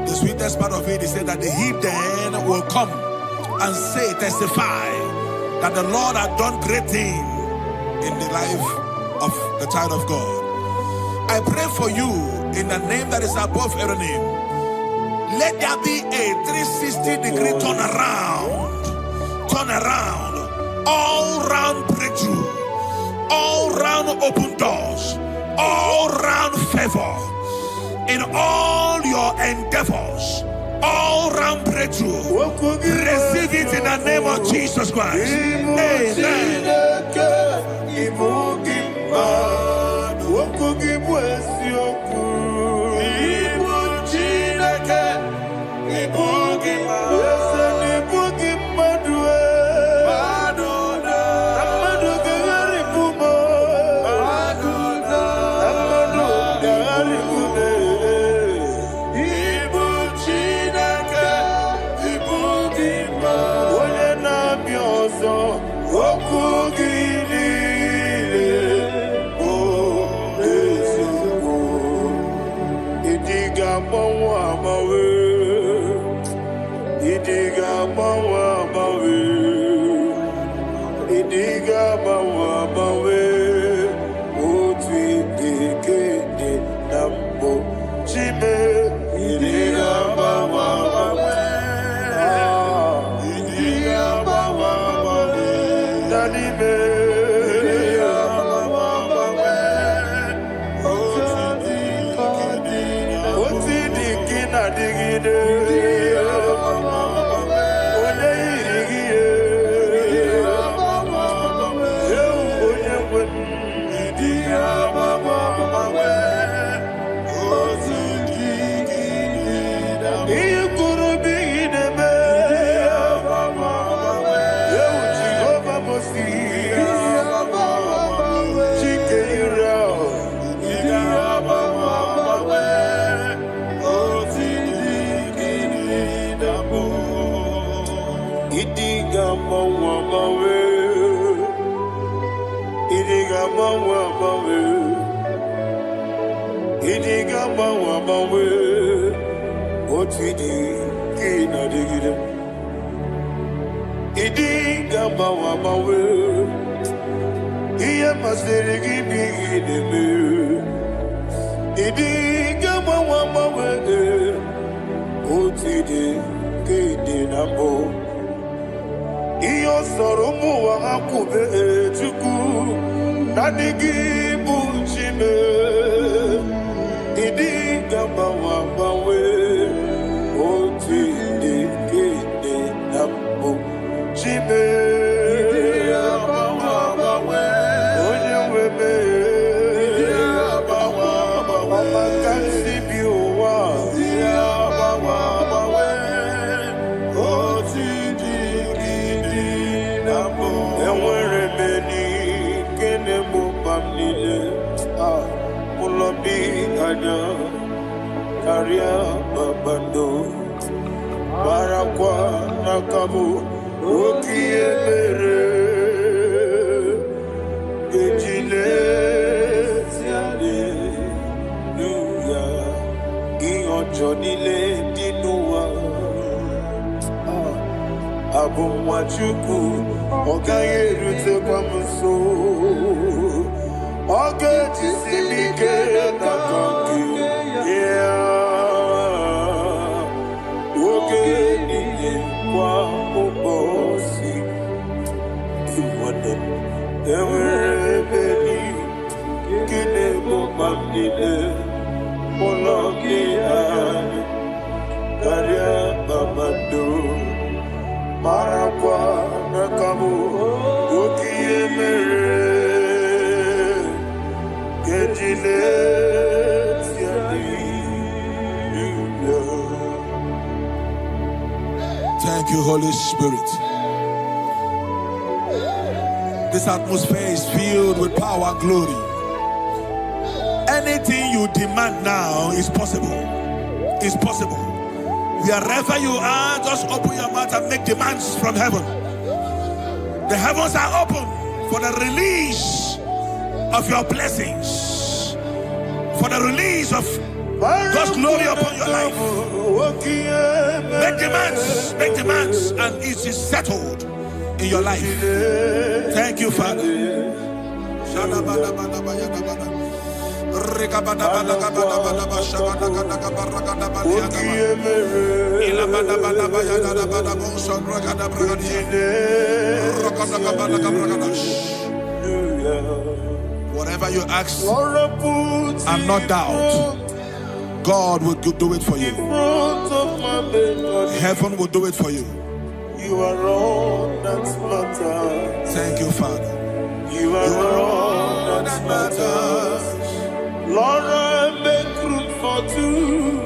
The sweetest part of it is that the heathen will come and say, testify, that the Lord had done great things in the life of the child of God. I pray for you in the name that is above every name. Let there be a 360-degree turn around, all round breakthrough, all round open doors, all round favor in all your endeavors, all round breakthrough. Receive it in the name of Jesus Christ. Amen. And we're di anya karya babando barakwa nakabu okie mere ejile siale nuya iyojo nile dinuwa abumwachuku ogaye rute kwamuso oge tisimike nakanki oge niye kwa ubosi iwade ewere beli kine bobamnile ologi ani karya babado marakwa nakabu okiye mere kejile Thank you, Holy Spirit. This atmosphere is filled with power and glory. Anything you demand now is possible. It's possible. Wherever you are, just open your mouth and make demands from heaven. The heavens are open for the release of your blessings, for the release of God's glory upon your life. Make demands, and it is settled in your life. Thank you, Father. Whatever you ask and not doubt, God will do it for you. Heaven will do it for you. You are all that matters. Thank you, Father. You are all that matters. Lord, I make room for two.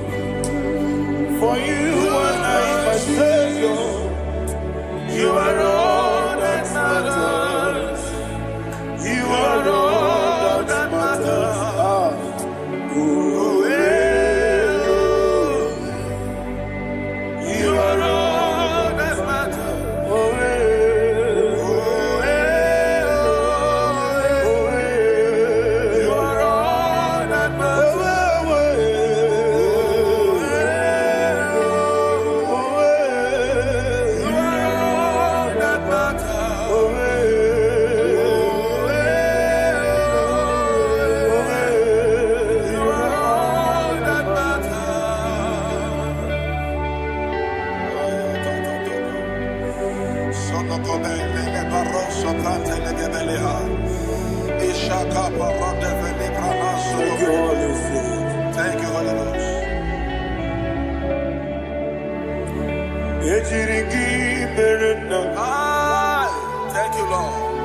For you and I, my Savior. You are all that matters. You are all that matters. You are all that matters. You are all that Thank you, Holy Ghost. Thank you, Lord.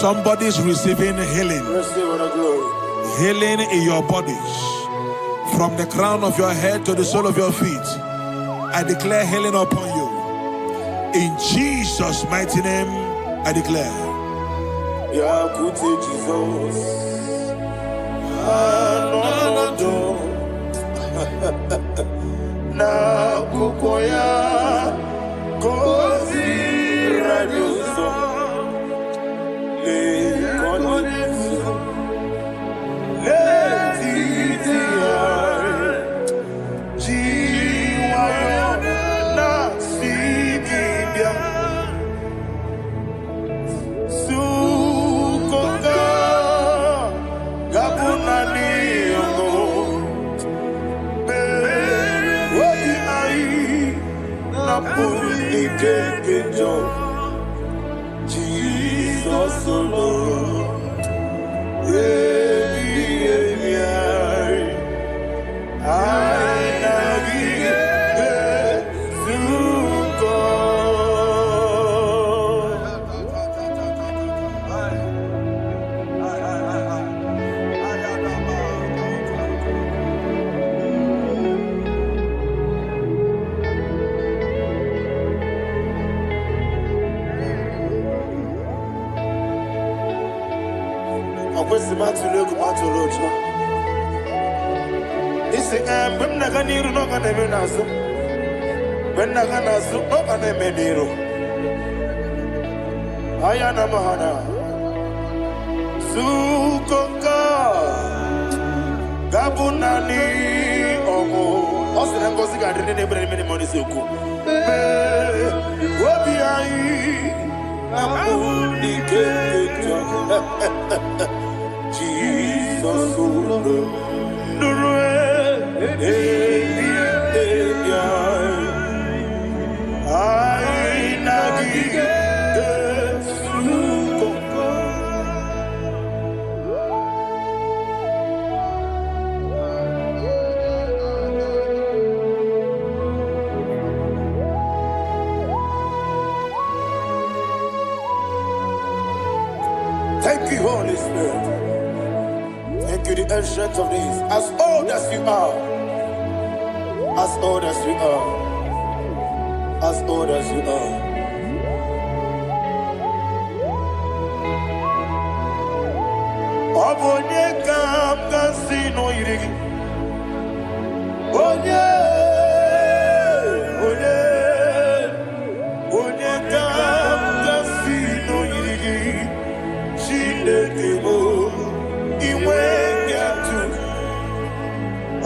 Somebody's receiving healing. Receive the glory. Healing in your bodies. From the crown of your head to the sole of your feet. I declare healing upon you. In Jesus' mighty name, I declare. Yakute Jesus. Anodo. Na kukoya. Kozi radioso. Le konisu. Le titiare. Jiwayo na sibibia. Sukoka. Gabunani yongo. Wadi ai. Napoli kekejo. Jesus alone. This is when Naganiru no Ganemenazo. When Naganazo, no Ganemediro. Ayana Mahana Sukoka Gabunani Omo. Also, I'm going to get any money. Suku. Wabiai Namuni Kejo. Jesus, thank you, Holy Spirit. Thank you, the ancient of days. As old as you are. As old as you are. As old as you are. Obonye kam kasino irigi. Onye. Onye. Onye kam kasino irigi. Shindekimo.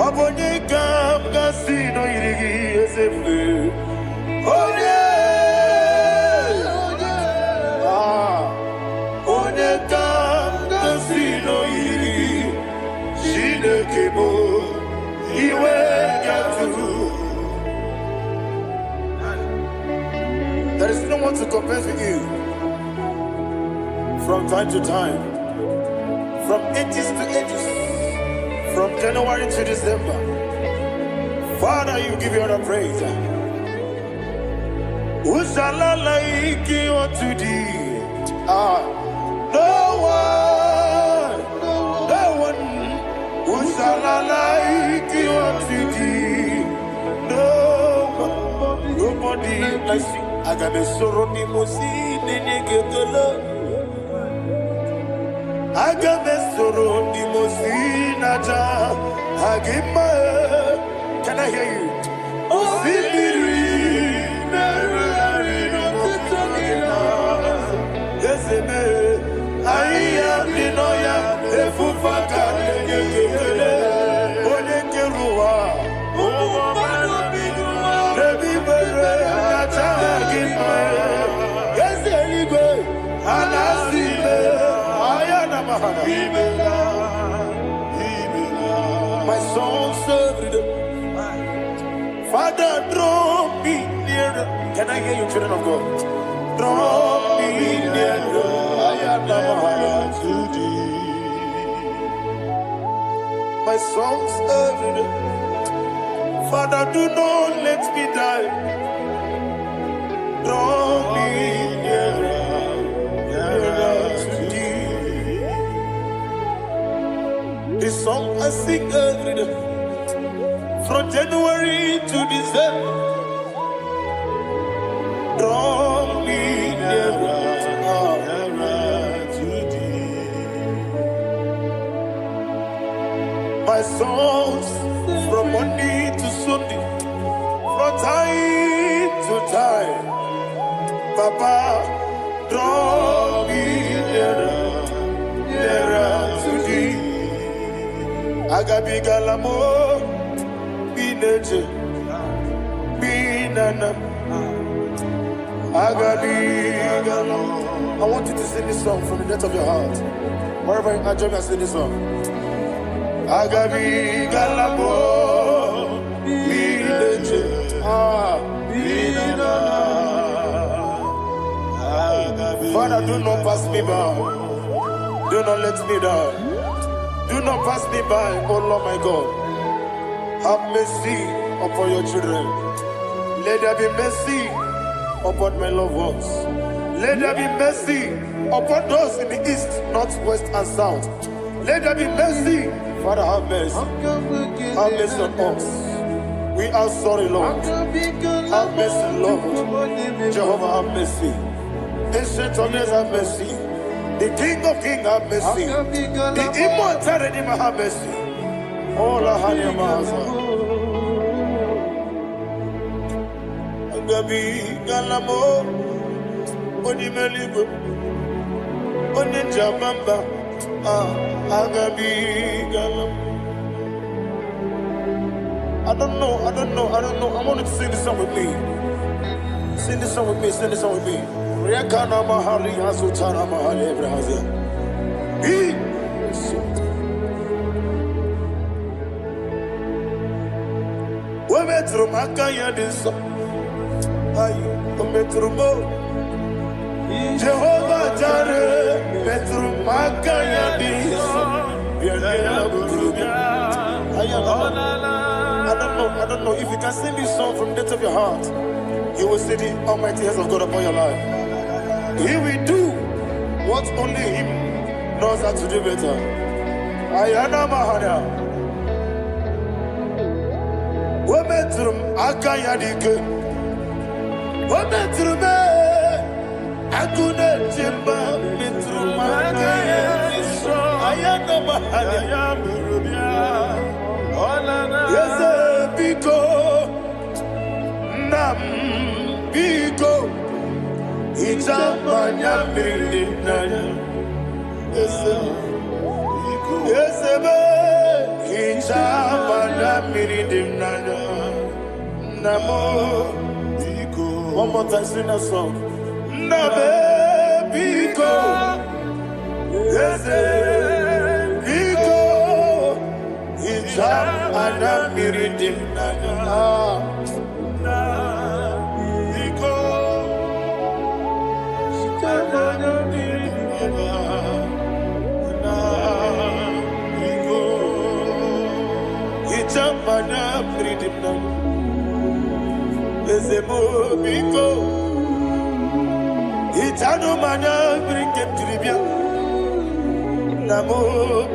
Abonye kam kasino irigi esefu. Onye, onye kam kasino irigi. Shinekemo iwe yatu. There is no one to compare with you. From time to time. From ages to ages. From January to December. Father, you give your praise. Usala like you to thee. No one. Usala like you to thee. Nobody like you. I got a sorrow ni mosi nene gekolo. Agamesoro di Mosinata Agima. Can I hear you? Osibiri Yeseme Aya Dinoya Efufaka Nekele Onekerua Rebi Bere Nata Agima Yeseligwe Anasime my soul served it. Father, draw me nearer. Can I hear you, children of God? Draw me nearer. I am to thee. My soul served it. Father, do not let me die. Draw me nearer. To thee. This song I sing every day. From January to December. Draw me nearer to thee. My songs from Monday to Sunday, from time to time. Papa, draw me nearer to thee. Agabi galamo, be nature, be nana. Agabi galamo. I want you to sing this song from the depth of your heart. Wherever you are, join me and sing this song. Agabi galamo, be nature, be nana. Father, do not pass me by. Do not let me down. Do not pass me by, oh Lord my God. Have mercy upon your children. Let there be mercy upon my loved ones. Let there be mercy upon those in the east, north, west, and south. Let there be mercy. Father, have mercy. Have mercy on us. We are sorry, Lord. Have mercy, Lord. Jehovah, have mercy. Ancient of days, have mercy. The King of Kings, have mercy. The immortal Redeemer, have mercy. Oh, la Hanyamaza. Agabi Galamo, Onimeligo, Oninjabamba, Agabi Galamo. I don't know. I want you to sing this song with me. Sing this song with me. Rekana mahali azutana mahali Brazil. We metro makaya diso. Ayi, we metro mo. Jehovah Jireh, metro makaya diso. I don't know if you can sing this song from the depth of your heart. You will see the almighty hands of God upon your life. He will do what only Him knows how to do better. Ayana Mahana. Wometrum Akayadike. Wometrum Akuna Jimba Metrum Akayadike. Ayana Mahana. Yes, Biko Nam Biko. Itamanya mirinaya, Yesebe. Itamanya mirinaya, Namo. One more time, sing that song. Nabe Biko, Yesebe Biko. Itamanya mirinaya. Itamana pridimna, ezemo biko. Itano mana brikem tribia, namo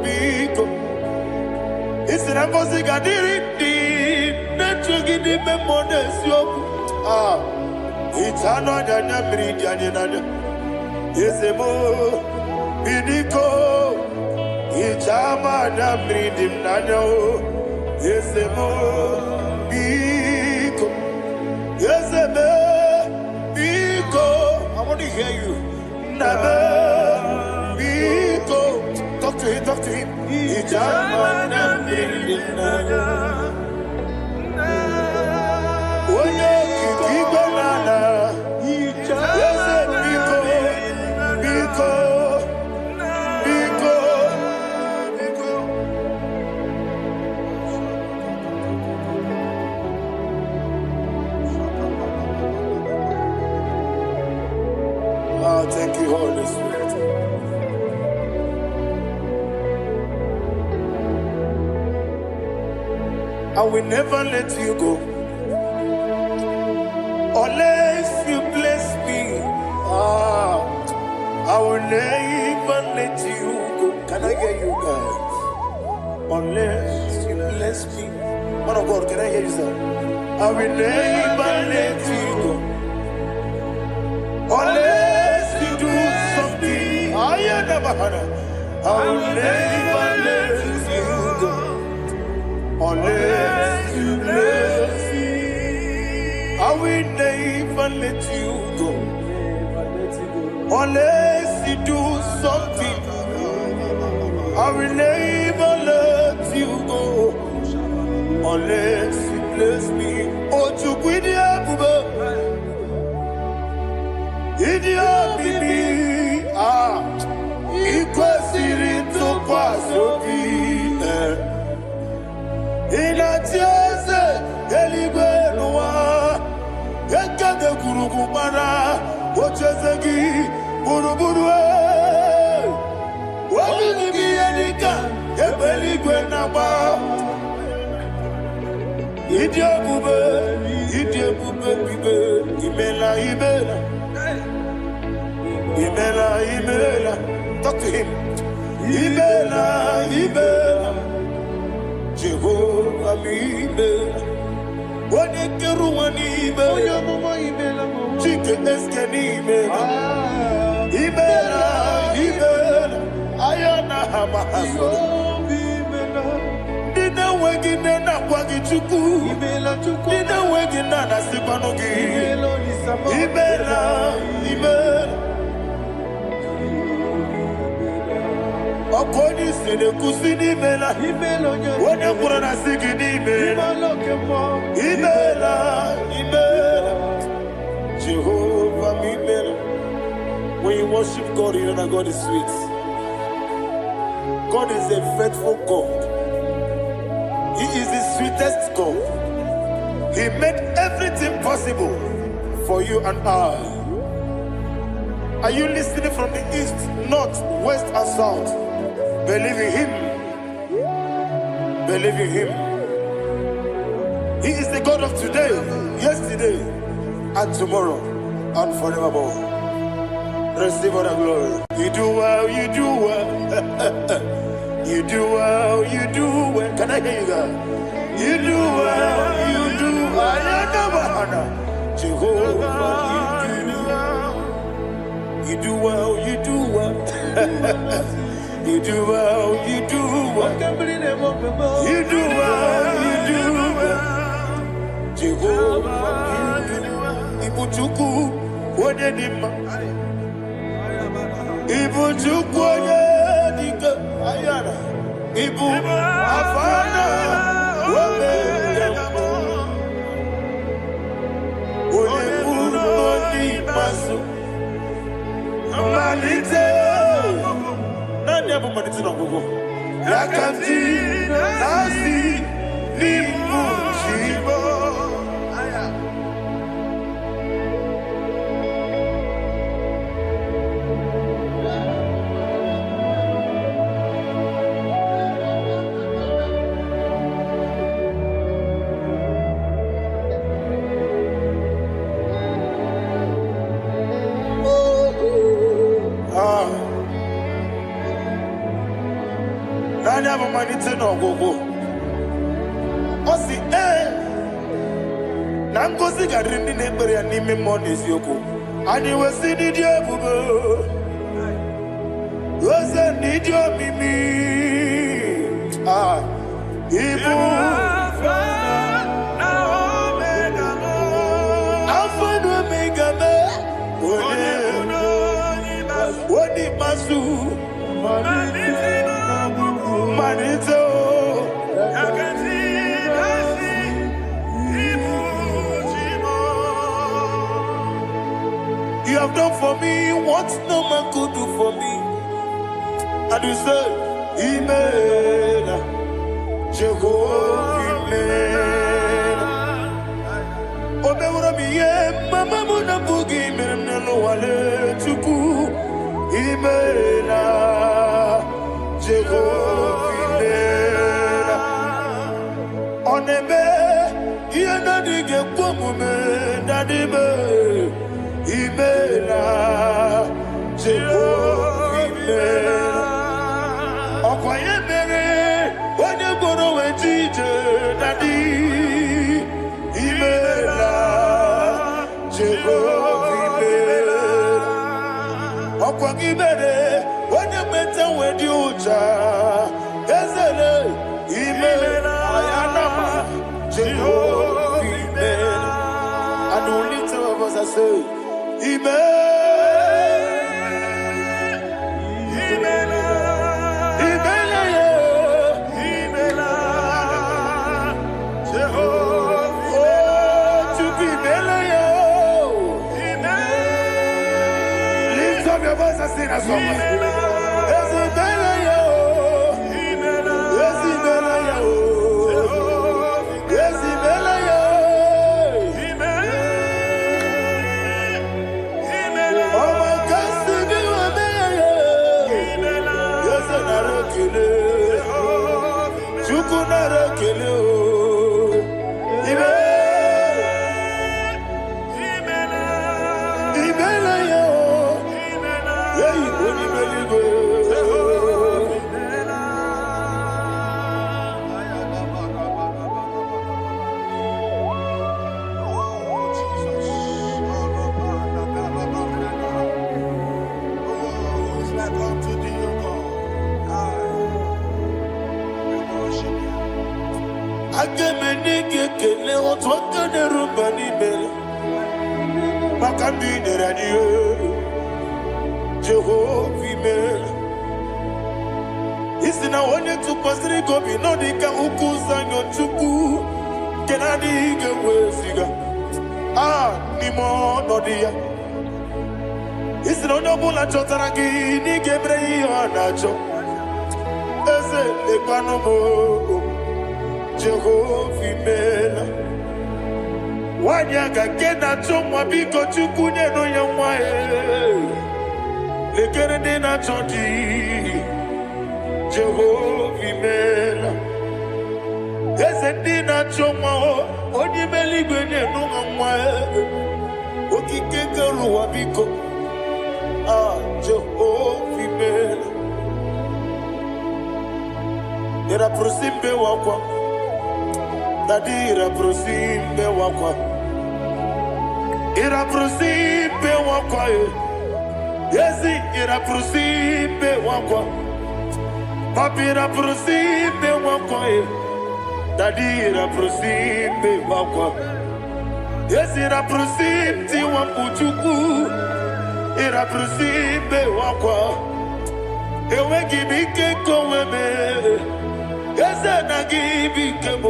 biko. Isrambo zigadiri di, netugidi memodesyo. Itano dana bridianina. Ezemo bidiko. Itama na bridimna no. Yesemo Biko. Yeseme Biko. I want to hear you. Nabe Biko. Talk to him. Ijamana Bidinana. Oye Kikibanana. Yese Biko. Biko. Thank you, Holy Spirit. I will never let you go unless you bless me. I will never let you go. Can I hear you guys? unless you bless me. Man of God, can I hear you, sir? I will never let you go unless you do something. I will never let you go unless you bless me. I will never let you go unless you do something. I will never let you go unless you bless me. Oh, to Guidia Bube, Idia Bibi, Equasirin to Quasopi, Inatiase, Elibenua, Eka de Kurugumana, Ochesegi, Buruburu. What will be any gun? A belly grenaba. Idia Bube, Imela, Imela. Talk to him. Imela, Jehovah, Imela. What a Keruani, Imela, Chicken Escani, Imela. Ayana Hamahaso Dina Wagina Wagichuku Dina Wagina Nasipanogi Imela Okoni Sede Kusini Mela Wone Kurana Sigini Mela Imela Jehovah Imela. When you worship God, you know that God is sweet. God is a faithful God. He is the sweetest God. He made everything possible for you and I. Are you listening from the east, north, west, and south? Believe in Him. Believe in Him. He is the God of today, yesterday, and tomorrow, and forevermore. Receive all the glory. You do well, you do well. You do well, you do well. Can I hear you guys? You do well, you do well. Jehovah, you do well, you do well. You do well, you do well. You do well, you do well. Jehovah, Ibuchuku, Wodedima. Ibu chukwoye dike ayana Ibu afana wame yambo Ulibu noni masu Manite Nani abu manite na gogo Yakanti nasi Nimu chibo Manite no gogo Osi Nangozi garini nebere ya nime monezi yoko Ani wesi nidio bubo Wese nidio mimi Ibu Alpha and Omega me Wodi masu Manito You have done for me what no man could do for me. And you say, Imela, Jehovah, Imela. Omewura miye, mama muna bugi, meneno wale chuku. Imela, Jehovah, Imela. Onebe, yena dige kwamume, nadime. Imela, Jehovah, Imela. Okoye mere, onye ije dadi imela Jehovah imela Okwa gibere onye meta wedi uja ezele imela ayanama Jehovah imela and only two of us I say imela Yes, Jehovah imela isi na onye tụkwasịrị gị obi nọ dị ka ukwu ụzọ Chukwu nke na-adịghị ga-eweziga n'ime ọnọdụ ya isi na onye ọbụla chọtara gị n'ịga emere ya ihe ọ na-achọ eze lekwanụ m Jehovah imela nwanyị aga nke na-achọ nwa biko Chukwu nyenụ ya nwa ya lekere ndị na-achọ di Jehovah imela eze ndị na-achọ nwa onye ime eluigwe nyenụ ha nwa ya okike kere ụwa biko Jehovah imela ịrapụrụsị mbe wakwa Dadi ịrapụrụsị mbe wakwa ịrapụrụsị mbe wakwa Yesi ịrapụrụsị mbe wakwa Papi ịrapụrụsị mbe wakwa Dadi ịrapụrụsị mbe wakwa Yesi ịrapụrụsị mtiwa mpuchukwu ịrapụrụsị mbe wakwa Enweghị m ike konwe me Eze na gị bụ ike m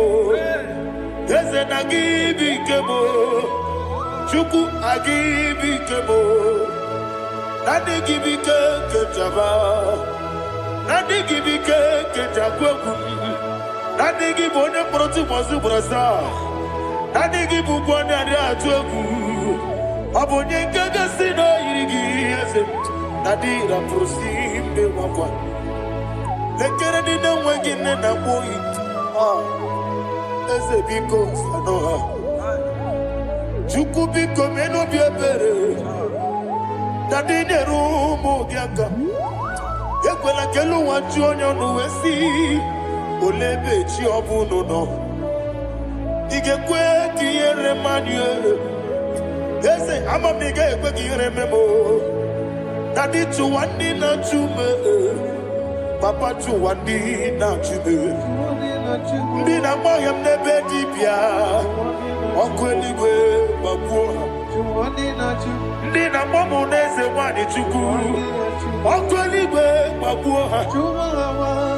Eze na gị bụ ike m Chukwu agị bụ ike m Nadi give me kejaba, Nadi give me kejabu, Nadi give one protu mazu brasa, Nadi give one atuabu, Abonye kagasino irigi, Nadi raprosim be wakwa, Lekere di na wagine na boy, Eze biko sanoha, Chuku biko meno biabere. Dadi nerumo giaka Ekwela kelu wanchu onyo nuwesi Olebe chi obuno no Igekwe kiyere manuele Eze ama miga ekwe kiyere memo Dadi chuwandi na chume Papa chuwandi na chume Ndi na moyam nebe dibia Okweligwe babuha Ndi na momo neze wani Chukwu Ọkụ eluigwe gbagbuo ha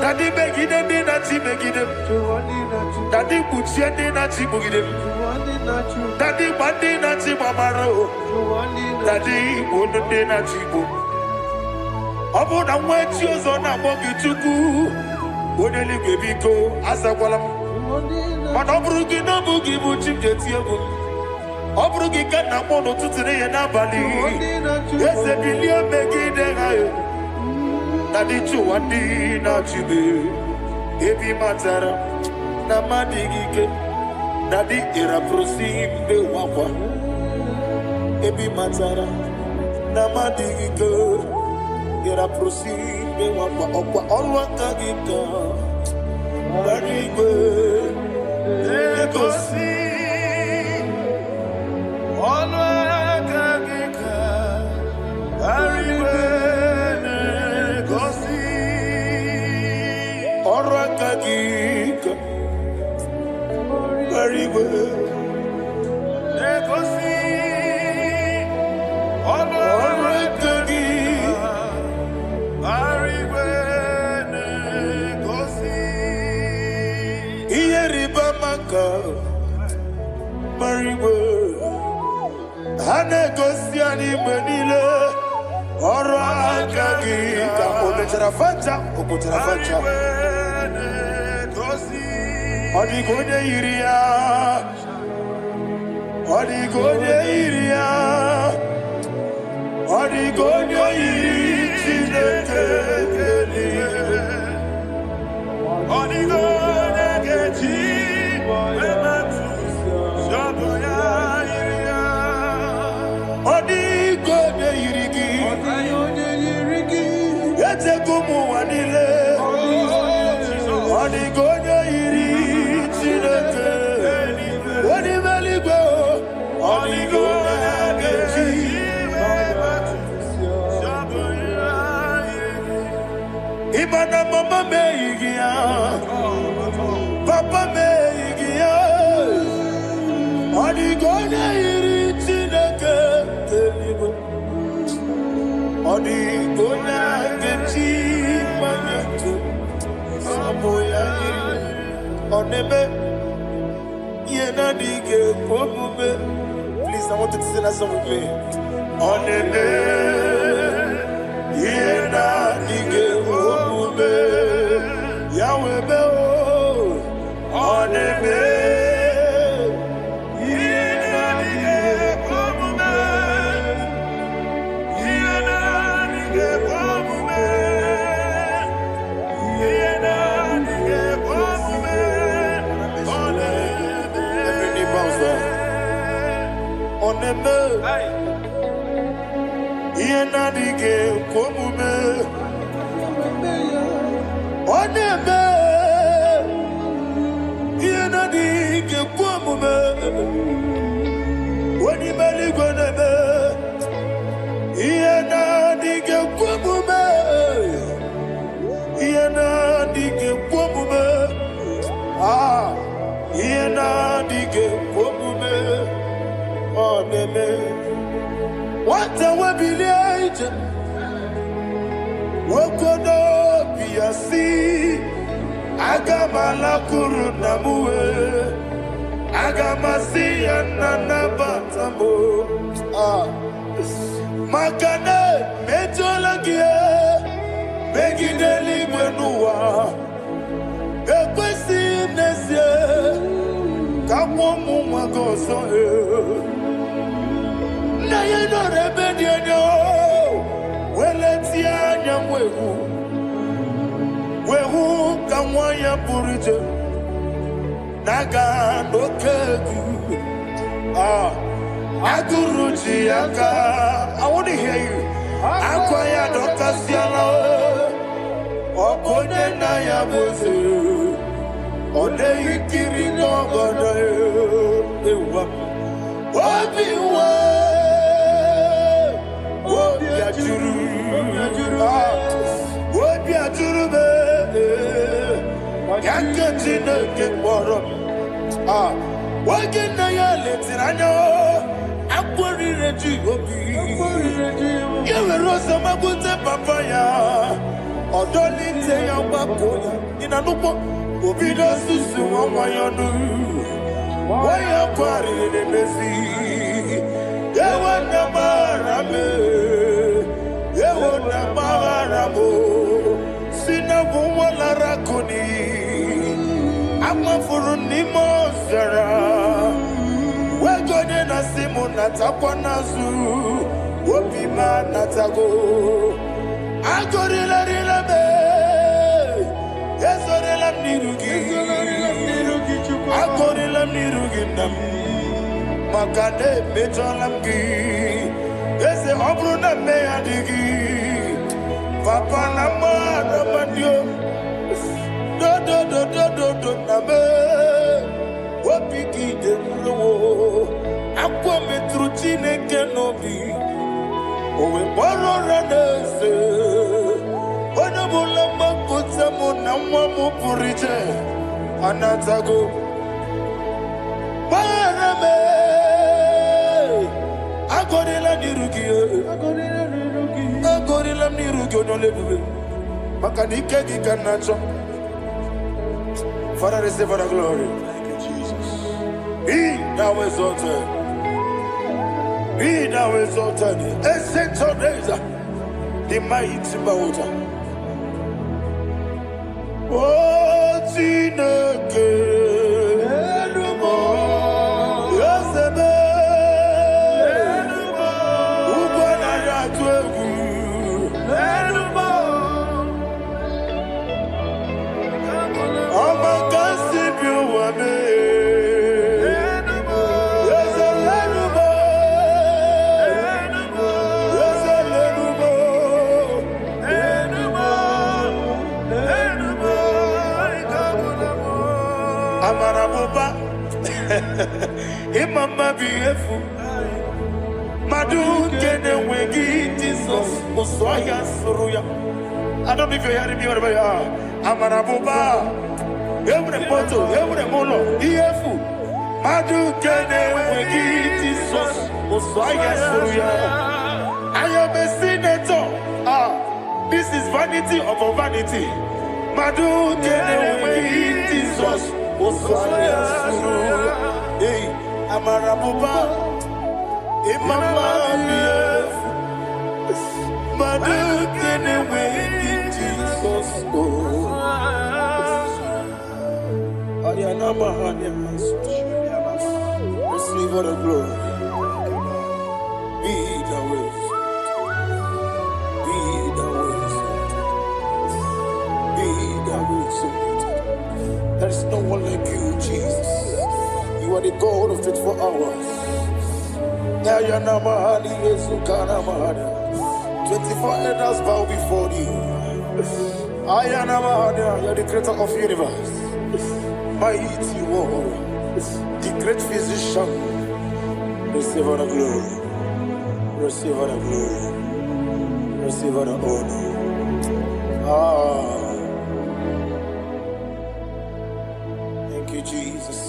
Dadi megide ndị na-achị megide m Dadi kpuchie ndị na-achị kpugide m Dadi gba ndị na-achị gbamara o Dadi igbo ndị na-achị igbo Ọ bụ na nwa echi ọzọ na-akpọ gị Chukwu onye eluigwe biko azakwala m Mana ọ bụrụ gị na ọ bụ gị bụ chi m ga-eti egwu Ọ bụrụ gị ka nna mụ n'ụtụtụ n'ihe n'abalị Eze bilie megide ha Dadi chụwa ndị na-achị m Ebi matara na mmadụ ike Dadi ịrapụrụsị mbe wakwa Ebi matara na mmadụ ike Ịrapụrụsị mbe wakwa Ọkwa ọrụ aka gị ka Marigwe Negosi Olwakagika Marigwe Negosi Olwakagika Marigwe Negosi Olwakagika Marigwe Negosi Iyeriba Maka Marigwe Hanegosi Animenile Olwakagika Ometarafanta Okotarafanta Odigonye Iria Odigonye Iria Odigonye Chineke Odigonye Gechi Wematu Shaboya Iria Odigonye Irigi Yetekumu Wanile Odigonye Iri Chineke Odimeligwe Odigonye Gechi Imana mama meigia, papa meigia. Odigonye iri Chineke telibo. Odigonye gechi manyetu. Samoya iri. Oneme yena dige komume. Please, I want you to sing that song with me. Oneme yena dige komume. Yahweh Beo. Oneme yena dige komume. Yena dige komume. Yena dige komume. Oneme. Every knee bows down. Oneme. Yena dige komume. Oneme. Yena dige komume. Onimeligwe neme. Yena dige komume. Yena dige komume. Ah. Yena dige komume. Oneme. Wata wabiliaje Wokodo biasi Agamala kuruna muwe Agamasi yanana batambo Makane mejolagie Begideli mwenuwa Ekwesi nesye Kamwomu mwagoso Na yeno rebedienyo Weletia nyamwehu Wehu kamwaya purije Naga nokegu Aguruji yaka I want to hear you Akwaya dokasiala Okonye na ya boze Ode ikiri nogoda Ewa Obiwa Obiajuru Obiajuru be Yaketina kekwarom Wagena ya letirano Akwari reji obi Yewe rosa mabute papaya Odoli te ya wakoya Inanupo Obido susu wamayonu Waya kwari nemezi Yewe namarame Yewe namaramo Sina wala rakoni Amafuru ni mozara Wegone na simu natakwa nazu Wopima natago Agorila rila me Yesorila nirugi Agorila nirugi nam Makane mejolamgi Yese obru na me adigi Papa na ma na mandio Do do do do do Chineke n'obi o wee kpọrọ Raneze onye ọbụla mgbapụta mụ na nwa m pụrụ iche anatago gbara m agọrịla n'iru gị agọrịla m n'iru gị onye ebube maka na ike gị ka na-achọ. Father, receive the glory. Thank you, Jesus. Be thou exalted. Be thou exalted. Ancient of days, the mighty mountain. Oh, Chineke. Imama beautiful Madu kene wegi Jesus Usoya suruya. I don't know if you're hearing me wherever you are. Amarabuba Every poto, every molo Beautiful Madu kene wegi Jesus Usoya suruya. I am a senator. This is vanity of a vanity. Madu kene wegi Jesus Usoya suruya. Hey, Amarabuba, Imama, Madu can away Jesus. Ariana Mahanias, receive all the glory. Be the way, be the way, be the way. There is no one like you, Jesus. You are the God of 24 hours. 24 elders bow before you. You are the creator of the universe. Mighty warrior, the great physician. Receive all the glory. Receive all the glory. Receive all the honor. Thank you, Jesus.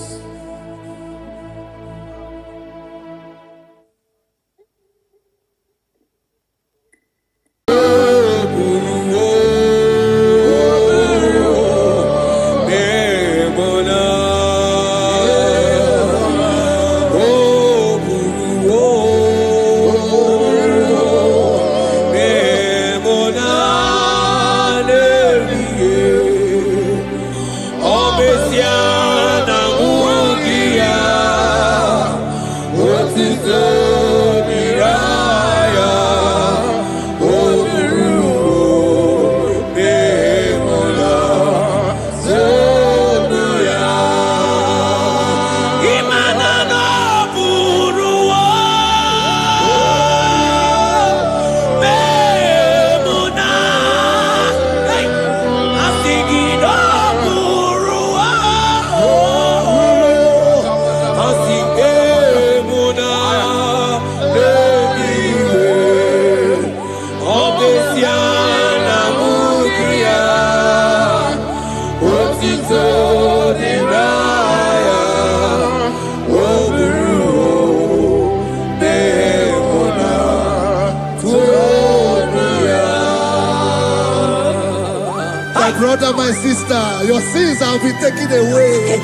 Brother, my sister, your sins have been taken away.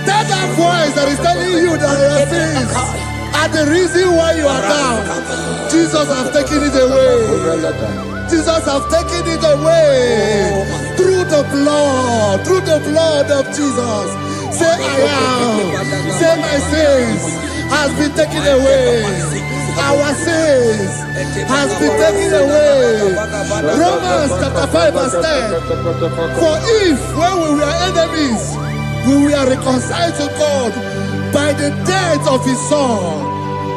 That voice that is telling you that your sins are the reason why you are down. Jesus has taken it away. Jesus has taken it away. Through the blood of Jesus. Say I am. Say my sins has been taken away. Our sins has been taken away. Romans chapter 5 verse 10. For if when we were enemies, we were reconciled to God by the death of his son,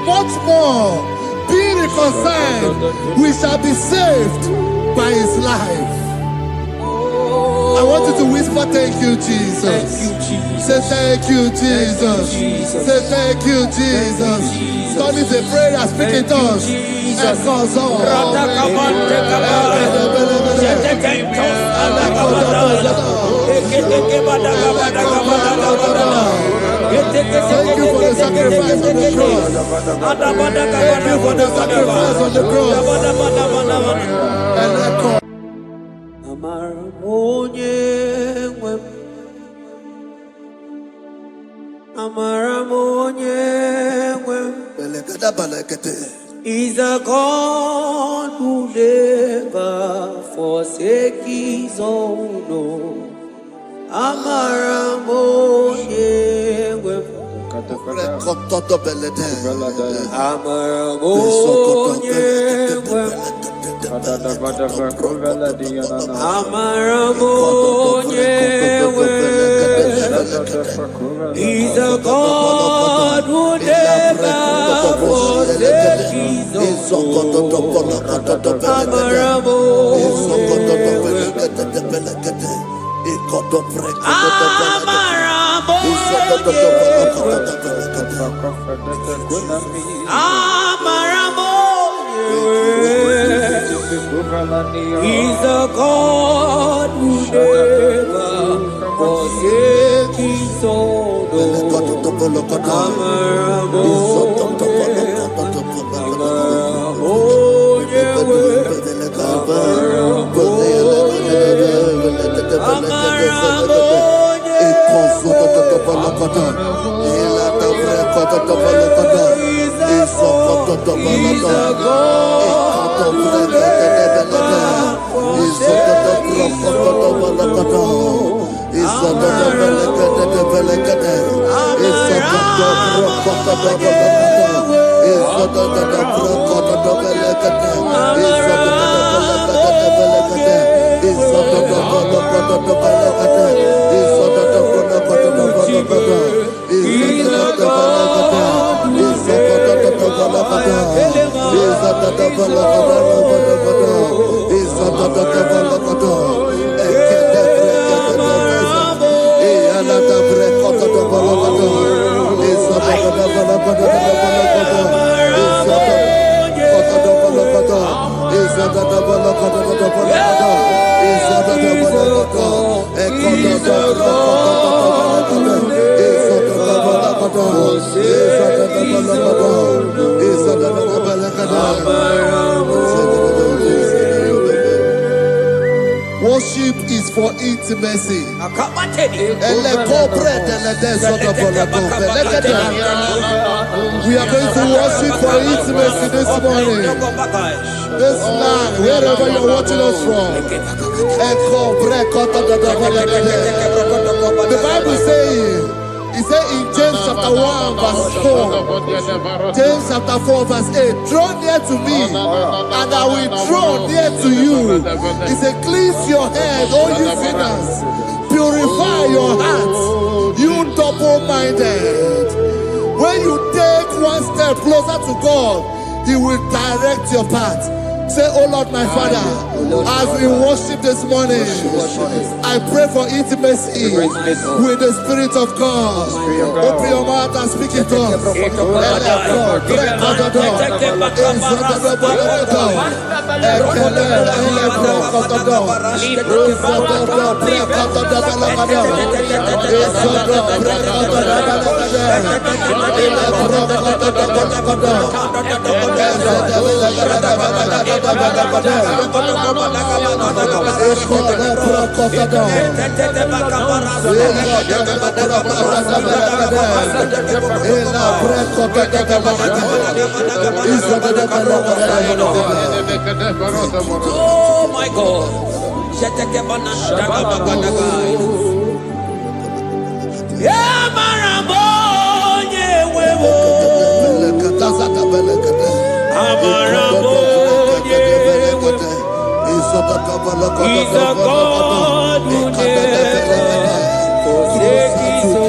much more, being reconciled, we shall be saved by his life. I want you to whisper Papa, thank you, Jesus. Say thank you, Jesus. Say thank you, Jesus. Turn it a prayer, speak in tongues. Thank you for the sacrifice on the cross. Thank you for the sacrifice on the cross. And echo. He's a God who never forsake his own. He's a God who never forsake his He's a God who never forsake his own. Worship is for intimacy. We are going to worship for intimacy this morning. This land, wherever you're watching us from. The Bible says, it says in James chapter 1 verse 4, James chapter 4 verse 8, draw near to me and I will draw near to you. It says, cleanse your head, all you sinners, purify your hearts, you double-minded. When you take one step closer to God, He will direct your path. Say, oh Lord, my Father, as we worship this morning, I pray for intimacy with the Spirit of God. Open your mouth and speak it to us. Oh my God. He's a God who never forsake his own.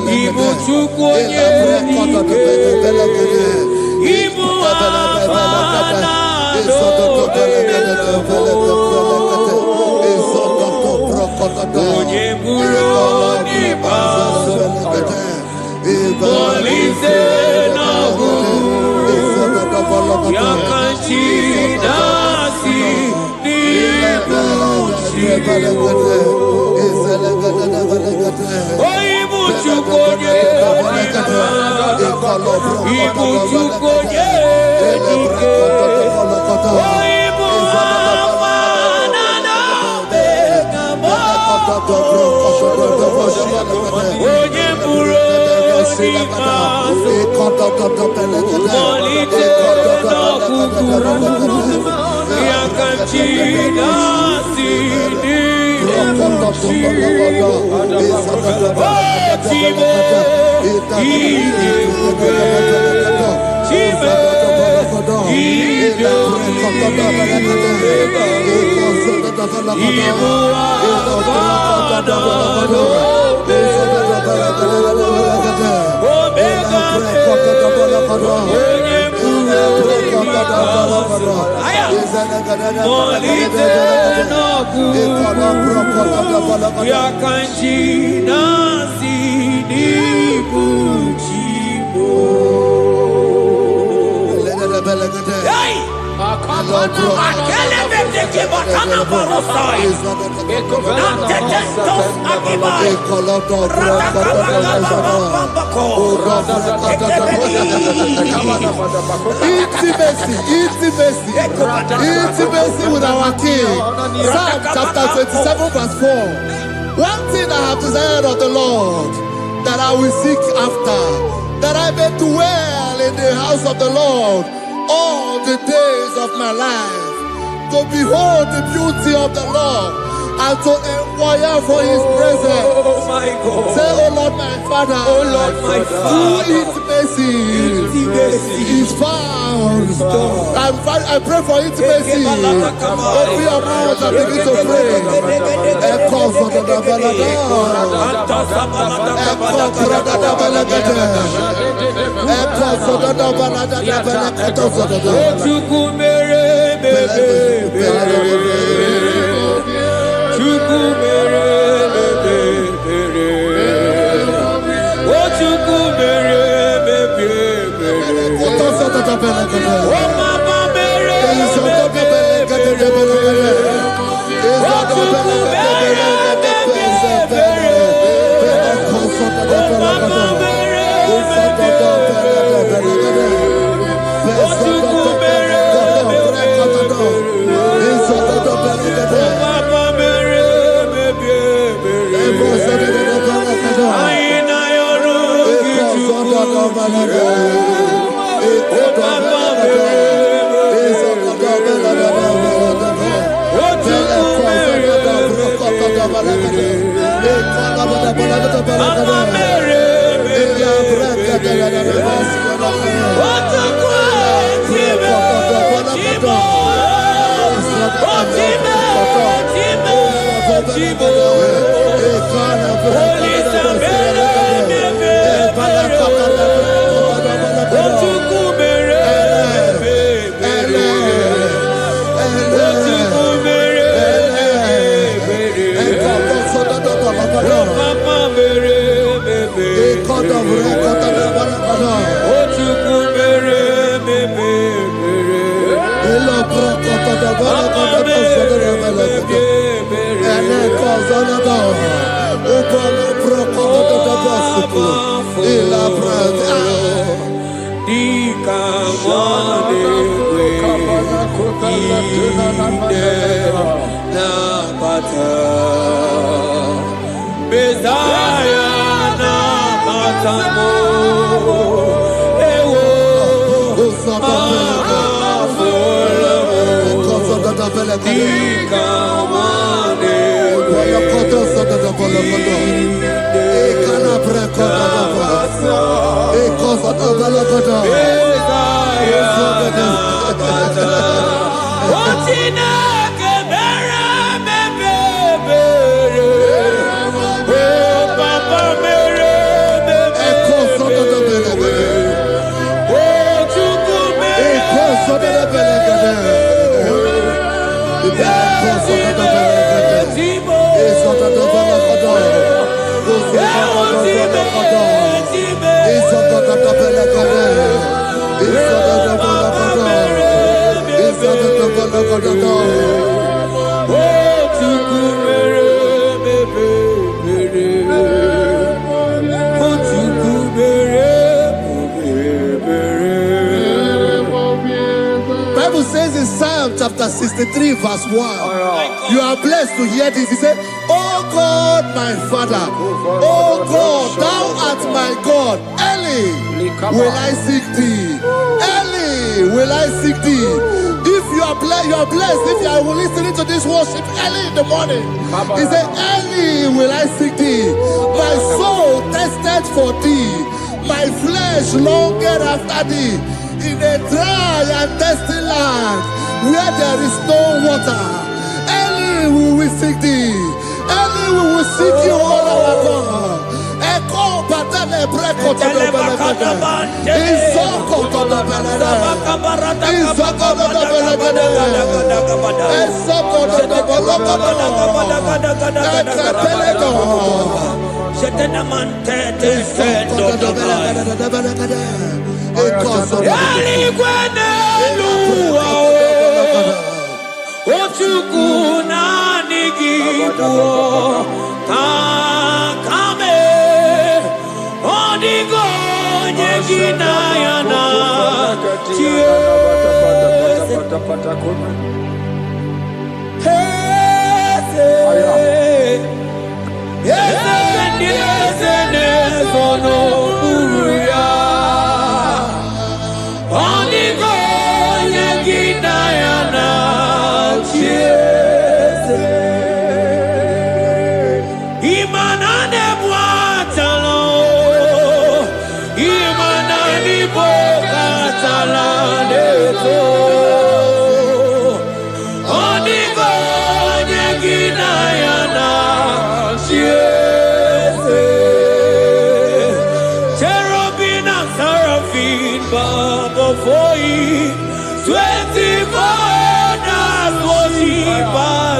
Ibuchukonye Intimacy with our King. Psalm chapter 27 verse 4. One thing I have desired of the Lord, that I will seek after, that I may dwell in the house of the Lord all the days of my life, to behold the beauty of the Lord and to inquire for his presence. Oh my God. Say, oh Lord my Father, Oh Lord my Father, intimacy is found. I pray for intimacy. Open your mouth and begin to pray. Echo for the oh, in Psalm chapter 63 verse 1. You are blessed to hear this. He said, oh God, my Father, oh God, thou art my God. Early will I seek thee. Early will I seek thee. If you are blessed if you are listening to this worship early in the morning. He said, early will I seek thee. My soul tested for thee. My flesh longed after thee. In a dry and thirsty land where there is no water. Early will we seek thee. Early we will seek you, all our God. Echo batale breko to the belagada. Isoko to the belagada. Isoko to the belagada. Isoko to the belagada.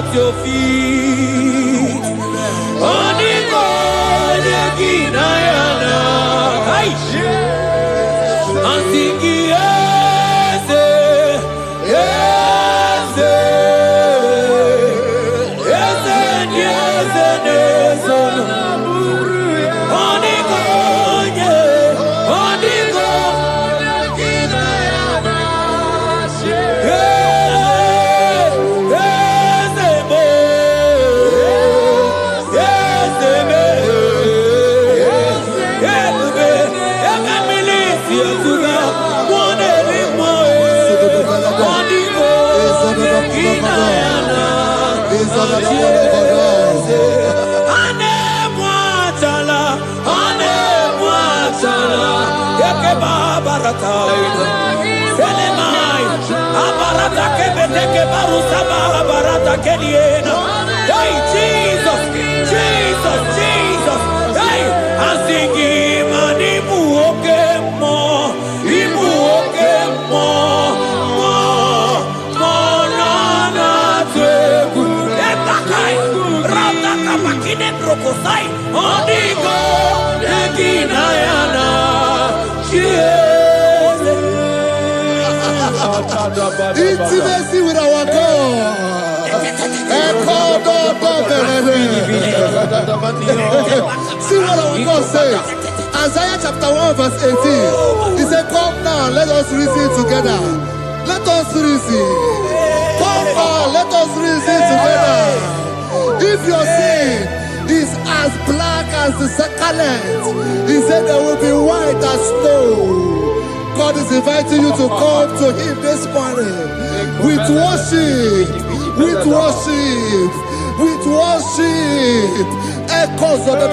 Your feet on the God again, and sing yes, yes, yes, and yes, and yes, on the God, on the God again, hey, Jesus, Jesus, Jesus, hey, I'm singing, man, imu oke mo, na tegu, etakai, rata kapakine brokosai, onigo, neginayana, Intimacy with our God. See what our God says. Isaiah chapter 1 verse 18. He said, come now, let us reason together. Let us reason. Come on, let us reason together. If your sin is as black as the scarlet, he said there will be white as snow. God is inviting you to come to him this morning with worship, with worship, with worship. Echoes of the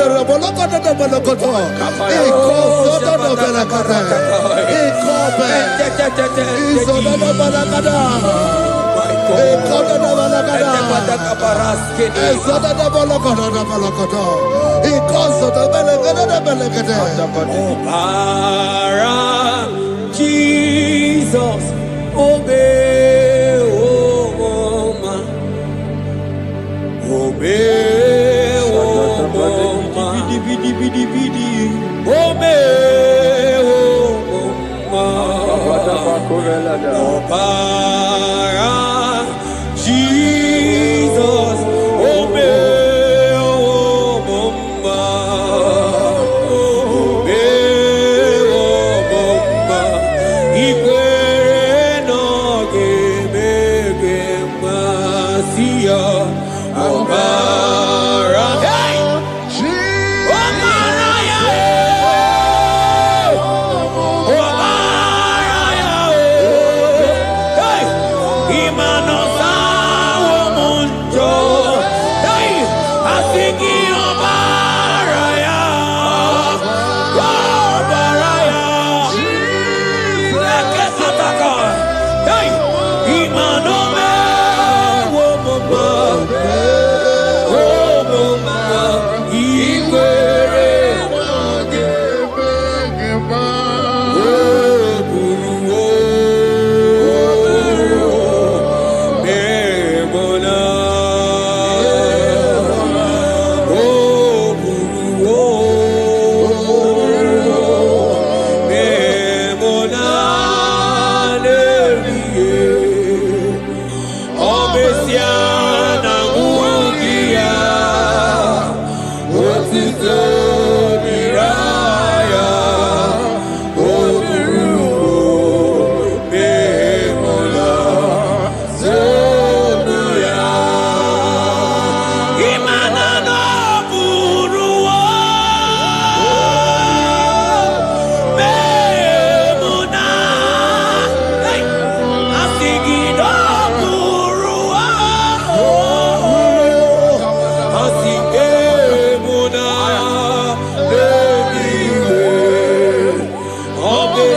Jesus, obey, oh man, obey, oh man, obey, oh man, Jesus, obey, oh man.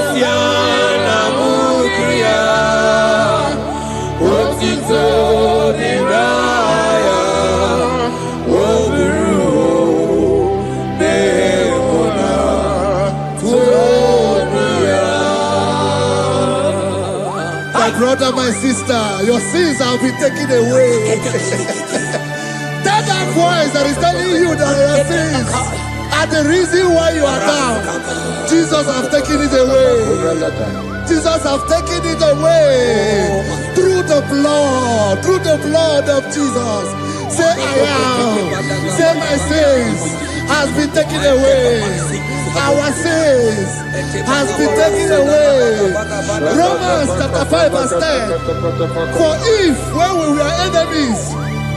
Asiana Mukria, Otito Niraya, Oburu, Nemona, Tuonia. My brother, my sister, your sins have been taken away. That voice that is telling you that your sins are the reason why you are down. Jesus has taken it away. Jesus has taken it away. Through the blood of Jesus. Say I am. Say my sins has been taken away. Our sins has been taken away. Romans chapter 5 verse 10. For if when we were enemies,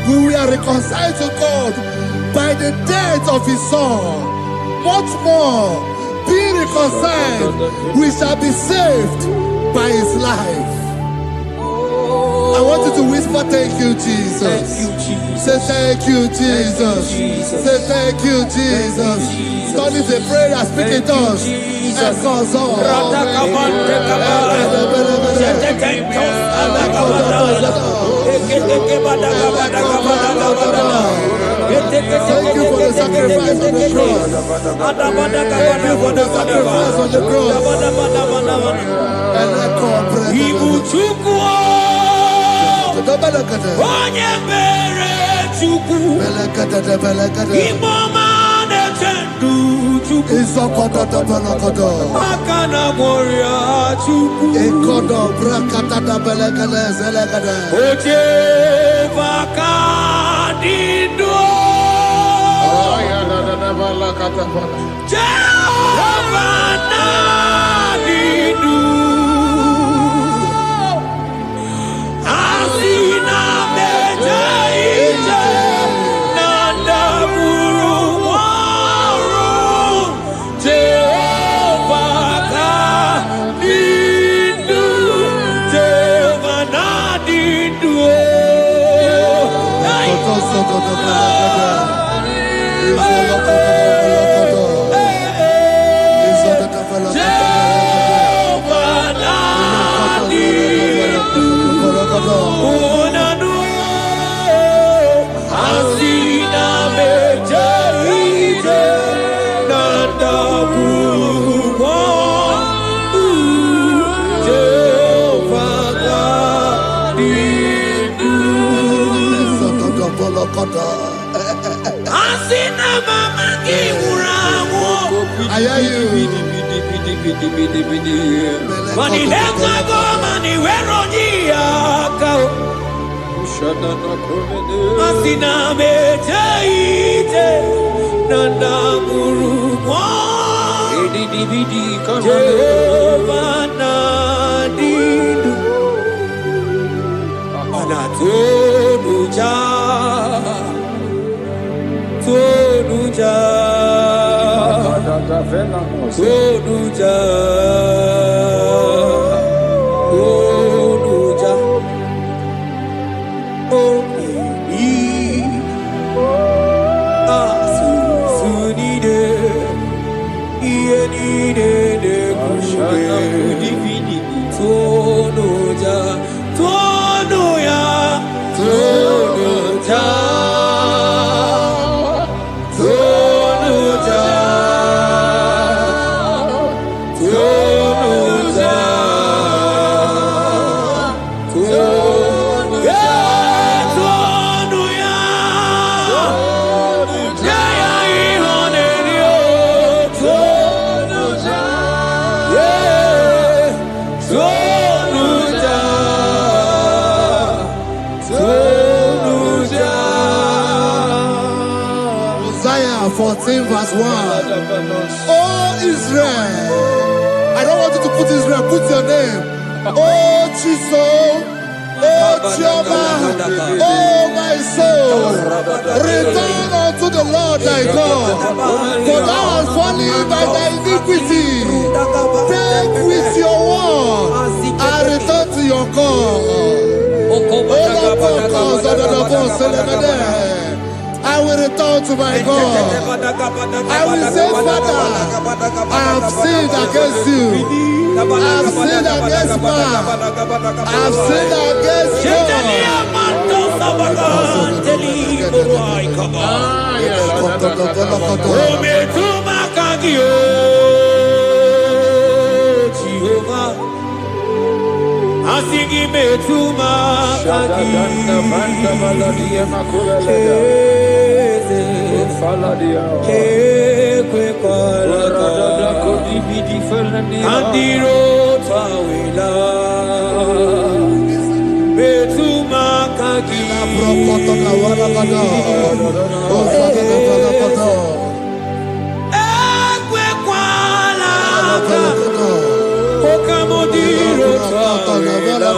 we were reconciled to God by the death of his son, much more, being reconciled, we shall be saved by his life. I want you to whisper, thank you, Jesus. Thank you, Jesus. Say thank you, Jesus. Say thank you, Jesus. Turn it a prayer, speak in tongues. Thank you for the sacrifice on the cross. Thank you for the sacrifice on the cross. Isaiah 14 verse 1. Oh Israel, I don't want you to put Israel, put your name. Oh Chiso, oh Chioma, oh my soul, return unto the Lord thy God, for thou hast fallen by thy iniquity. Take with your word and return to your God. I will return to my God. I will say, Father, I have sinned against you. I've sinned against man. I've sinned against Jehovah, Asingi metuma kagi, kwe kwalaka, andiro tawila, metuma kagi, kwe kwalaka, okamodiro tawila,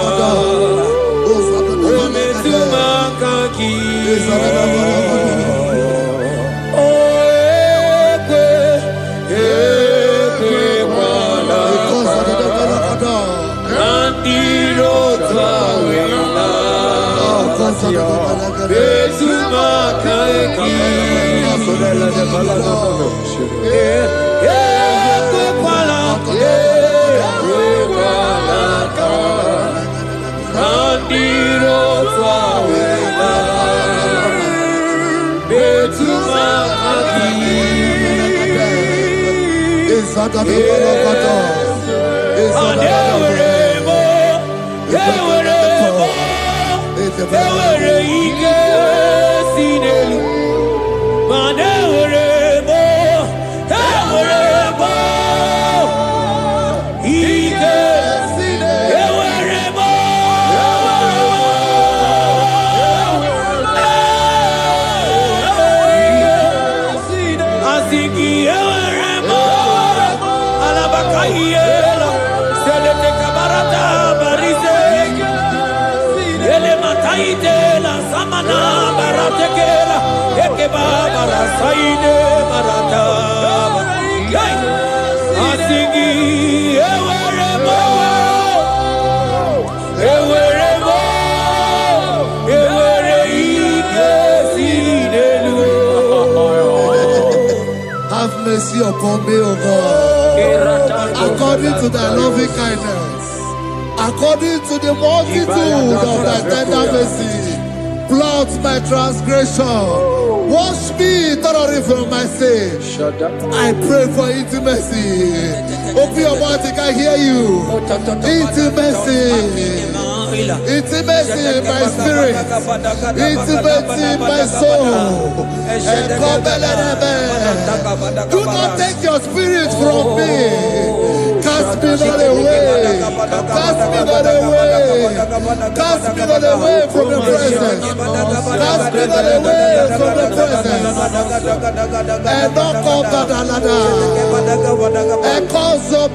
metuma kagi. Have mercy upon me, O God, according to thy loving kindness, according to the multitude of thy tender mercy. Blot my transgression, wash me thoroughly from my sin. I pray for intimacy. Open your mouth, I can hear you. Intimacy. Intimacy in my spirit, intimacy in my soul. And do not take your spirit from me. Cast me not away. Cast me not away. Cast me not away from the presence. Cast me not away from the presence. And not come back another. And cause of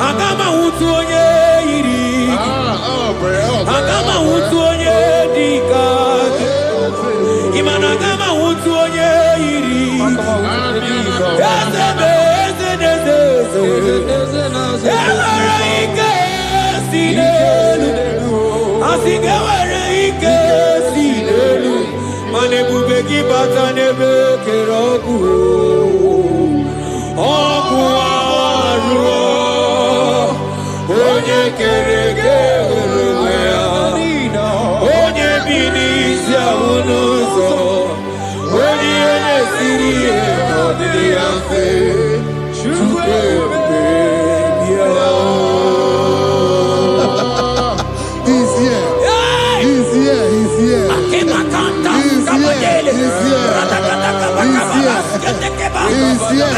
Agama utu onye iri, agama utu onye dika, imana agama utu onye iri. Ezebe ewere ike si n'elu, asige ewere ike si n'elu, mana ebube gị bata n'ebe kere ọgwụ, ọgwụ arụọ. Onye kere eke onwe ya, onye bi n'isi ahụ n'ụzọ, onye ihe na-esiri ihe ọdịdị ya mfe, Chukwu ebube bịa. He's here. He's here. He's here. He's here. He's here. He's here.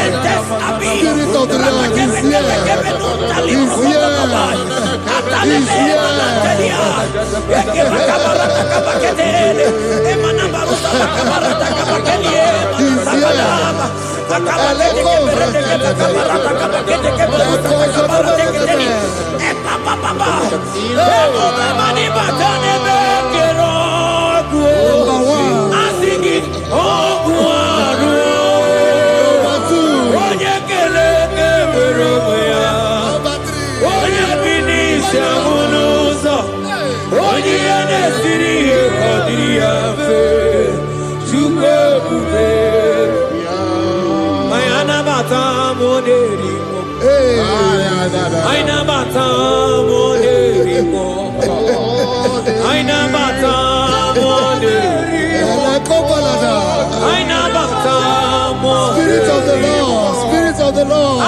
Spirit of the Lord is here. He's here. He's here. He's here. Spirit of the Lord, Spirit of the Lord.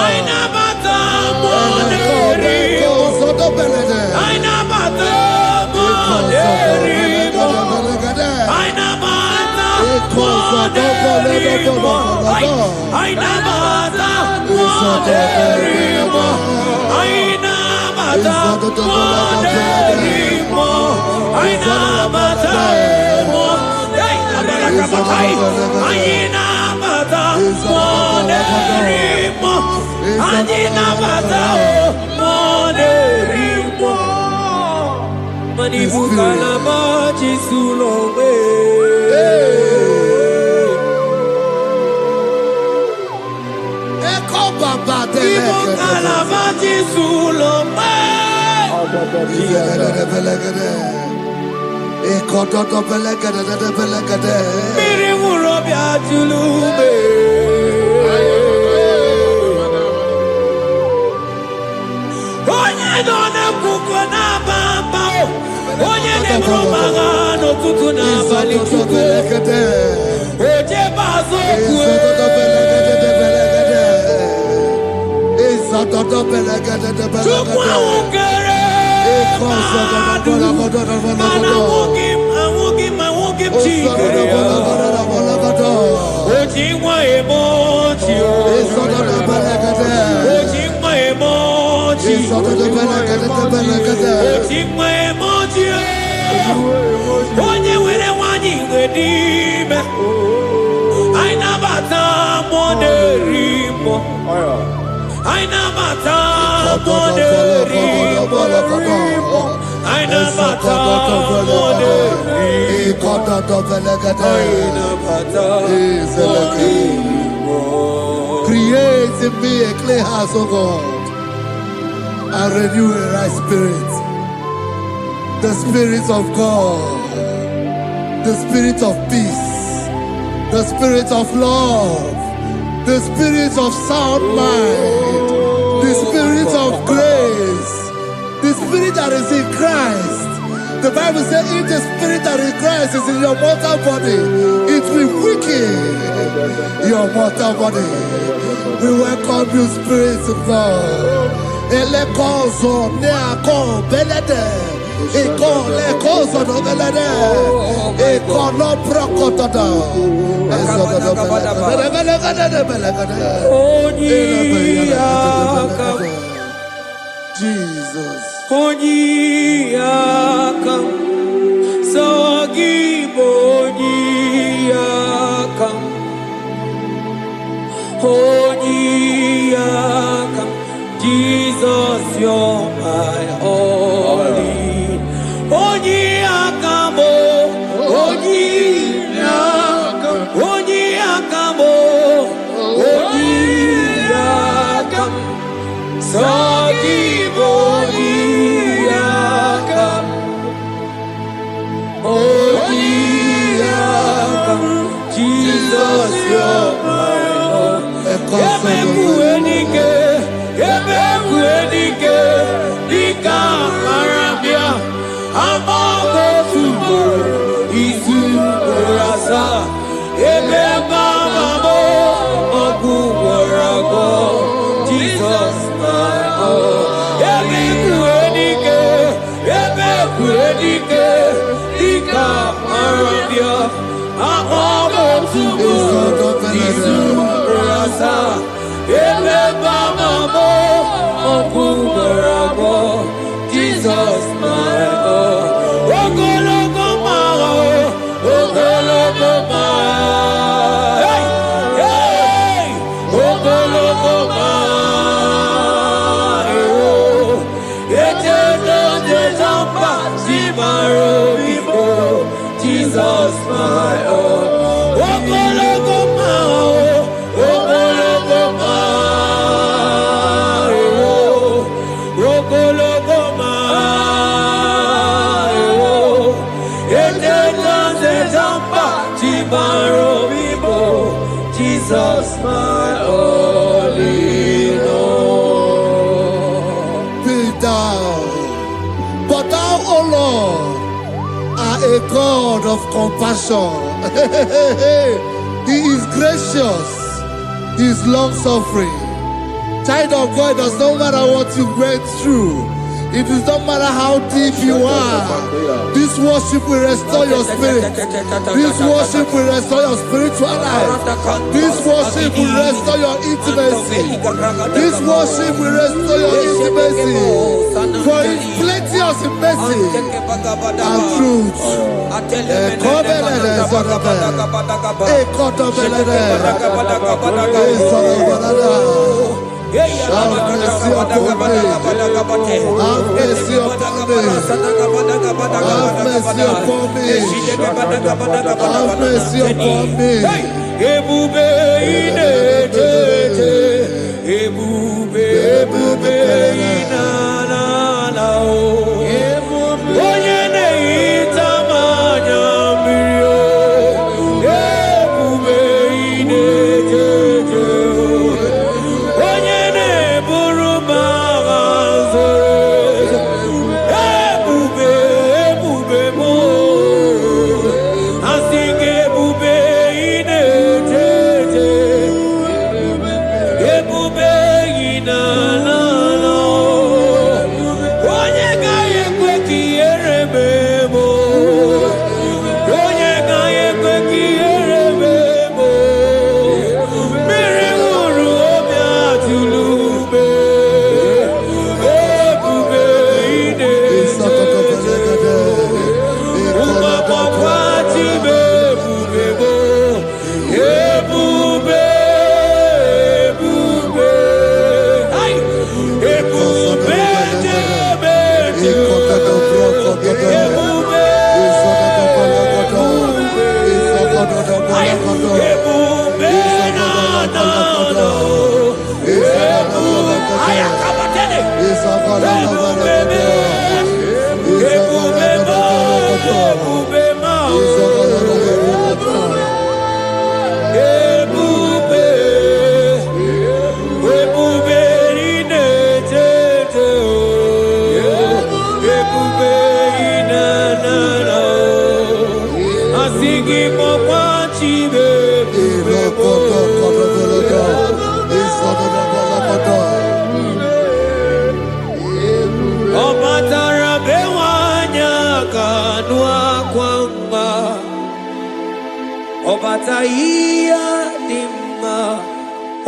Create in me a clean house, O God, and renew a right spirit. The Spirit of God, the Spirit of peace, the Spirit of love, the Spirit of sound mind, the Spirit of grace, the Spirit that is in Christ. The Bible says, if the Spirit that is in Christ is in your mortal body, it will weaken your mortal body. We welcome you, Spirit of God. Elekozo neako belede, ekolekozo no belede, ekolo prokotoda, Jesus. Onyiyakam, Sogibonyiyakam, Onyiyakam, Jesus, you're my only. Onyiyakam, Onyiyakam, Onyiyakam, Onyiyakam, Sogibonyiyakam, Onyiyakam, Jesus, you're my own. Ebekuenike, Dika Arabia, Amago Tubo, Isu Rasa, Ebebamo, Ogu Warago, Jesus, my own. Ebekuenike, Dika Arabia, Amago Tubo, Isu Rasa, Ebebamo, Ogu Warago, Jesus, my own. Ogologo Mao, Ogologo Mao. Hey, hey, Chimarobibo, Jesus my own. Ogologoma, Ogologoma, Ogologoma, Etenazezamba, Chimarobibo, Jesus my only Lord. Be thou, but thou, O Lord, are a God of compassion. He is gracious. He is long suffering. Child of God, it does not matter what you went through. It does not matter how deep you are. This worship will restore your spirit. This worship will restore your spiritual life. This worship will restore your intimacy. This worship will restore your intimacy. For His plenty of mercy and truth. Have mercy upon me. Have mercy upon me. Have mercy upon me. Have mercy upon me. Ebube inetete, ebube, ebube inanana o. Onye na-ehita mmanya mmiri o. Ebube inetete o. Onye na-eburu m agha nzere. Ebube, ebube m o. Asị gị ebube inetete. Ebube inanana o. Onye gaghị ekwe ka ihere mee m o. Onye gaghị ekwe ka ihere mee m o. Mmiri ṅụrụ obi atụrụ ume. Ebube inetete. Ụmụagbọghọ atibe ebube mo. Ebube, ebube. Ai! Ebube jebe ebube. Ai! Ebube na-anọ. Ebube. Ai, akabatele. Ebube me. Ebube mo. Ebube ma. Ebube. Ebube inetete o. Ebube inanana o. Asị gị mọkwa chibe ebube mo. Ọ batara be nwanyị aka nụ akwa mma. Ọ bata ihe dị mma.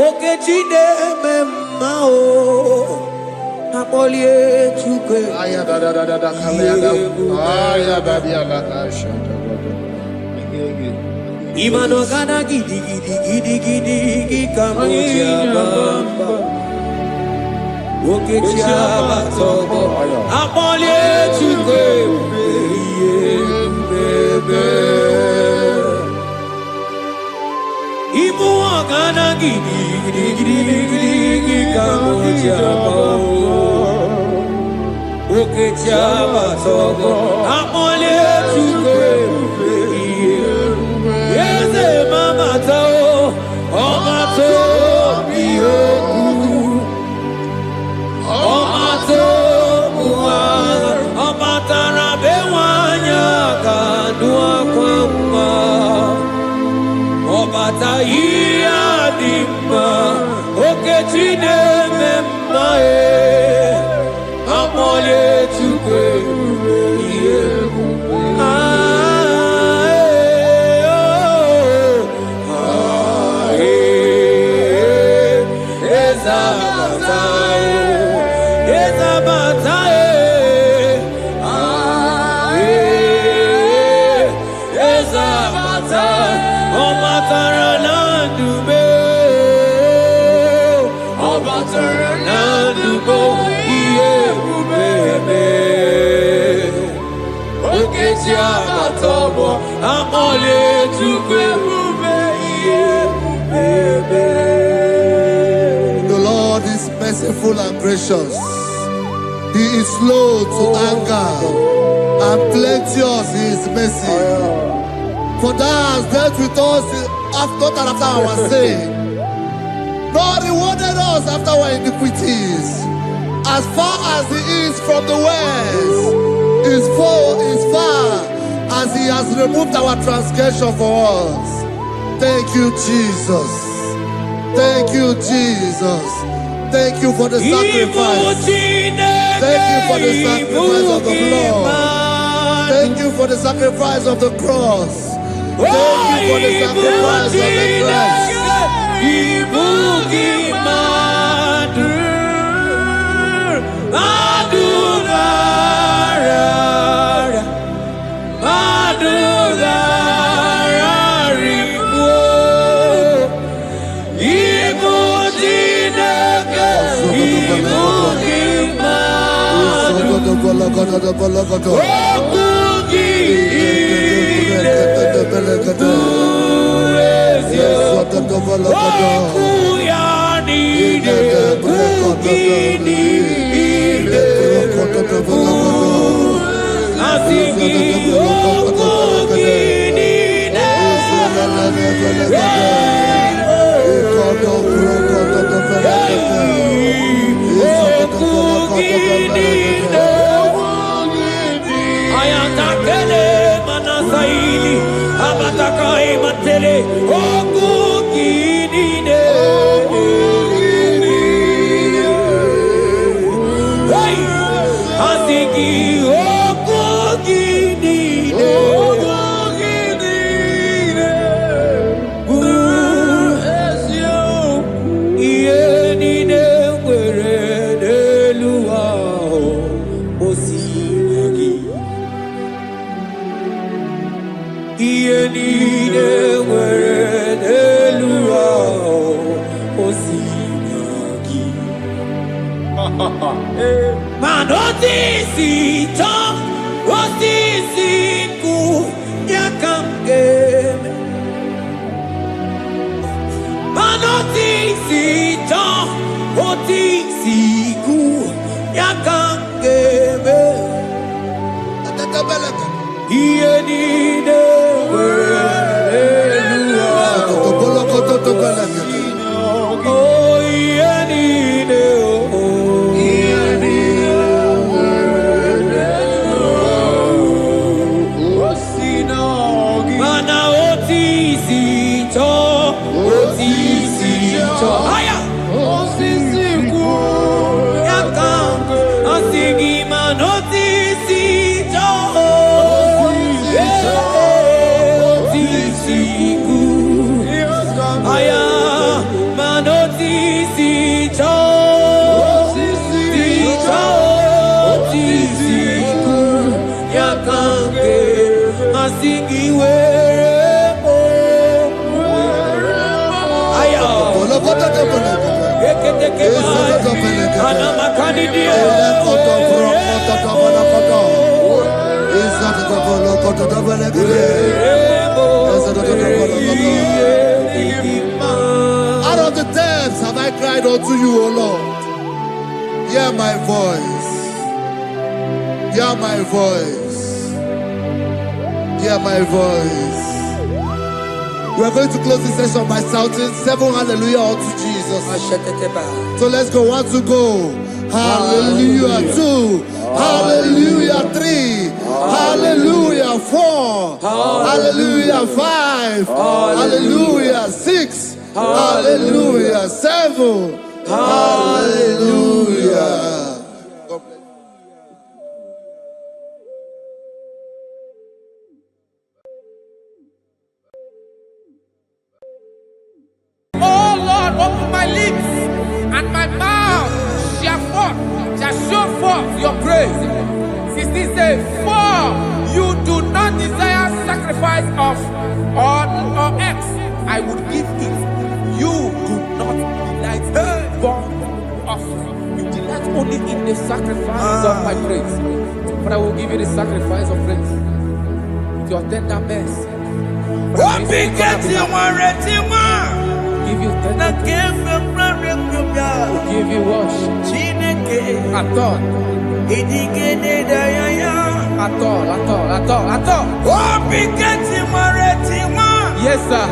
Okechi na-eme mma o. Akpọlie Chukwu. Imano gana gidi gidi gidi gidi gidi kamoji abamba. Okechi abatogo. Akpọlie Chukwu ebube. Ibu ọgana gidi gidi gidi gidi gidi kamoji abamba. Okechi abatogo. Akpọlie Chukwu ebube. Eze mama tao, ọma to bi oku. Ọma to buwa, ọma tara be nwanyị aka nụ akwa mma. Ọbata ihe dị mma, Okechi na-eme mma e. Akpọlie Chukwu ebube ihe ebube. Turn and go, yeah, baby. merciful and gracious. He is slow to anger and plenteous in his mercy. For thou hast dealt with us not after our sin, nor rewarded us after our iniquities. As far as the east from the west is far as he has removed our transgression for us. Thank you, Jesus. Thank you, Jesus. Thank you for the sacrifice. Thank you for the sacrifice of the blood. Thank you for the sacrifice of the cross. Thank you for the sacrifice of the cross. Out of the depths have I cried unto you, O Lord. Hear my voice. Hear my voice. Hear my voice. We are going to close this session by shouting 7 hallelujah unto Jesus. So let's go. 1, 2, go. Hallelujah. 2. Hallelujah. 3. Hallelujah. 4. Hallelujah. 5. Hallelujah. 6. Hallelujah. 7. Hallelujah. Oh Lord, open my lips, and my mouth shall show forth your praise. 16 says, for you do not desire sacrifice of or X, I would give it. You do not delight in burnt offering. You delight only in the sacrifice of my praise. But I will give you the sacrifice of praise with your tender mercy. Give give you thanks. We'll give you worship. At all. At all. Yes, sir.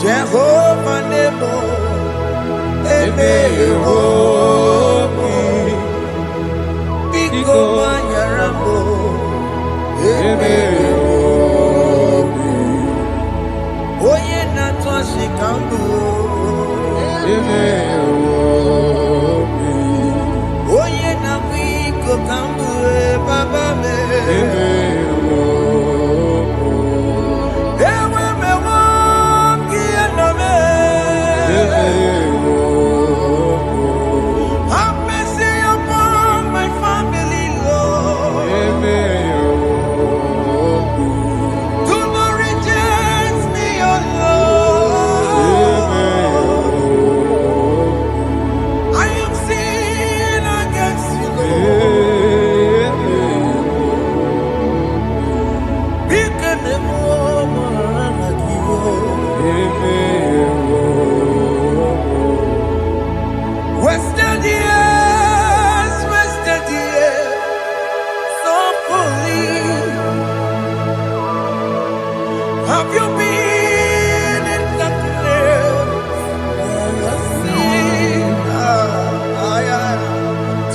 Jehovah Nebo, Biko Manyarambo, Oye Natwa Shikambu, Oye Nabiko Kambu, Baba me.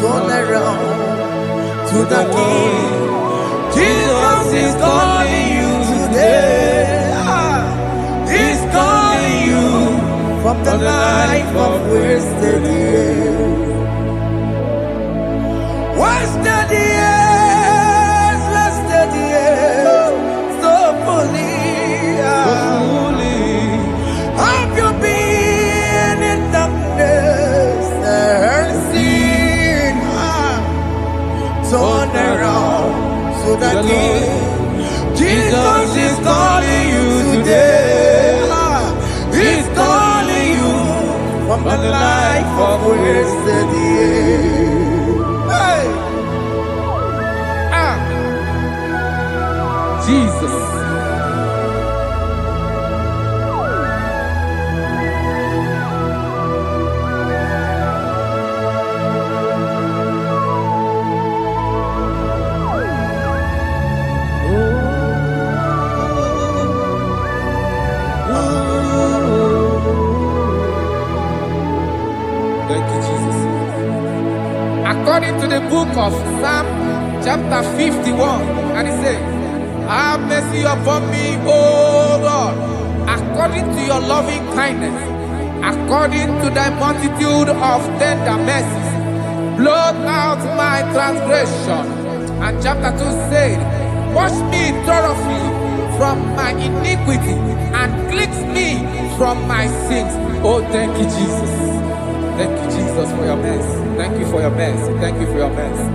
turn around to the King. Jesus is calling you today. He's calling you from the life of wasted years. Wasted years, so fully. Have you been in darkness and seen? Turn around to the King. Jesus is calling you today. He's calling you from the life of wasted years. Hey. Jesus. Thank you, Jesus. According to the book of Psalm, chapter 51, and it says, have mercy upon me, O Lord, according to your loving kindness, according to thy multitude of tender mercies, blot out my transgression. And chapter 2 said, wash me thoroughly from my iniquity and cleanse me from my sins. Oh, thank you, Jesus. Thank you, Jesus, for your mercy. Thank you for your mercy. Thank you for your mercy.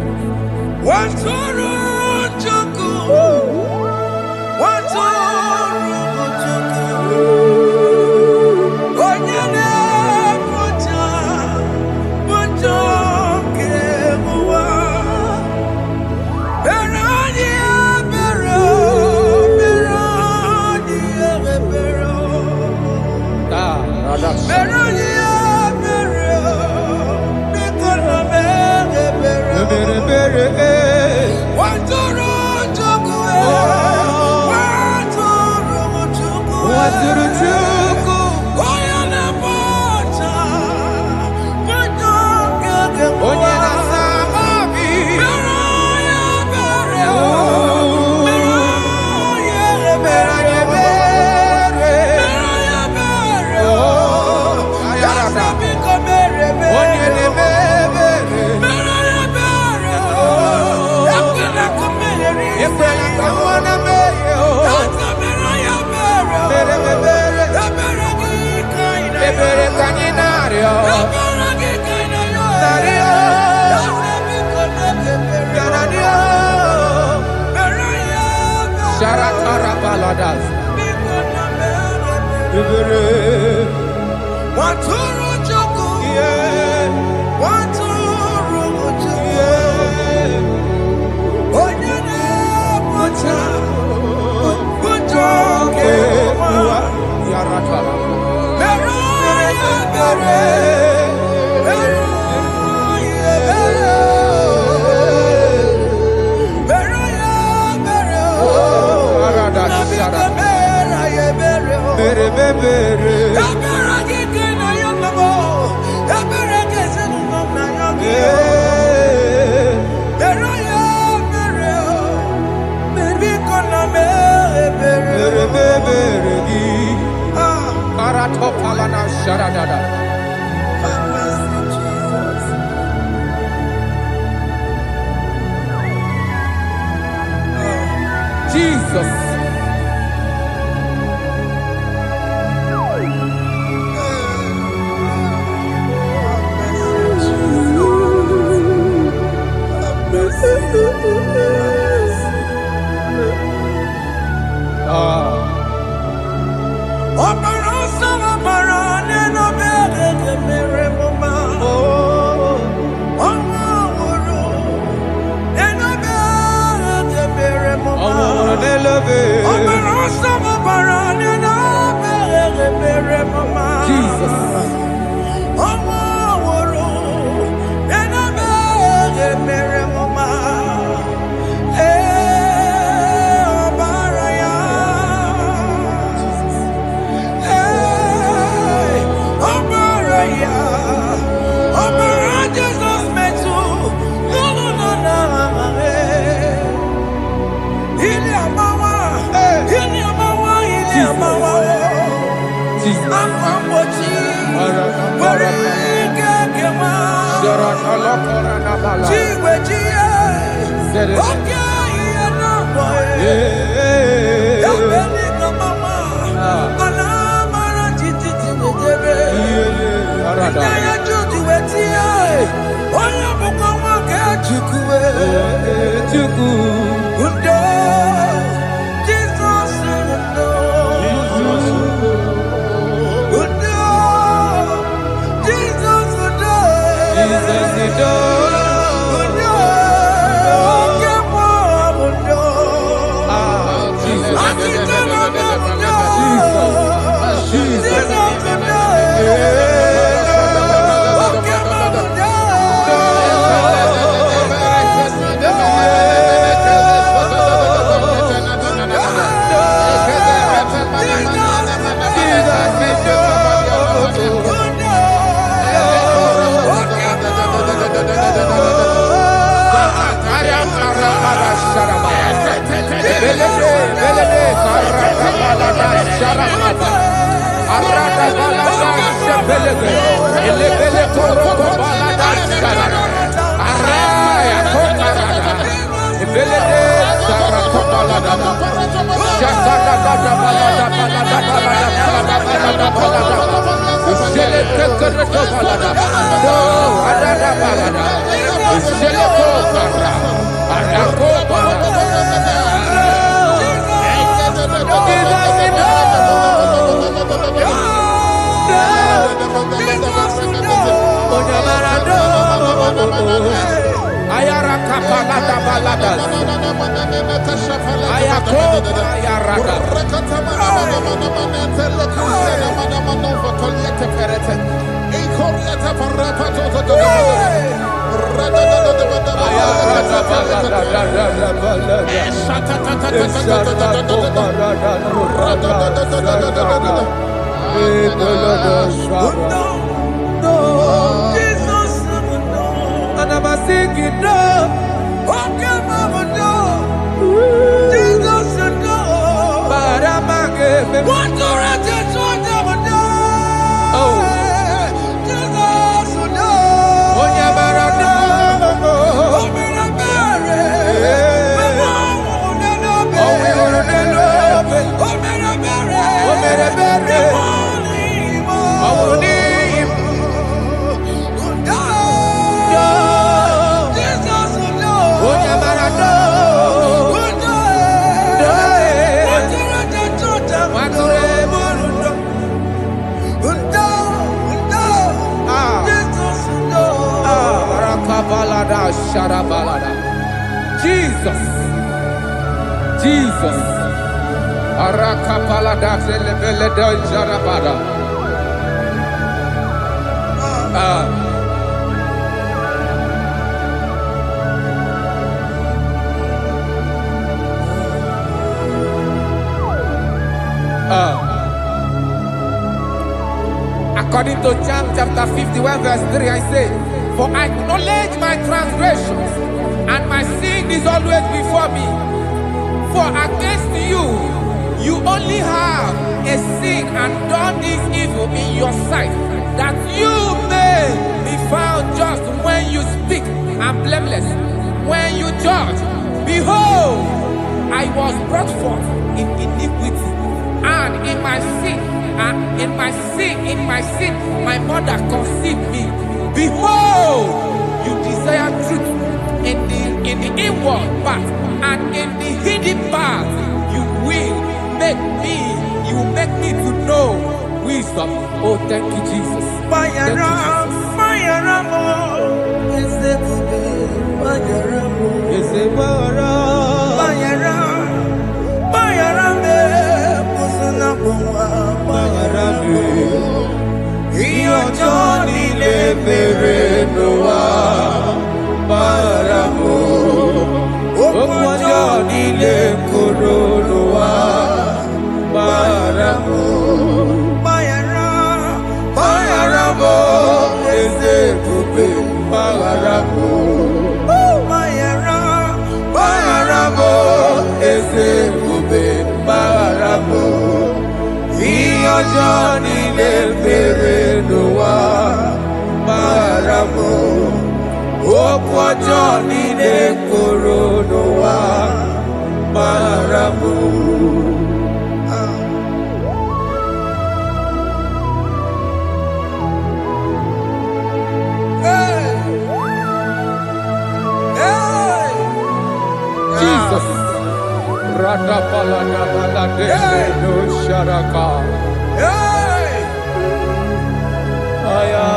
Jesus. Jesus. According to John chapter 51 verse 3, I say, for I acknowledge my transgressions, and my sin is always before me. For against you, you only have a sin and done this evil in your sight, that you may be found just when you speak, and blameless when you judge. Behold, I was brought forth in iniquity, and in my sin, my mother conceived me. Behold, you desire truth in the inward part, and in the hidden part you will make me to know wisdom. Oh, thank you, Jesus. Thank you, Johnny le bere noa, baramo. Okwa Johnny de Coronoa Maramu. Jesus. Rata palada balade no sharaka. Aya,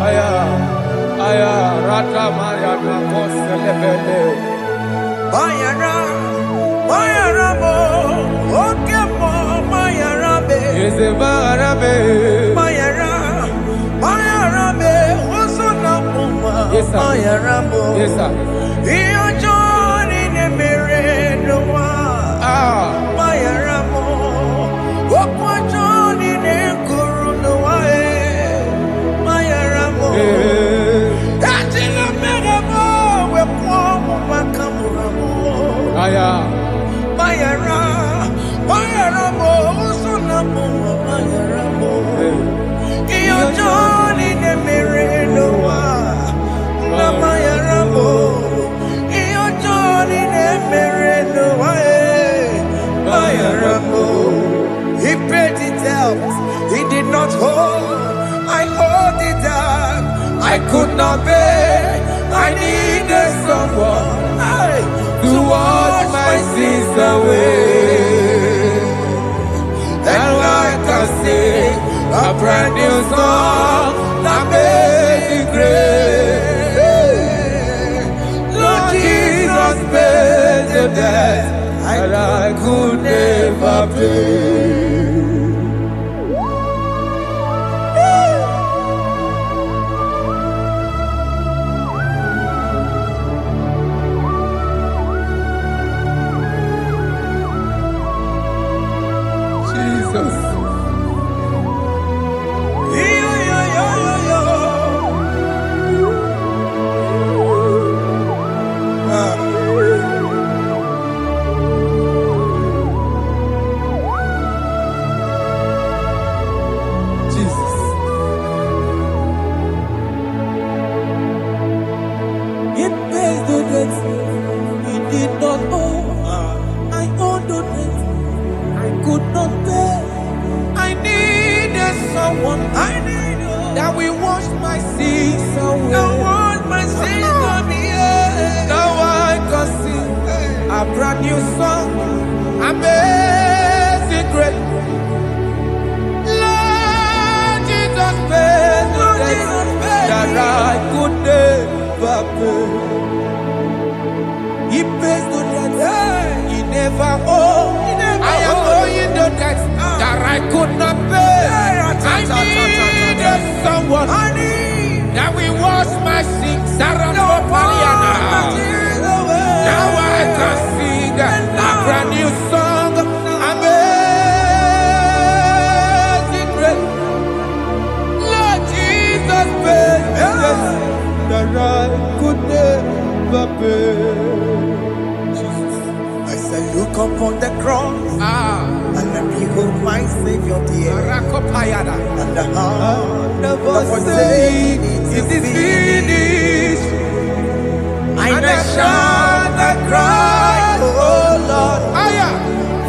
aya, aya, rata maya na koselebele. Mayara, Mayara mo, okemo Mayara be. Eze Mayara Mayara, Mayara be, osona muma. Yes, sir. Mayara mo. Yes, sir. Iyo Johnny ne mere no wa. Mayara mo, okwa Johnny ne kuru no wa. Mayara mo. Tatila mere mo, we kwa mo makamura mo. Aya. Mayara, Mayara mo, osona muma Mayara mo. Iyo Johnny ne mere no wa. Na Mayara mo. Iyo Johnny ne mere no wa. Mayara mo. He paid it out. He did not hold. I hold it down. I could not bear. I needed someone to wash my sins away. And I can sing a brand new song that made me great. Lord Jesus paid the debt that I could never pay. Jesus. Jesus. It pays the debt he did not owe. I owed the debt I could not pay. I needed someone that will wash my sins away. Now I can sing a brand new song. Amazing grace. Lord Jesus paid the debt that I could never pay. He pays the debt he never owed. I am owing the debt that I could not pay. I needed someone that will wash my sins. Now I can sing a brand new song. Amazing grace. Lord Jesus paid the debt that I could never pay. I say, look upon the cross and then behold my Savior dear. And the heart Never say it is finished. and I shall cry, oh Lord,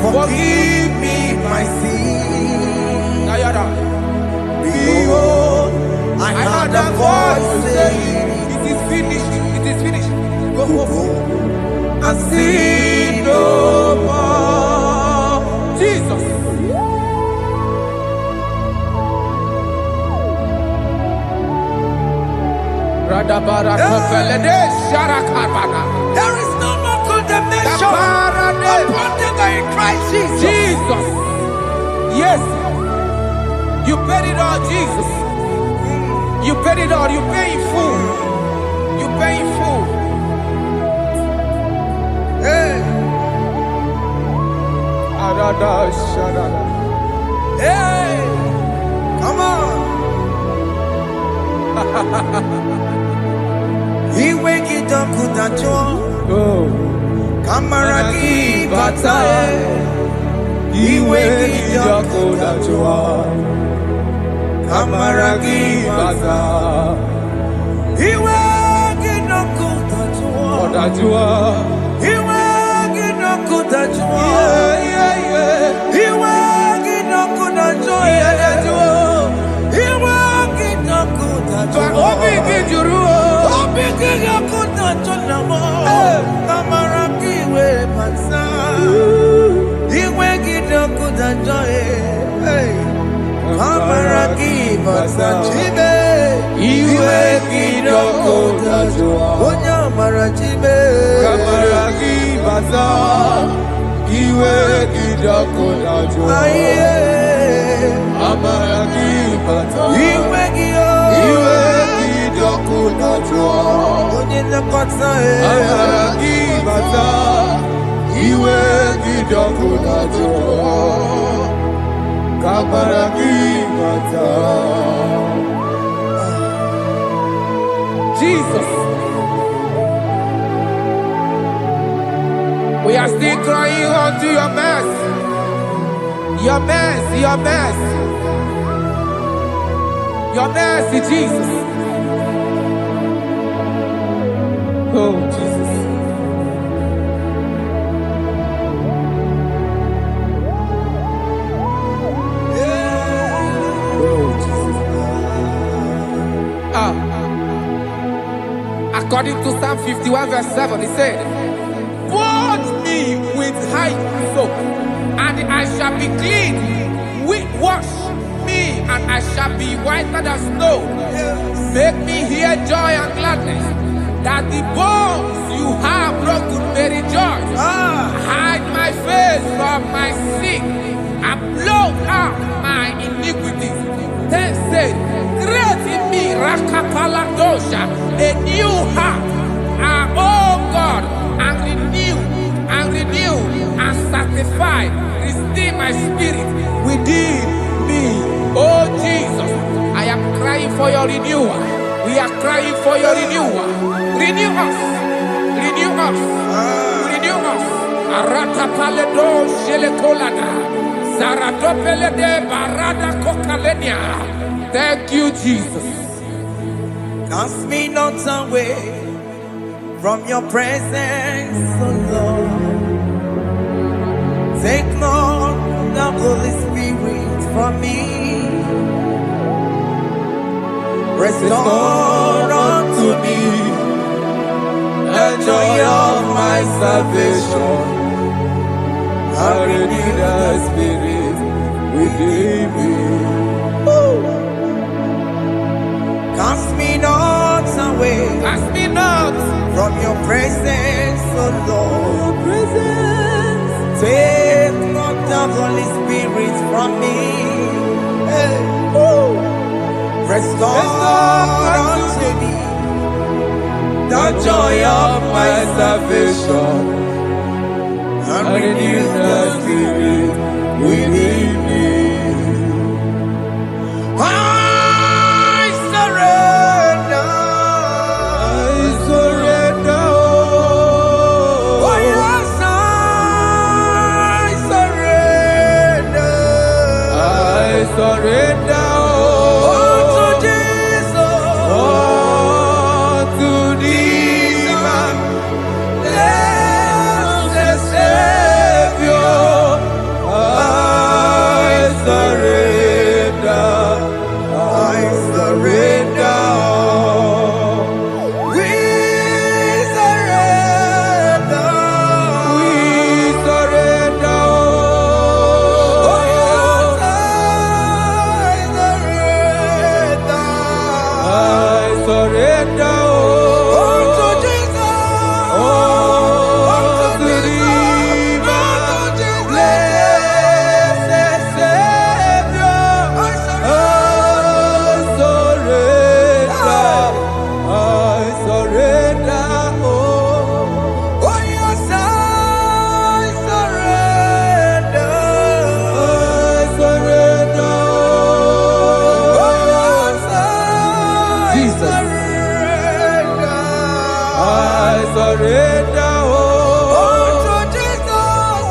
forgive me my sin. Behold, I heard a voice saying, it is finished. It is finished. go And sin no more. Jesus. There is no more condemnation upon them that in Christ Jesus. Jesus. Yes. You paid it all, Jesus. You paid it all. You pay in full. You pay in full. Hey, hey, come on. He wake it up, kutacho. Kamaragi batae. He wake it up, kutacho. Kamaragi batae. He wake it up, Ajua. Iwe gino kudajua. Iwe gino kudajua. Iwe gino kudajua. Obi kijuru. Obi gino kudajua. Kamara kiwe pansa. Iwe gino kudajua. Kamara kiwe pansa. Chibe. Iwe gino kudajua. Onya mara chibe. Kamara kibaza. Iwe gino kudajua. Amara kibaza. Iwe gino. Iwe gino kudajua. Onye nakota Amara kibaza. Iwe gino kudajua. Kamara kibaza. Jesus. We are still crying unto your mercy. Your mercy, your mercy. Your mercy, Jesus. Oh, Jesus. Oh, Jesus. According to Psalm 51 verse 7, he said, "Wash me with hyssop, and I shall be clean. Wash me, and I shall be whiter than snow. Make me hear joy and gladness, that the bones you have broken may rejoice. Hide my face from my sin, and blot out my iniquities." Then said, "Create in me Rakapaladosha, a new heart, oh God, and renew, and sanctify, restore my spirit within me." Oh Jesus, I am crying for your renewal. We are crying for your renewal. Renew us, renew us, renew us. Arata paledo shelekolada, zaratopele de barada kokalenia. Thank you, Jesus. Cast me not away from your presence, oh Lord. Take not the Holy Spirit from me. Restore unto me the joy of my salvation, and renew the spirit within me. Cast me not away, Cast me not from your presence, oh Lord. Take not the Holy Spirit from me. Hey. Restore unto me the joy of my salvation, and renew the spirit within me. I surrender. I surrender. Oh yes, I surrender. I surrender. Unto Jesus. To thee, my blessed Savior. I surrender. I surrender. We surrender. We surrender. Oh yes, I surrender. I surrender. Unto Jesus. To thee, my blessed Savior. I surrender. Oh yes, I surrender. Oh yes, I Jesus. surrender. I surrender. Unto Jesus.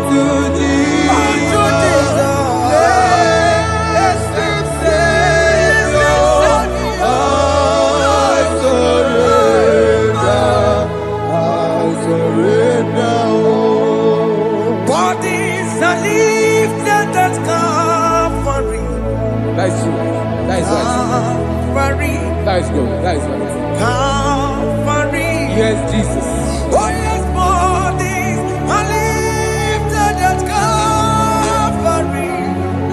To thee, Unto Jesus. blessed Savior. I surrender. That is good. That is good. Calvary. Yes, Jesus. Oh yes, bodies are lifted at Calvary.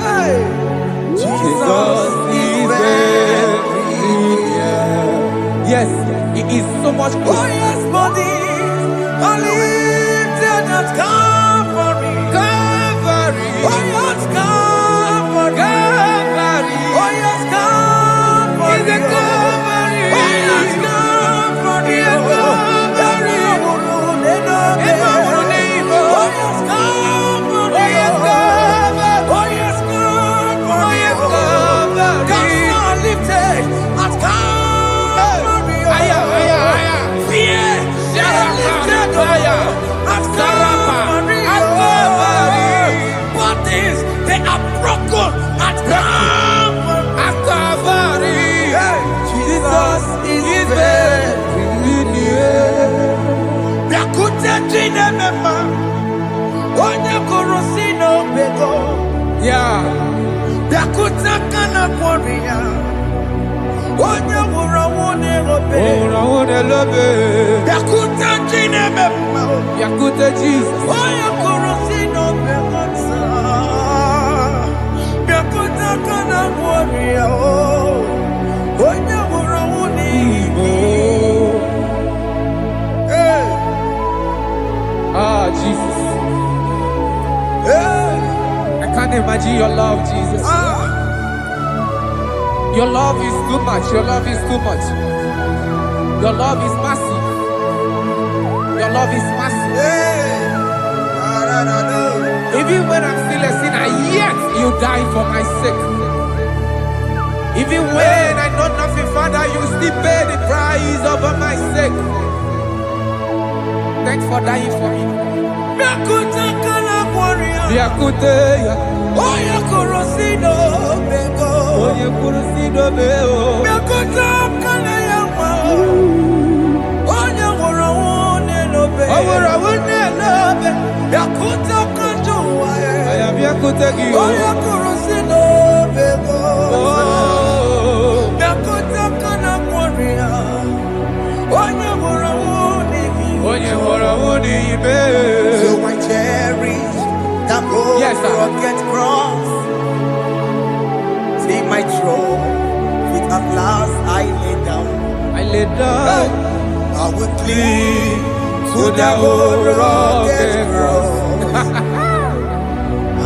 Hey. Jesus is very near. Yes, it is so much Oh closer. yes, bodies are lifted at Calvary. Calvary. Oh yes, Calvary. Calvary. Oh yes, Calvary. Is a Calvary. Oh yes, Calvary. Is a Calvary. Oh yes, Calvary. Oh yes, Calvary. Oh yes, Calvary. Oh yes, Calvary. Cast are lifted at Calvary. Aya, aya, aya. Fear lifted at Calvary. At Calvary. Bodies, they are broken at Calvary. At Calvary. Jesus is very near. Yakutejine mema, onye korosi no bego. Yeah. Yakutakana kworiya, onye wurawune obe. Oh, I want to love it. Yakutejine mema, Yakute Jesus. onye korosi no bego sa. Yakutakana kworiya, onye wurawune Oh. Hey, Ah, Jesus. hey, I can't imagine your love, Jesus. ah. Your love is too much. Your love is too much. Your love is massive. Your love is massive. Hey, Even when I'm still a sinner, yet you die for my sake. Even when I know nothing, Father, you still pay the price over my sake. Thanks for dying for me. Yakutakana kworiya, Yakute, onye korosi no bego. oye kurusido beo. Yakutakana yama, onye wurawune no be. Owura wune lobe. Yakutakanjuwa, I am Yakute Gio. onye korosi no bego. Oh, Yakutakana kworiya, onye wurawune oye wora wuni ibe. So I cherish that gold Yes, sir. rugged cross. See my throne, with at last I lay down. I lay down I will cling to to the that old gold rugged rugged cross.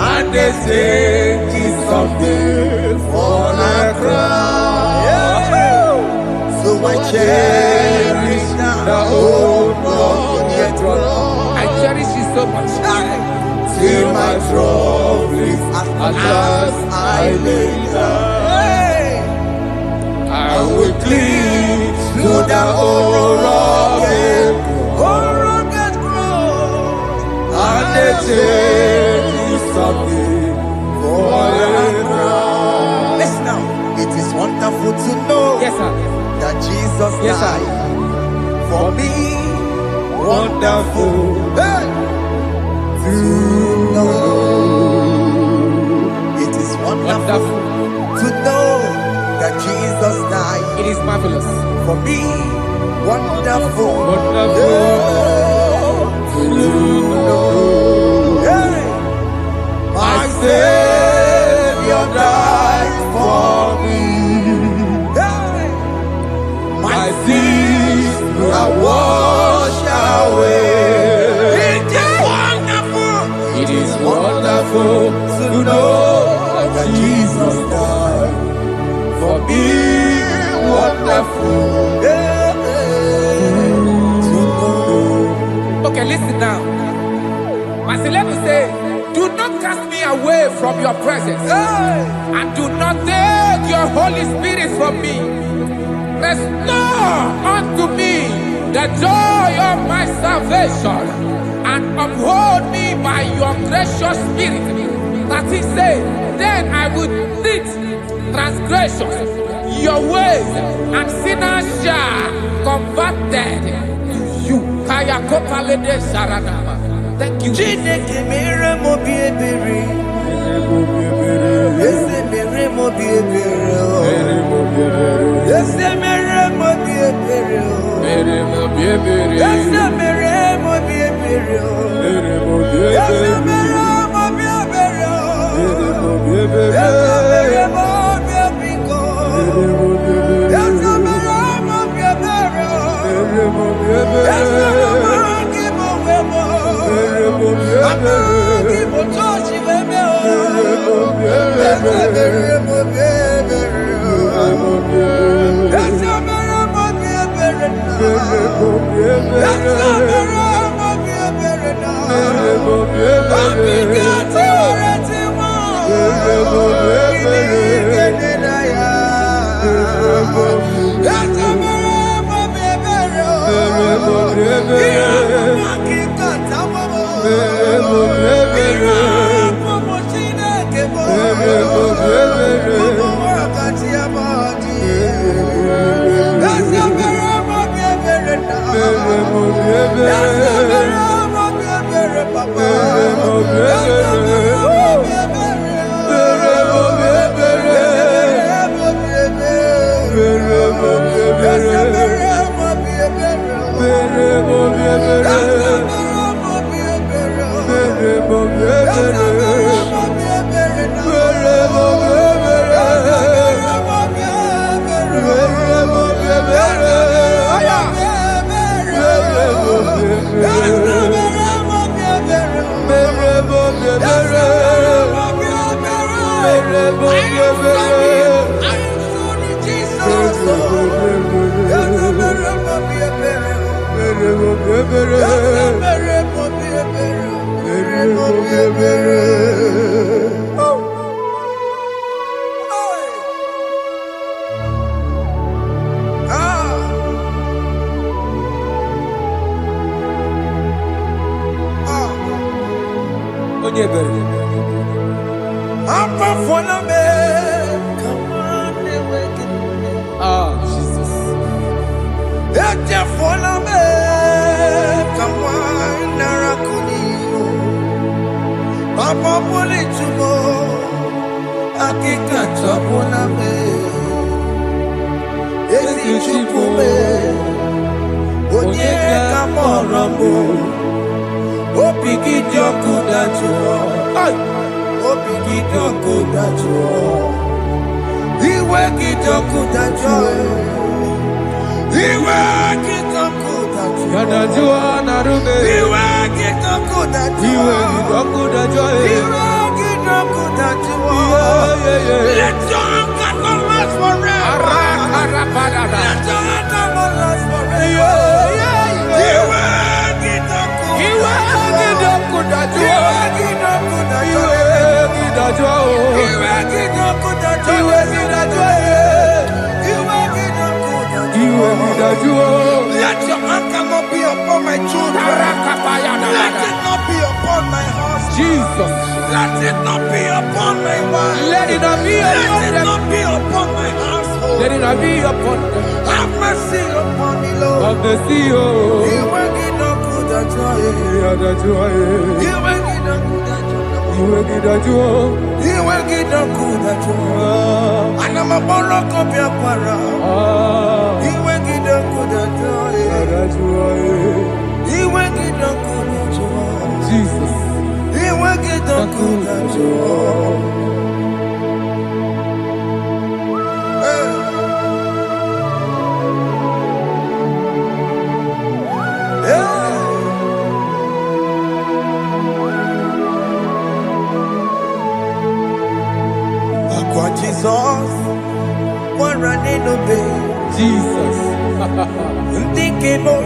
and they say He's someday for a crown. So I cherish the that old old rugged cross. I cherish it so much. Till my trophy at last I lay down. I will cling To the old rugged cross, and they say something for a crown. Listen now, it is wonderful to know Yes, sir. that Jesus Yes, sir. died for me. Wonderful. Hey! To know, it is wonderful Wonderful. to know that Jesus died It is marvelous. for me. Wonderful. Wonderful. To know. Hey! My Savior died for me. Hey! My sins are washed away. It is wonderful. It is wonderful To know that Jesus died for me. Wonderful. to know. Okay, listen now. Verse 11 says, do not cast me away from your presence, and do not take your Holy Spirit from me. Restore unto me the joy of my salvation, and uphold me by your gracious spirit. That he said, then I would teach transgressions your ways, and sinners shall converted to you. Kaya kopalede sharanama. Thank you. Chineke mere mo bi ebere. Eze mere mo bi ebere o. Ese mere mo bi ebere o. Ese mere mo bi ebere o. Ese mere mo bi ebere o. Ese mere mo bi ebiko. Ese mere mo bi ebere o. Ese mere ki mo wemo. Ama ki mo chochi weme o. Ese mere mo bi ebere o. Ese mere mo bi ebere na. Ese mere mo bi ebere na. Abi gati oreti mo. Kini kene na ya. Ese mere mo bi ebere o. Iya mo ki kata mo. Iya mo Chineke mo. Mo wakati ya maji. Ese mere mo bi ebere na. Ese mere mo bi ebere papa. Ese mere mo bi ebere. Ese mere mo bi ebere. Ese mere mo bi ebere. Jesus. Papa poli chumo, akika chapona me. Esi chupume, onye kamorambo. Opiki joku dachuo, opiki joku dachuo. Iwe kijoku dachuo, iwe kijoku dachuo. Yanajua narume. Iwe kijoku dachuo, Iwe kijoku dachuo. Iwe kijoku dachuo. Let your anger not last forever. Let your anger not last forever. Iwe kijoku. Iwe kijoku dachuo. Iwe kijoku Let your anger not be upon my children. Let it not be upon my husband. Jesus. Let it not be upon my wife. Let it not be Let it upon them. not be upon my household. Let it not be upon them. Have mercy upon me, Lord. Of the CEO. You will get no good at joy. You will get no good at joy. You will get no good at joy. And I'm a borrow of your para. You will get no good at joy. You will get no good at joy. Jesus. You will get no good at joy. Jesus, one running obey. Jesus. Thinking more,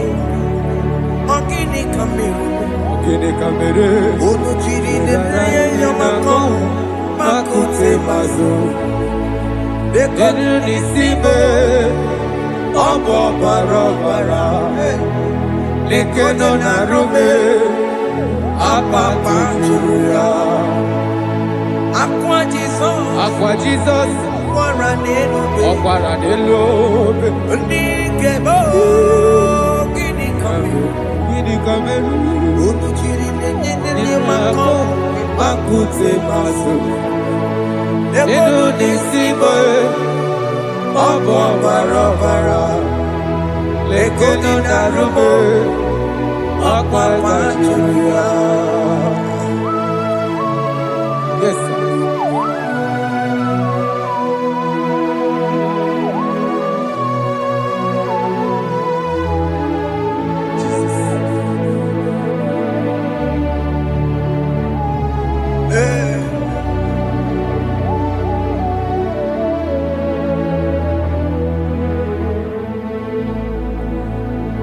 Ogini Kamiru. Ono chiri de naye yamako, makute mazo. Dekonu nisibe, obo barobara. Lekeno narume, apapa chuya. Aqua Jesus, Ọ̀pára nílò Ndikebo, Gini Kamiru. Gini Kamiru. Ono chiri de mako, makute mazo. Enu nisimo Obo barabara Lekeni narume Akwa machuya. Yes, sir.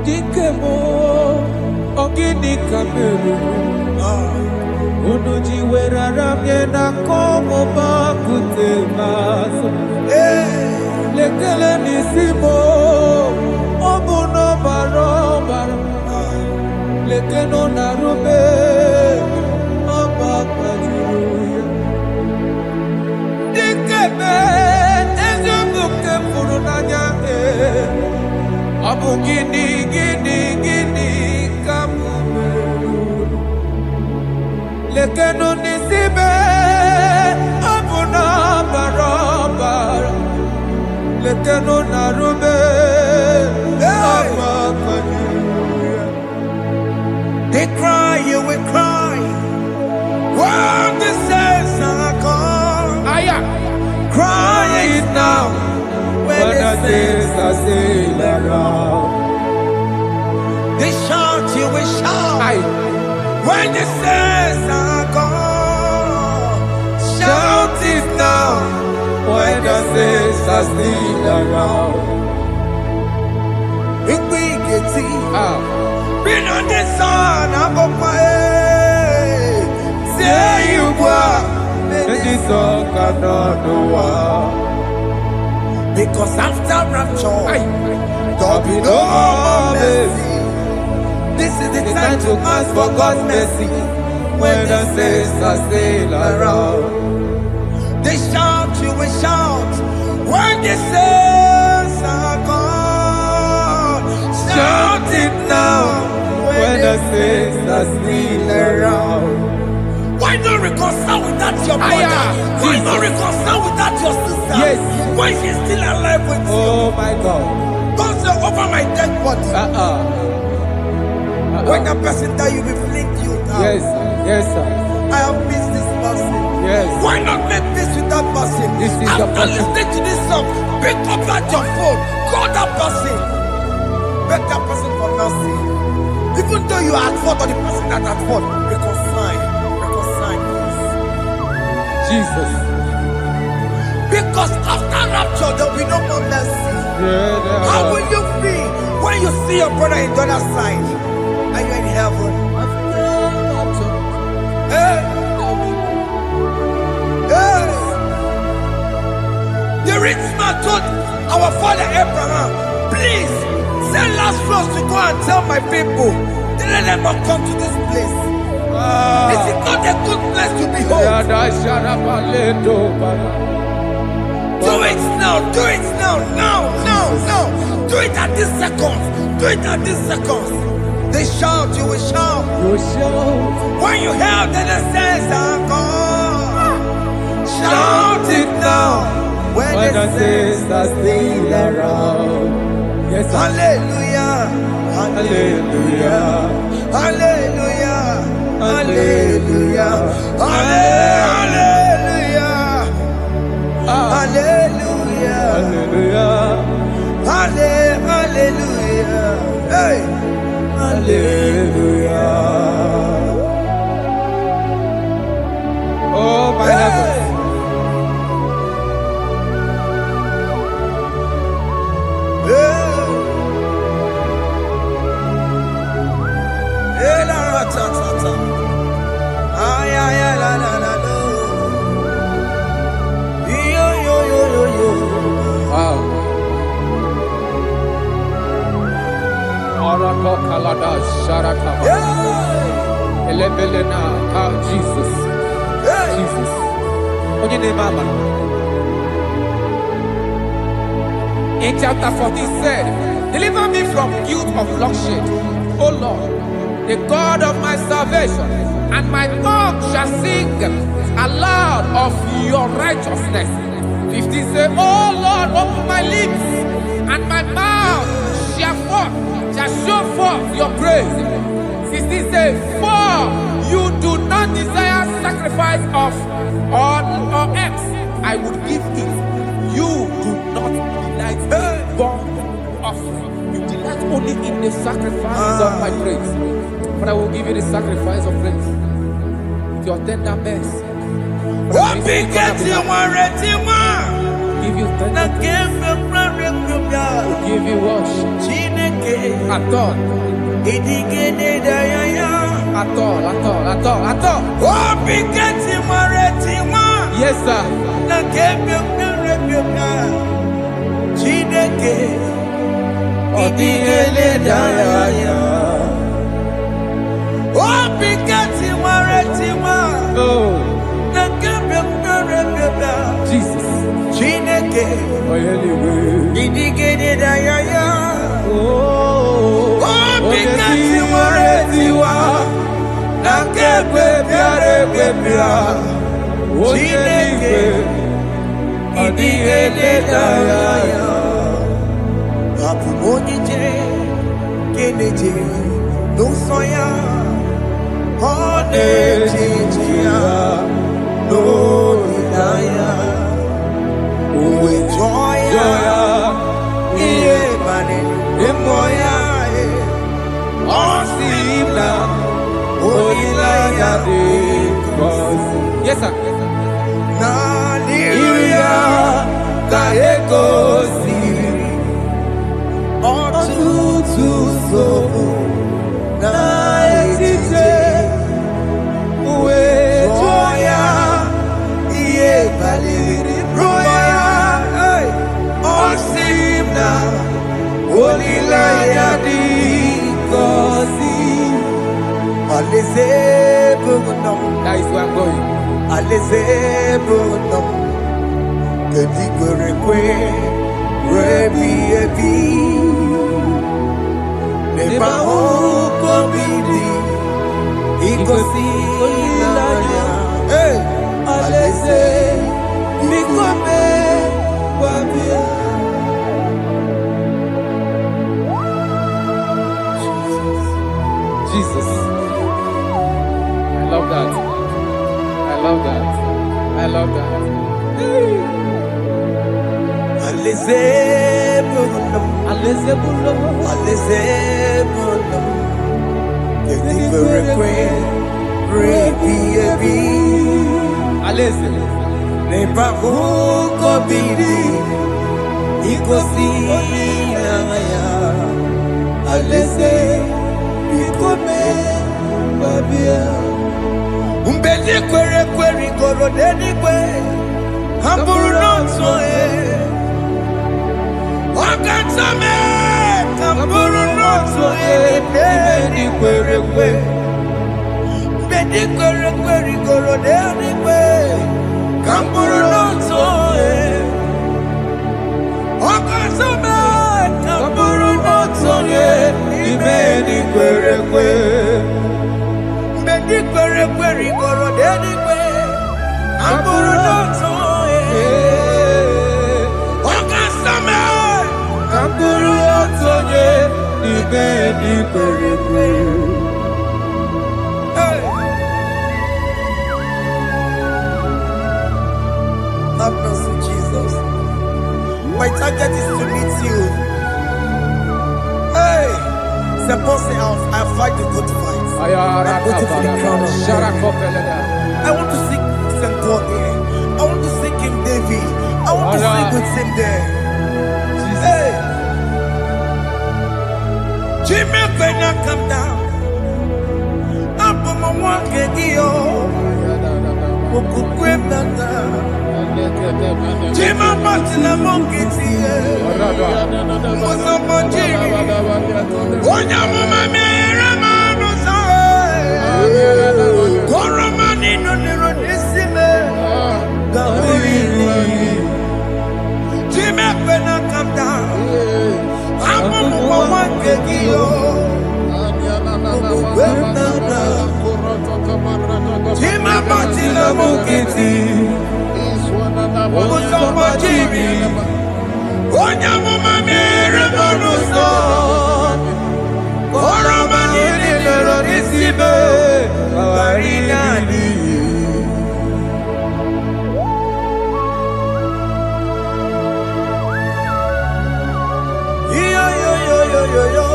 Dikemo ogini kameru Unuji werara mjena komo bakute maso Lekele nisimo Obuno baro baro Lekeno narume Abakajuya Dikeme Ezubuke furunanya Abu gini kamumeru Lekeno nisibe Abu na barabara Lekeno narume Abakajuya. They cry, you will cry. When the saints are gone, cry it now. When the saints are still around, They shout, you will shout. When the saints are gone, shout it now. When the saints are still around, if we get it, been on the sun, I'm going to say you were. and the song cannot do what. Because after rapture, There'll be no more mercy. this is the It's time to ask for God's mercy. when the saints are still around. They shout, you will shout. When the saints are gone, Shout it now when the saints are still around. Why not reconcile with that your brother? Why not reconcile with that your sister? Yes. Why she's still alive with you? Oh my God. Don't say over my dead body. When the person die, you will fling you down. Yes, sir. I have missed this person. Yes. Why not make peace with that person? This is the After person. listening to this song, pick up that your phone, call that person, beg that person for mercy. Even though you are at fault or the person that at fault, reconcile, please. Jesus. Because after rapture, there will be no more mercy. Yeah, How will you feel when you see your brother in the other side and you're in heaven? Hey. Hey. The rich man told our father Abraham, please send Lazarus to go and tell my people, let them not come to this place. This is not a good place to behold. Do it now, do it now, now. Do it at this second. Do it at this second. They shout, you will shout. When you hear that the saints are gone, shout it now. When the saints are still around. Yes, sir. Hallelujah, hallelujah, hallelujah, hallelujah, hallelujah, hallelujah, Hallelujah. hallelujah, hey, Hallelujah. Oh, my heavens. hey, la la ta ta ta, ay ay ay la la la la, yo yo yo yo yo. Wow. Arako kalada sharakaba. Yeah. Elebelena ka Jesus. Hey. Jesus. Onye name mama. In chapter 14 said, deliver me from guilt of bloodshed, O Lord. the God of my salvation, and my tongue shall sing aloud of your righteousness. 15 say, oh Lord, open my lips, and my mouth shall show forth your praise. 16 say, for you do not desire sacrifice of or eggs, I would give it. You do not delight in burnt offering. You delight only in the sacrifice of my praise. But I will give you the sacrifice of praise with your tender mercy. Give you tender will give you worship. At all. Yes, sir. Jesus. Yes, sir. That is where I'm going. Jesus. I love that. I love that. I love that. Have mercy, Jesus. My target is to meet you. Hey, suppose I fight the good fight. I'm waiting for the crown of heaven. I want to seek St. God there. I want to seek King David. I want to sing with him there. Hey, Jimmy, when I come down, I'm from a one Jima Batina Monkey, was a Monjiri. Onya Mama Ramano Sai, Goramani no Nirodissime, Jimmy, when I come down, I'm a one me, Kawarina di. Yo yo yo yo yo yo.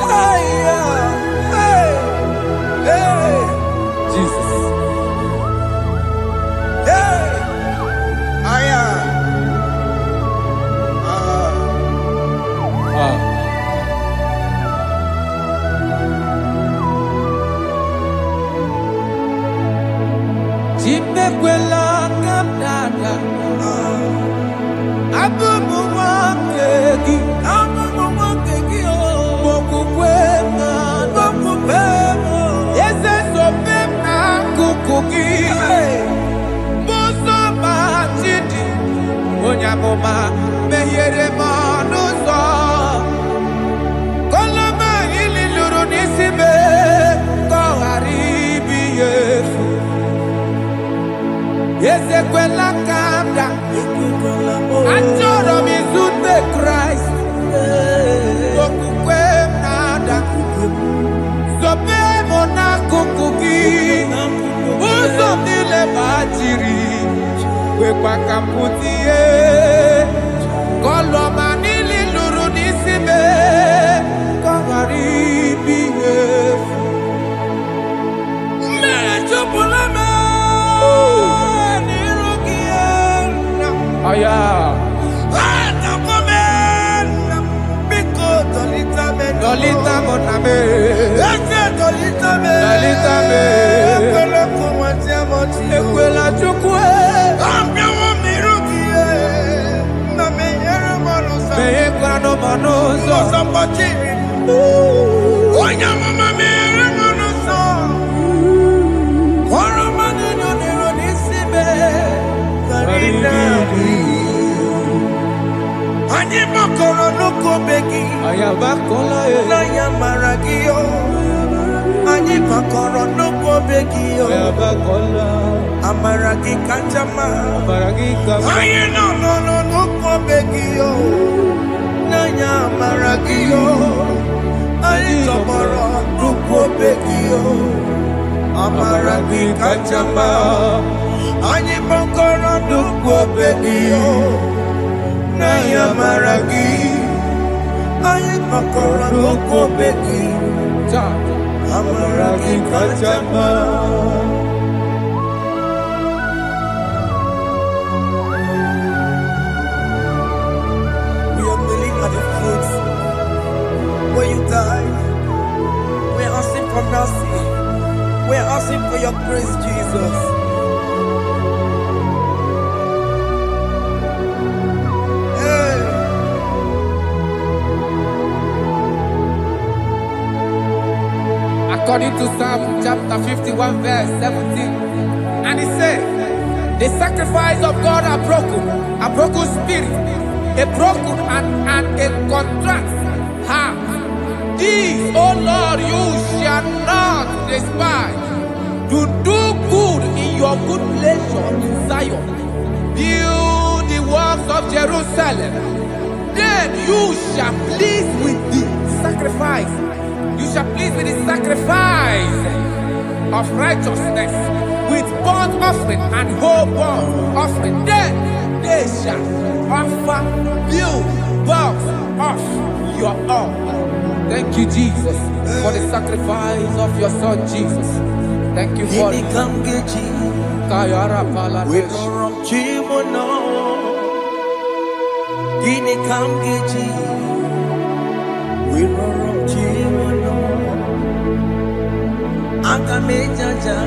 Hey hey hey. Jesus. Hey. Aya. Chimekwela kamdada. Abubu wakegi. Abubu wakegi o. Bokukwe ma. Bokukwe ma. Yese sope na kukugi. Muso ma chidi. Onyamoma mehiere ma nuso. Koloma ili luru nisibe. Koharibi yefu. Ezekwela kamda. Achoro mizute Christ. Okukwe nada. Sope mona kukuki. Uzo nile bajiri. Wekwa kaputie. Koloma nili luru nisibe. Kogaribi yefu. Mechupulame. Aya. Dolita moname. Dolita me. Ekwela chukwe. Meye kwano manozo. Onya mama mere manozo. Koro manino nero nisibe. Ani makoro nuko begi. Ayabakola na yamaragio. Ani makoro nuko begi. Ayabakola. Amaragi kanjama. Amaragi kanjama. Aye no nuko begi. Na yamaragio. Ani tomorrow nuko begi. Amaragi kanjama. Ani makoro nuko begi. Naya maragi, aye makora loko beki, amaragi kachama. We are kneeling at the foot where you died. We are asking for mercy. We are asking for your grace, Jesus. According to Psalm chapter 51 verse 17. And he said, the sacrifice of God are broken spirit, a broken and a contrite heart. These, O Lord, you shall not despise. To do good in your good pleasure in Zion. Build the works of Jerusalem. Then you shall please with the sacrifice. You shall please with the sacrifice of righteousness, with burnt offering and whole burnt offering. Then they shall offer you vows of your own. Thank you, Jesus, for the sacrifice of your Son, Jesus. Thank you for it. Kayara Pala. Akamejaja,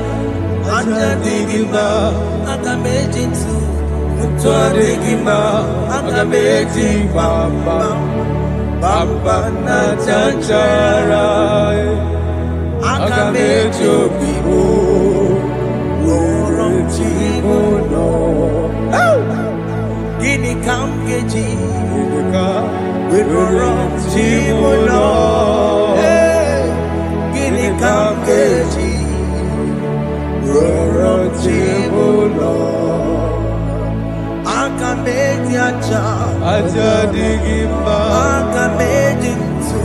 ajadigima, akamejinsu, mutuadigima, akamejibamba, bamba na chanchara, akamejobibo, oromchimono. Gini kamgeji, oromchimono. Kamgeji, Rorochimulo, Akameji aja, aja digimba, Akameji tu,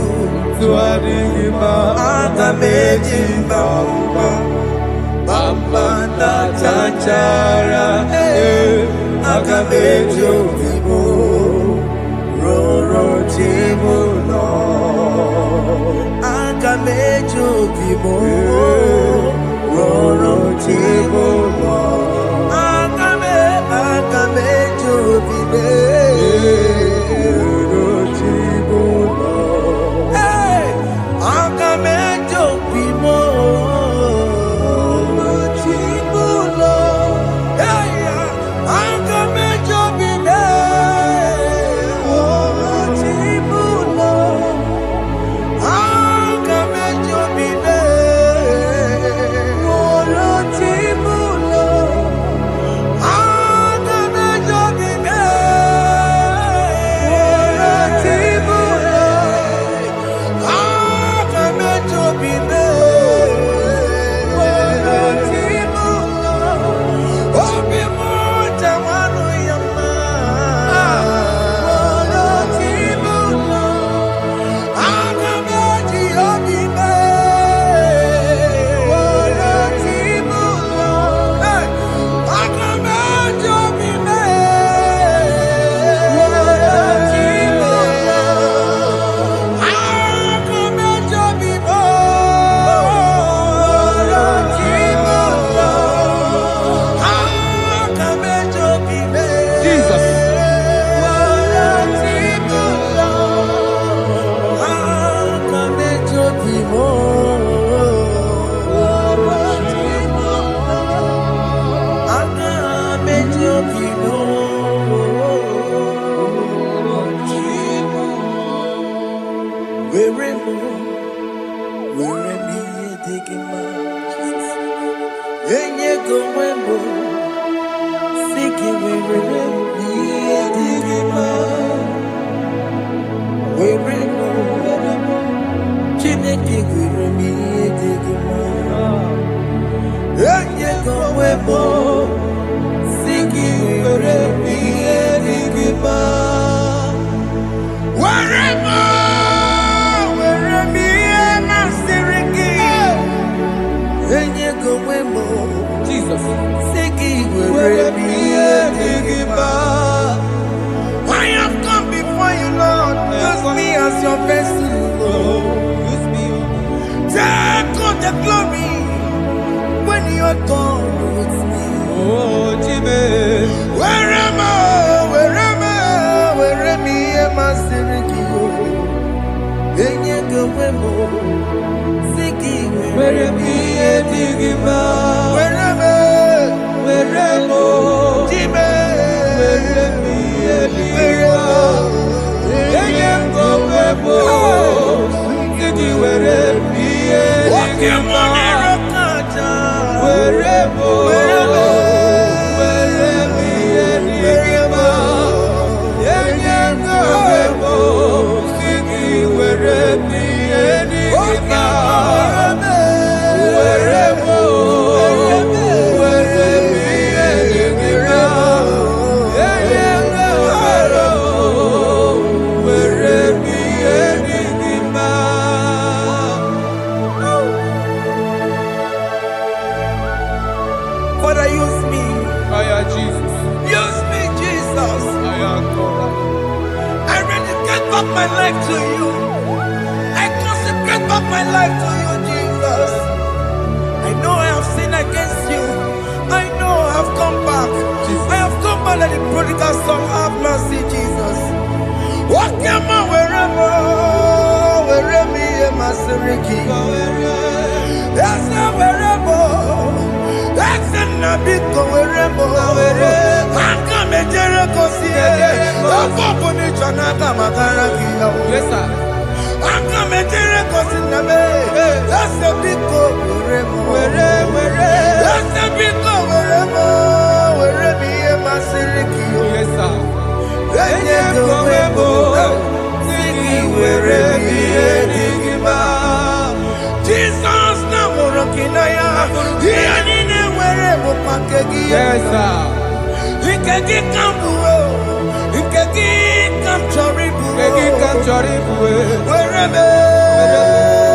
Wherever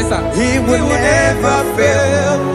Yes, sir. He will never fail.